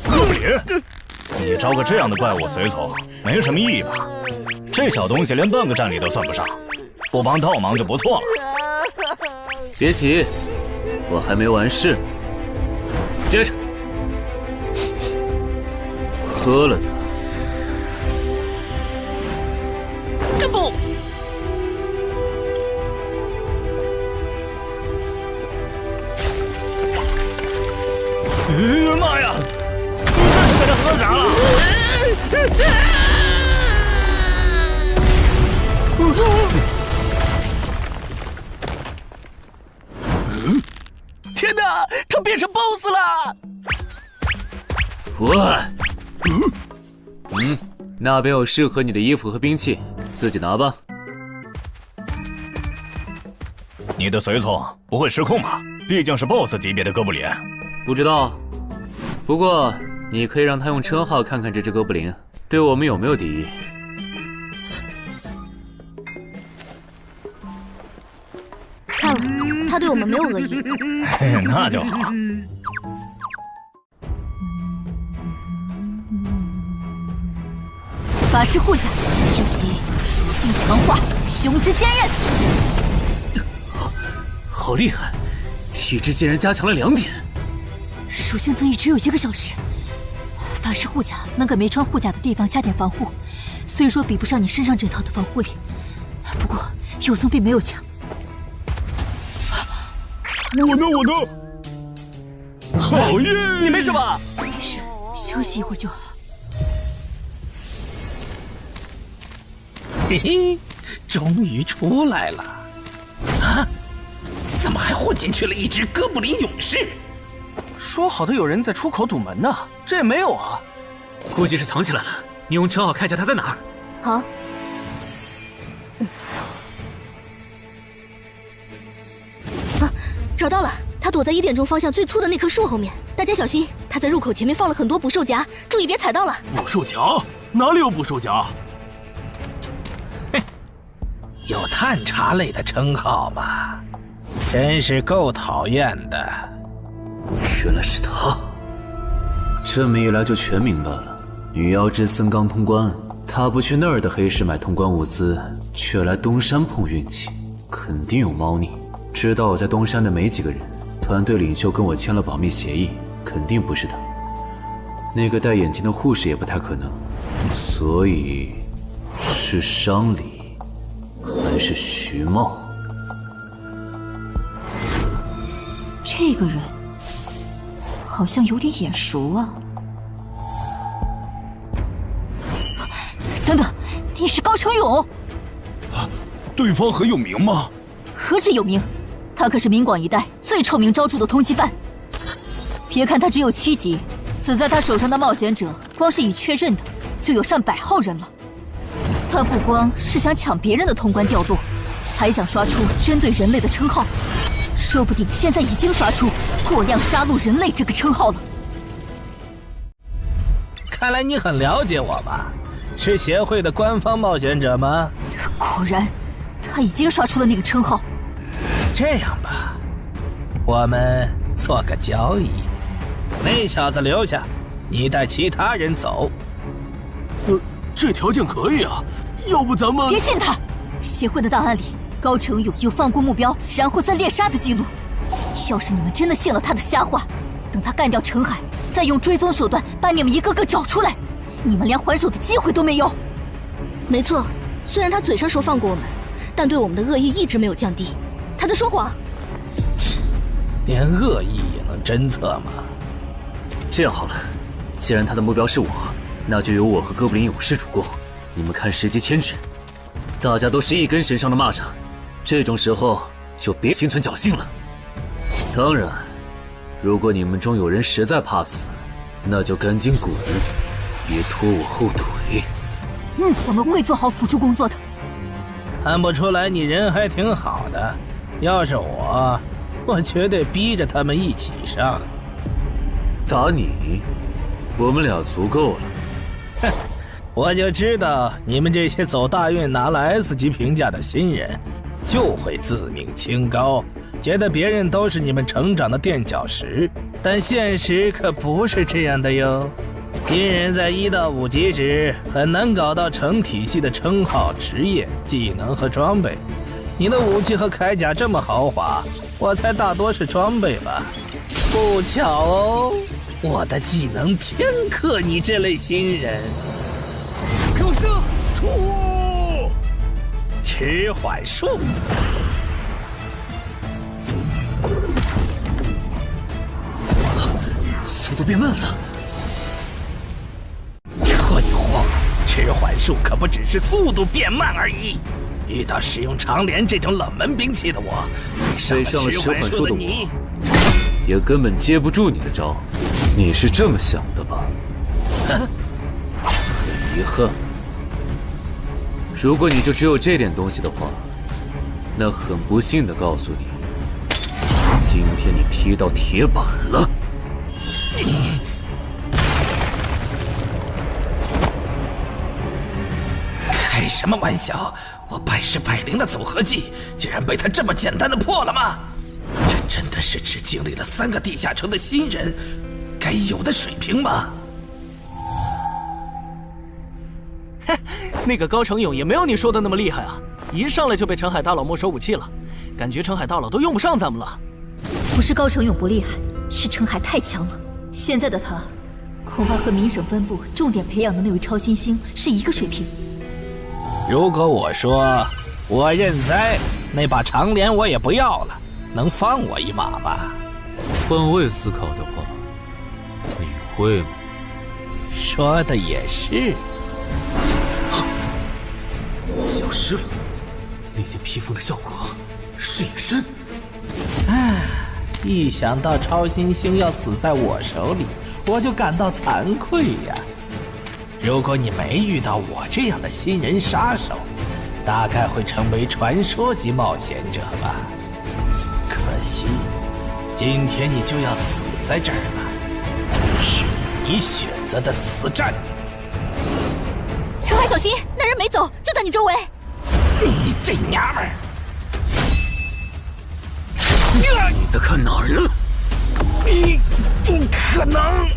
哥布林，你招个这样的怪物随从，没什么意义吧？这小东西连半个战力都算不上，不帮倒忙就不错了。别急，我还没完事。接着，喝了它。不！妈呀！你这是给他喝啥了？那边有适合你的衣服和兵器，自己拿吧。你的随从不会失控吧？毕竟是 BOSS 级别的哥布林。不知道，不过你可以让他用称号看看这只哥布林对我们有没有敌意。看了，他对我们没有恶意。那就好。法师护甲以及属性强化，雄之坚韧。好厉害，体质竟然加强了2点。属性增益只有1个小时。法师护甲能给没穿护甲的地方加点防护，虽说比不上你身上这套的防护力，不过有总比没有强。我呢？好耶！你没事吧？没事，休息一会儿就好。嘿嘿，终于出来了！啊，怎么还混进去了一只哥布林勇士？说好的有人在出口堵门呢，这也没有啊。估计是藏起来了，你用称号看一下他在哪儿。好。找到了，他躲在1点钟方向最粗的那棵树后面，大家小心，他在入口前面放了很多捕兽夹，注意别踩到了。捕兽夹？哪里有捕兽夹？有探查类的称号吗？真是够讨厌的。原来是他，这么一来就全明白了。女妖之森刚通关，他不去那儿的黑市买通关物资，却来东山碰运气，肯定有猫腻。知道我在东山的没几个人，团队领袖跟我签了保密协议，肯定不是他。那个戴眼镜的护士也不太可能，所以是商礼还是徐茂？这个人好像有点眼熟啊！等等，你是高成勇？对方很有名吗？何止有名，他可是明广一带最臭名昭著的通缉犯。别看他只有7级，死在他手上的冒险者，光是已确认的就有上百号人了。他不光是想抢别人的通关掉落，还想刷出针对人类的称号，说不定现在已经刷出过量杀戮人类这个称号了。看来你很了解我吧？是协会的官方冒险者吗？果然，他已经刷出了那个称号。这样吧，我们做个交易，那小子留下，你带其他人走。这条件可以啊，要不咱们……别信他！协会的档案里，高成勇有放过目标然后再猎杀的记录。要是你们真的信了他的瞎话，等他干掉陈海，再用追踪手段把你们一个个找出来，你们连还手的机会都没有。没错，虽然他嘴上说放过我们，但对我们的恶意一直没有降低。他在说谎。连恶意也能侦测吗？这样好了，既然他的目标是我，那就由我和哥布林勇士主攻。你们看时机牵制，大家都是一根绳上的蚂蚱，这种时候就别心存侥幸了。当然，如果你们中有人实在怕死，那就赶紧滚，别拖我后腿。我们会做好辅助工作的。看不出来你人还挺好的，要是我绝对逼着他们一起上。打你，我们俩足够了。哼，我就知道你们这些走大运拿了 S 级评价的新人，就会自命清高，觉得别人都是你们成长的垫脚石。但现实可不是这样的哟。新人在1到5级时很难搞到成体系的称号、职业、技能和装备。你的武器和铠甲这么豪华，我猜大多是装备吧。不巧哦，我的技能天克你这类新人。可是，迟缓术。速度变慢了。退货，迟缓术可不只是速度变慢而已。遇到使用长镰这种冷门兵器的我，被上了迟缓术的我，也根本接不住你的招。你是这么想的吧？很遗憾，如果你就只有这点东西的话，那很不幸的告诉你，今天你踢到铁板了。开什么玩笑！我百试百灵的组合技，竟然被他这么简单的破了吗？这真的是只经历了3个地下城的新人该有的水平吗？嘿，那个高成勇也没有你说的那么厉害啊！一上来就被陈海大佬没收武器了，感觉陈海大佬都用不上咱们了。不是高成勇不厉害，是陈海太强了。现在的他，恐怕和明省分部重点培养的那位超新星是一个水平。如果我说我认栽，那把长镰我也不要了，能放我一马吧？换位思考的话，你会吗？说的也是。消失了，那件披风的效果是隐身。唉，一想到超新星要死在我手里，我就感到惭愧呀。如果你没遇到我这样的新人杀手，大概会成为传说级冒险者吧。可惜，今天你就要死在这儿了，是你选择的死战。陈海，小心，那人没走，就在你周围。你这娘们儿！你在看哪儿呢？你不可能！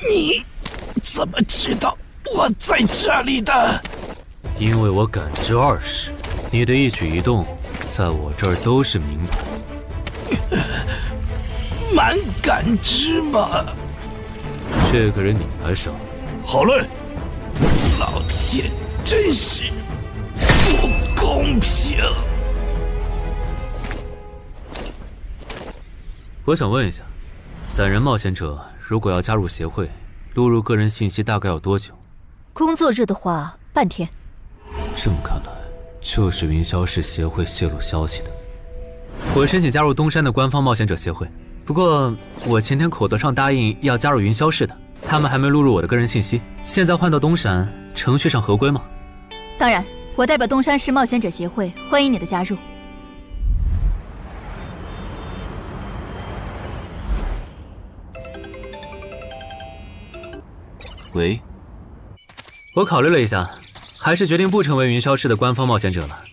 你怎么知道我在这里的？因为我感知20，你的一举一动在我这儿都是明白。蛮感知吗？这个人你来杀。好嘞！老天，真是不公平！我想问一下，3人冒险者如果要加入协会，录入个人信息大概要多久？工作日的话，半天。这么看来，就是云霄市协会泄露消息的。我申请加入东山的官方冒险者协会，不过我前天口头上答应要加入云霄市的，他们还没录入我的个人信息。现在换到东山，程序上合规吗？当然，我代表东山市冒险者协会欢迎你的加入。喂，我考虑了一下，还是决定不成为云霄市的官方冒险者了。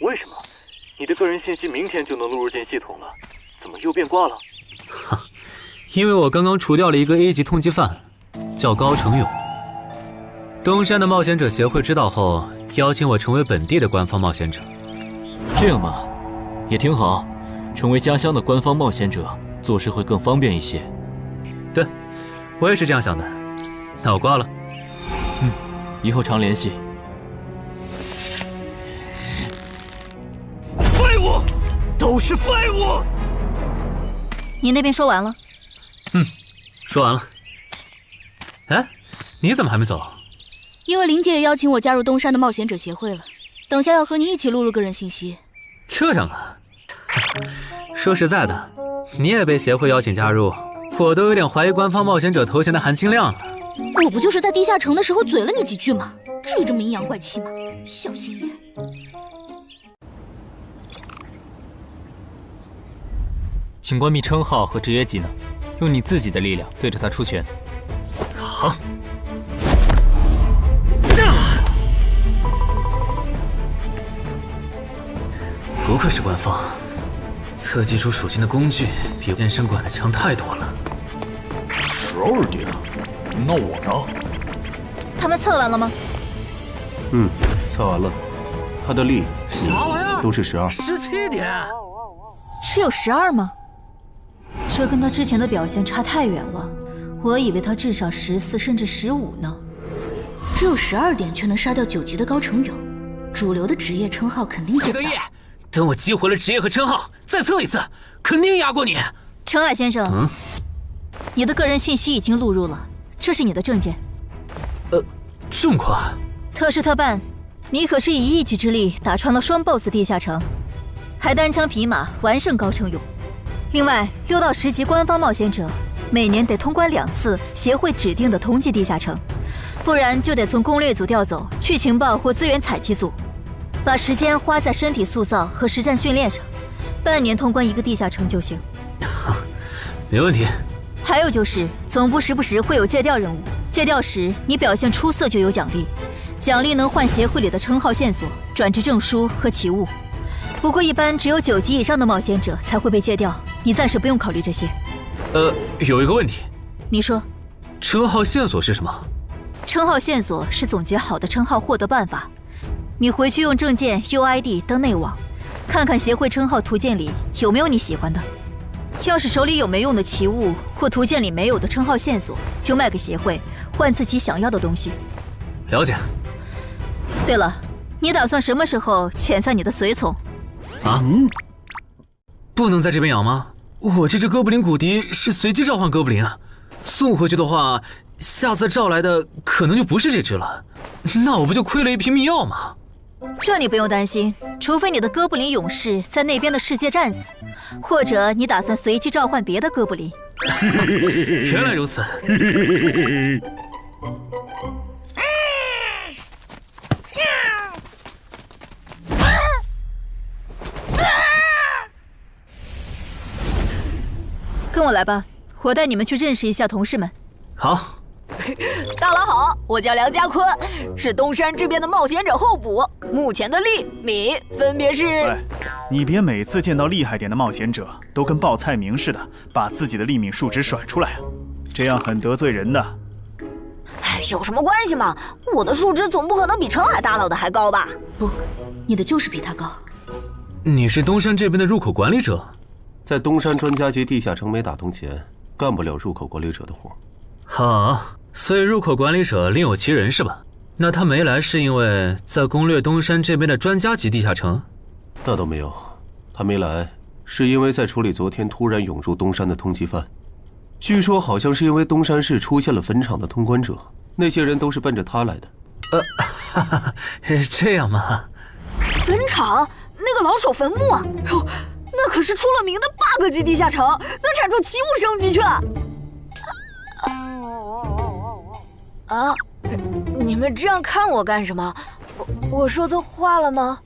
为什么？你的个人信息明天就能录入进系统了，怎么又变卦了？哈，因为我刚刚除掉了一个 A 级通缉犯，叫高成勇。东山的冒险者协会知道后，邀请我成为本地的官方冒险者。这样吧，也挺好，成为家乡的官方冒险者，做事会更方便一些。对，我也是这样想的。那我挂了。以后常联系。废物，都是废物！你那边说完了？说完了。哎，你怎么还没走？因为林姐也邀请我加入东山的冒险者协会了，等下要和你一起录入个人信息。这样啊？说实在的，你也被协会邀请加入，我都有点怀疑官方冒险者头衔的含金量了。我不就是在地下城的时候嘴了你几句吗？至于这么阴阳怪气吗？小心点。请关闭称号和职业技能，用你自己的力量对着他出拳。好。不愧是官方，测计出属性的工具比变身馆的强太多了。12点，那我呢？他们测完了吗？测完了，他的力啥玩意儿都是12。17点，只有12吗？这跟他之前的表现差太远了，我以为他至少14甚至15呢。只有12点却能杀掉9级的高成勇，主流的职业称号肯定做不到。等我激活了职业和称号，再测一次，肯定压过你。陈海先生，你的个人信息已经录入了，这是你的证件。这么快？特事特办，你可是以一己之力打穿了双 BOSS 地下城，还单枪匹马完胜高成勇。另外，6到10级官方冒险者，每年得通关2次协会指定的同级地下城，不然就得从攻略组调走去情报或资源采集组，把时间花在身体塑造和实战训练上。半年通关1个地下城就行。没问题。还有就是总部时不时会有借调任务，借调时你表现出色就有奖励，奖励能换协会里的称号线索、转职证书和奇物。不过一般只有9级以上的冒险者才会被借调，你暂时不用考虑这些。有一个问题。你说。称号线索是什么？称号线索是总结好的称号获得办法，你回去用证件 UID 登内网，看看协会称号图鉴里有没有你喜欢的。要是手里有没用的奇物或图鉴里没有的称号线索，就卖给协会，换自己想要的东西。了解。对了，你打算什么时候遣散你的随从？不能在这边养吗？我这只哥布林骨笛是随机召唤哥布林啊，送回去的话，下次召来的可能就不是这只了，那我不就亏了一瓶秘药吗？这你不用担心，除非你的哥布林勇士在那边的世界战死，或者你打算随机召唤别的哥布林。原来如此。跟我来吧，我带你们去认识一下同事们。好。大佬好，我叫梁家坤，是东山这边的冒险者候补，目前的利米分别是。哎，你别每次见到厉害点的冒险者都跟报菜名似的，把自己的利米数值甩出来啊，这样很得罪人的。哎，有什么关系嘛？我的数值总不可能比澄海大佬的还高吧？不，你的就是比他高。你是东山这边的入口管理者？在东山专家级地下城没打通前，干不了入口管理者的活。好，所以入口管理者另有其人是吧？那他没来是因为在攻略东山这边的专家级地下城？那倒没有，他没来是因为在处理昨天突然涌入东山的通缉犯。据说好像是因为东山市出现了坟场的通关者，那些人都是奔着他来的。这样吗？坟场那个老手坟墓啊，哟，那可是出了名的 bug 级地下城，能产出奇物生机券。啊！你们这样看我干什么？我说错话了吗？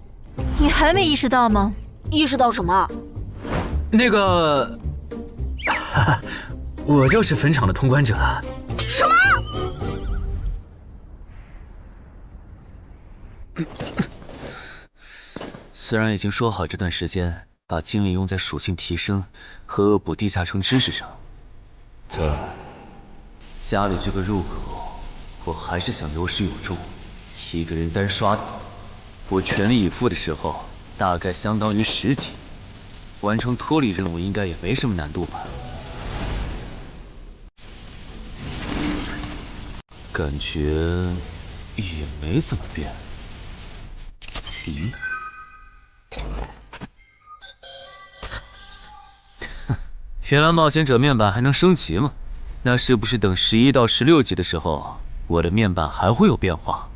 你还没意识到吗？意识到什么？那个，我就是坟场的通关者。什么？虽然已经说好这段时间把精力用在属性提升和恶补地下城知识上，但家里这个入口，我还是想有始有终。一个人单刷的，我全力以赴的时候，大概相当于10级。完成脱离任务应该也没什么难度吧？感觉也没怎么变。原来冒险者面板还能升级吗？那是不是等11到16级的时候，我的面板还会有变化？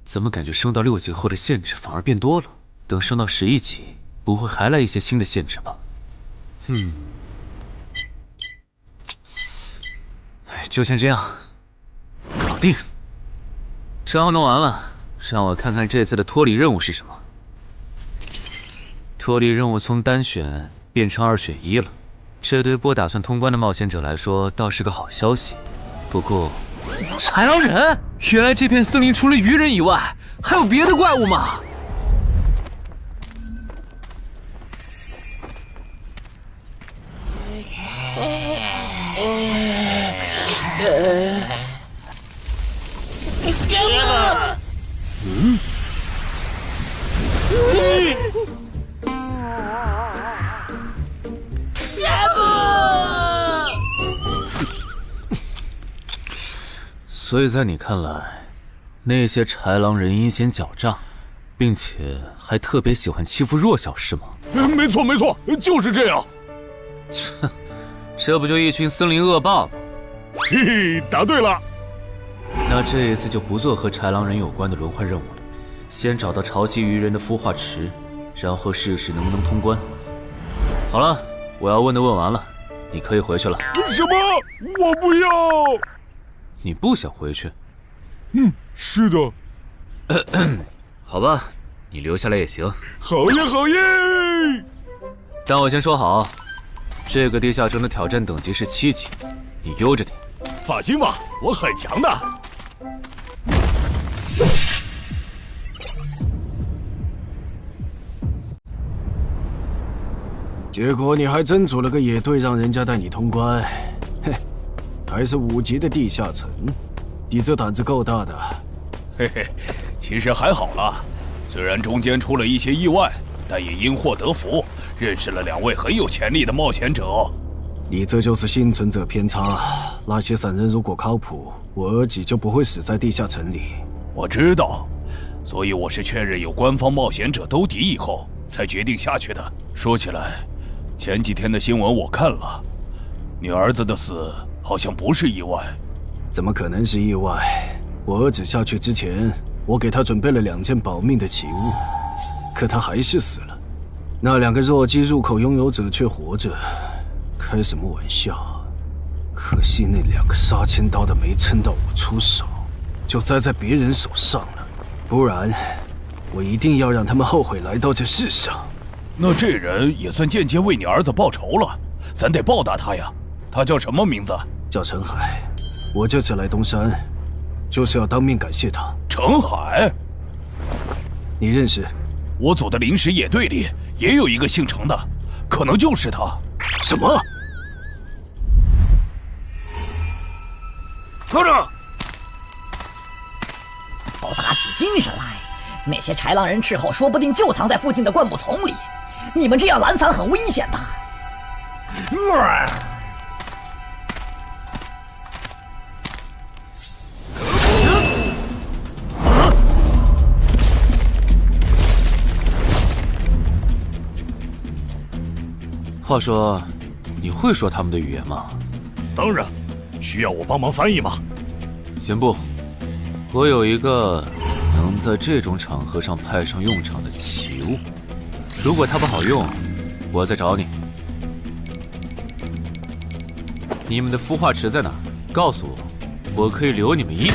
怎么感觉升到6级后的限制反而变多了？等升到11级，不会还来一些新的限制吧？就先这样，搞定。账号弄完了，让我看看这次的脱离任务是什么。脱离任务从单选变成2选1了，这对不打算通关的冒险者来说倒是个好消息。不过，豺狼人，原来这片森林除了鱼人以外，还有别的怪物吗？所以在你看来，那些豺狼人阴险狡诈，并且还特别喜欢欺负弱小，是吗？没错没错，就是这样。切，这不就一群森林恶霸吗？嘿嘿，答对了。那这一次就不做和豺狼人有关的轮换任务了，先找到潮汐鱼人的孵化池，然后试试能不能通关。好了，我要问的问完了，你可以回去了。什么？我不要！你不想回去？是的。好吧，你留下来也行。好耶，好耶！但我先说好，这个地下城的挑战等级是7级，你悠着点。放心吧，我很强的。结果你还真组了个野队，让人家带你通关。嘿，还是5级的地下城，你这胆子够大的。嘿嘿，其实还好啦，虽然中间出了一些意外，但也因祸得福，认识了2位很有潜力的冒险者。你这就是幸存者偏差。那些散人如果靠谱，我儿己就不会死在地下城里。我知道，所以我是确认有官方冒险者兜底以后，才决定下去的。说起来，前几天的新闻我看了，你儿子的死好像不是意外。怎么可能是意外？我儿子下去之前，我给他准备了2件保命的奇物，可他还是死了。那2个弱鸡入口拥有者却活着，开什么玩笑？可惜那2个杀千刀的没撑到我出手，就栽在别人手上了。不然，我一定要让他们后悔来到这世上。那这人也算间接为你儿子报仇了，咱得报答他呀。他叫什么名字？叫陈海。我这次来东山，就是要当面感谢他。陈海，你认识？我组的临时野队里也有一个姓陈的，可能就是他。什么？跟着！都打起精神来！那些豺狼人斥候说不定就藏在附近的灌木丛里，你们这样懒散很危险的。话说，你会说他们的语言吗？当然，需要我帮忙翻译吗？先不，我有一个能在这种场合上派上用场的奇物，如果它不好用，我再找你。你们的孵化池在哪？告诉我，我可以留你们一。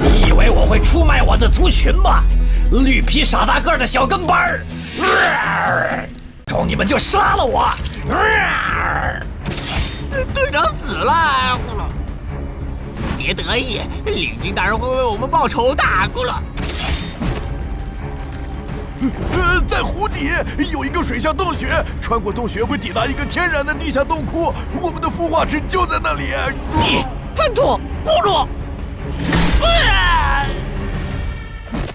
你以为我会出卖我的族群吗？绿皮傻大个的小跟班儿！中你们就杀了我！队长死了，别得意，领军大人会为我们报仇的。在湖底有一个水下洞穴，穿过洞穴会抵达一个天然的地下洞窟，我们的孵化池就在那里。你叛徒，不如！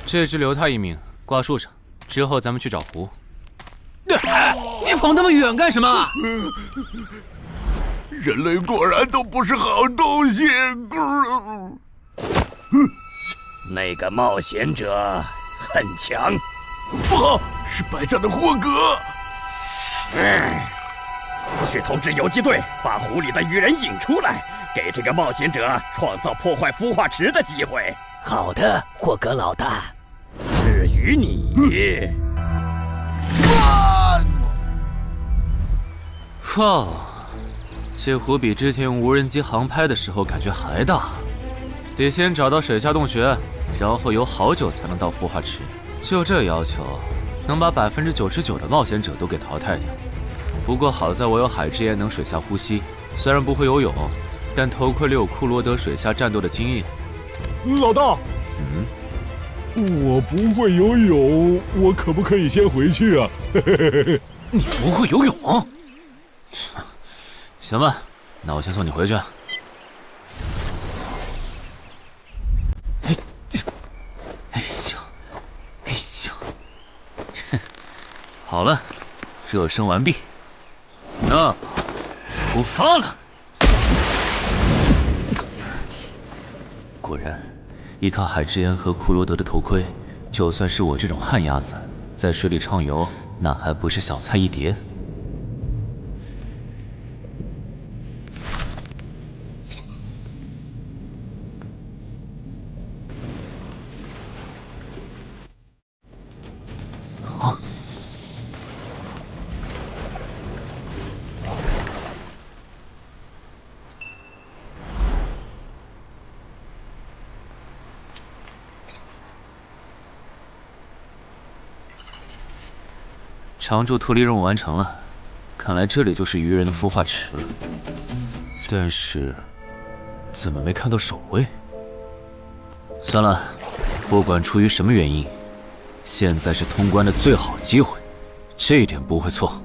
这只留他一命，挂树上，之后咱们去找湖。你跑那么远干什么？人类果然都不是好东西。那个冒险者很强。不好，是白战的霍格。去通知游击队，把湖里的鱼人引出来，给这个冒险者创造破坏孵化池的机会。好的，霍格老大。至于你，哇，这湖比之前用无人机航拍的时候感觉还大。得先找到水下洞穴，然后游好久才能到孵化池。就这要求，能把99%的冒险者都给淘汰掉。不过好在我有海之炎能水下呼吸，虽然不会游泳，但头盔里有库罗德水下战斗的经验。老大，我不会游泳，我可不可以先回去啊？你不会游泳？行吧，那我先送你回去。好了，热身完毕，那出发了。果然，依靠海之炎和库罗德的头盔，就算是我这种旱鸭子，在水里畅游，那还不是小菜一碟。常驻脱离任务完成了，看来这里就是鱼人的孵化池了。但是，怎么没看到守卫？算了，不管出于什么原因，现在是通关的最好机会，这一点不会错。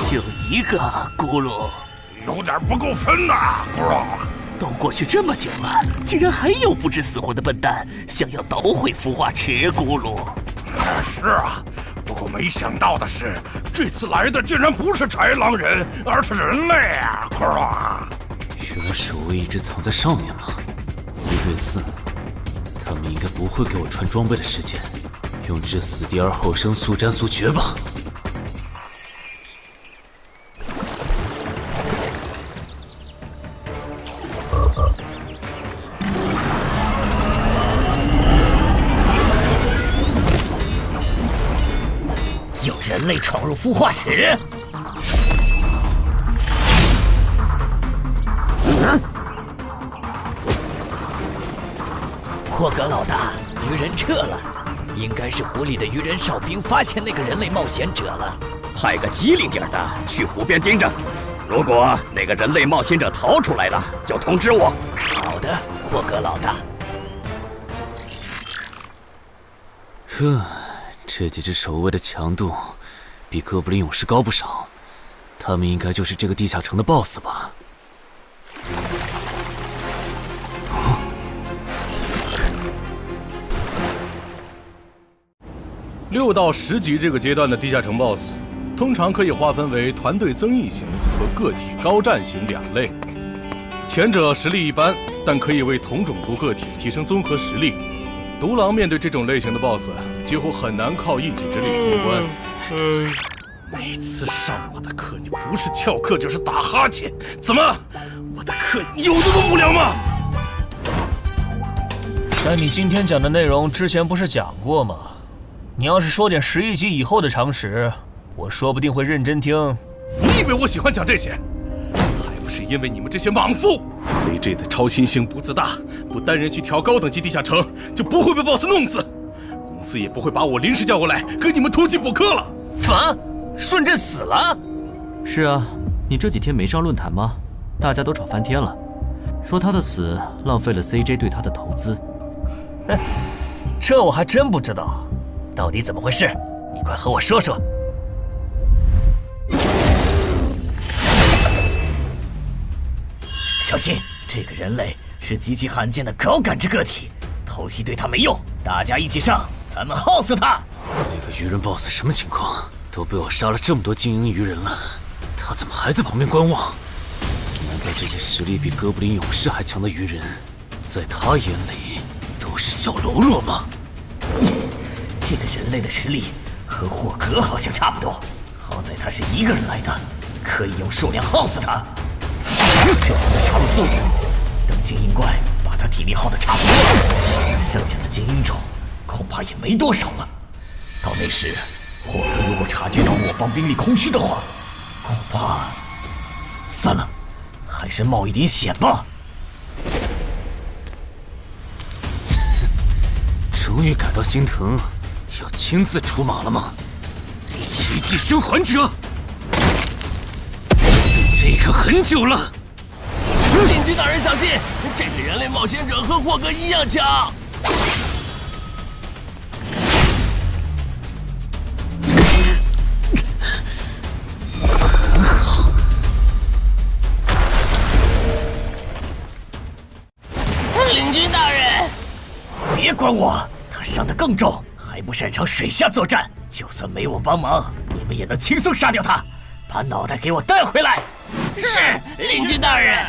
就一个咕噜，有点不够分呐，咕噜。都过去这么久了，竟然还有不知死活的笨蛋想要捣毁孵化池，咕噜。是啊，不过没想到的是，这次来的竟然不是豺狼人，而是人类啊，咕噜。原来守卫一直藏在上面了，1对4，他们应该不会给我穿装备的时间，用至死地而后生，速战速决吧。人类闯入孵化池，霍格老大，鱼人撤了，应该是湖里的鱼人哨兵发现那个人类冒险者了。派个机灵点的去湖边盯着，如果那个人类冒险者逃出来了，就通知我。好的，霍格老大。这几只守卫的强度比哥布林勇士高不少，他们应该就是这个地下城的 BOSS 吧。6到10级这个阶段的地下城 BOSS， 通常可以划分为团队增益型和个体高战型2类。前者实力一般，但可以为同种族个体提升综合实力。独狼面对这种类型的 BOSS， 几乎很难靠一己之力通关。每次上我的课，你不是翘课就是打哈欠，怎么？我的课有那么无聊吗？但你今天讲的内容之前不是讲过吗？你要是说点11级以后的常识，我说不定会认真听。你以为我喜欢讲这些？还不是因为你们这些莽夫 ！CJ 的超新星步子大，不单人去调高等级地下城，就不会被 BOSS 弄死。公司也不会把我临时叫过来给你们突击补课了。什么？顺治死了？是啊，你这几天没上论坛吗？大家都吵翻天了，说他的死浪费了 CJ 对他的投资。这我还真不知道，到底怎么回事？你快和我说说。小心，这个人类是极其罕见的高感知个体，偷袭对他没用，大家一起上，咱们耗死他！那个鱼人 BOSS 什么情况？都被我杀了这么多精英鱼人了，他怎么还在旁边观望？难道这些实力比哥布林勇士还强的鱼人，在他眼里都是小喽啰吗？这个人类的实力和霍格好像差不多，好在他是一个人来的，可以用数量耗死他。这样的杀戮速度，等精英怪把他体力耗得差不多了，剩下的精英种恐怕也没多少了。到那时，霍格如果察觉到我方兵力空虚的话，恐怕……算了，还是冒一点险吧。终于感到心疼，要亲自出马了吗？奇迹生还者，等这个很久了。领军大人小心，这个人类冒险者和霍格一样强。很好。领军大人，别管我，他伤得更重，还不擅长水下作战。就算没我帮忙，你们也能轻松杀掉他。把脑袋给我带回来。是，领军大人。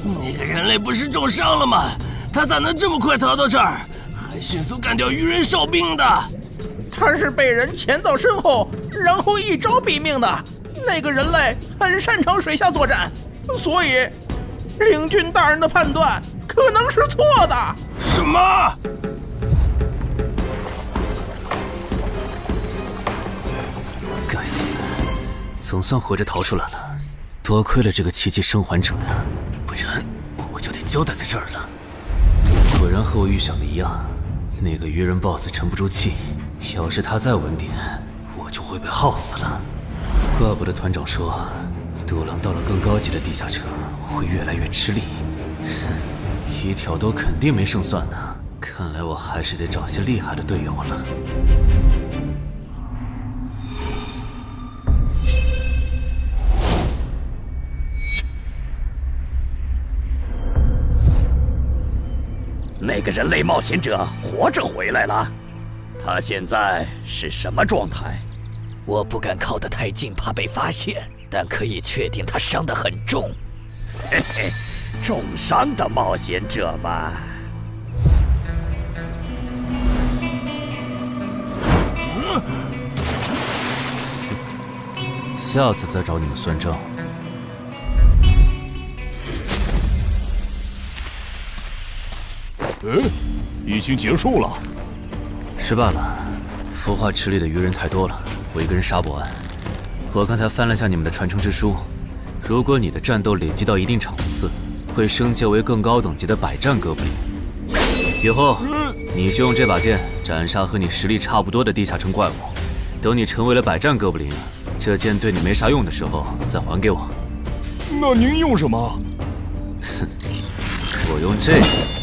那个人类不是重伤了吗？他咋能这么快逃到这儿，还迅速干掉鱼人哨兵的？他是被人潜到身后，然后一招毙命的。那个人类很擅长水下作战，所以领军大人的判断可能是错的。什么？该死，总算活着逃出来了。多亏了这个奇迹生还者呀，不然我就得交代在这儿了。果然和我预想的一样，那个鱼人 BOSS 沉不住气，要是他再稳点，我就会被耗死了。怪不得团长说，独狼到了更高级的地下城会越来越吃力。一挑多肯定没胜算呢，看来我还是得找些厉害的队友了。那个人类冒险者活着回来了，他现在是什么状态？我不敢靠得太近，怕被发现，但可以确定他伤得很重。嘿嘿，重伤的冒险者嘛。下次再找你们算账。已经结束了。失败了，孵化池里的鱼人太多了，我一个人杀不完。我刚才翻了下你们的传承之书，如果你的战斗累积到一定场次，会升阶为更高等级的百战哥布林。以后你就用这把剑斩杀和你实力差不多的地下城怪物。等你成为了百战哥布林，这剑对你没啥用的时候再还给我。那您用什么？我用这个。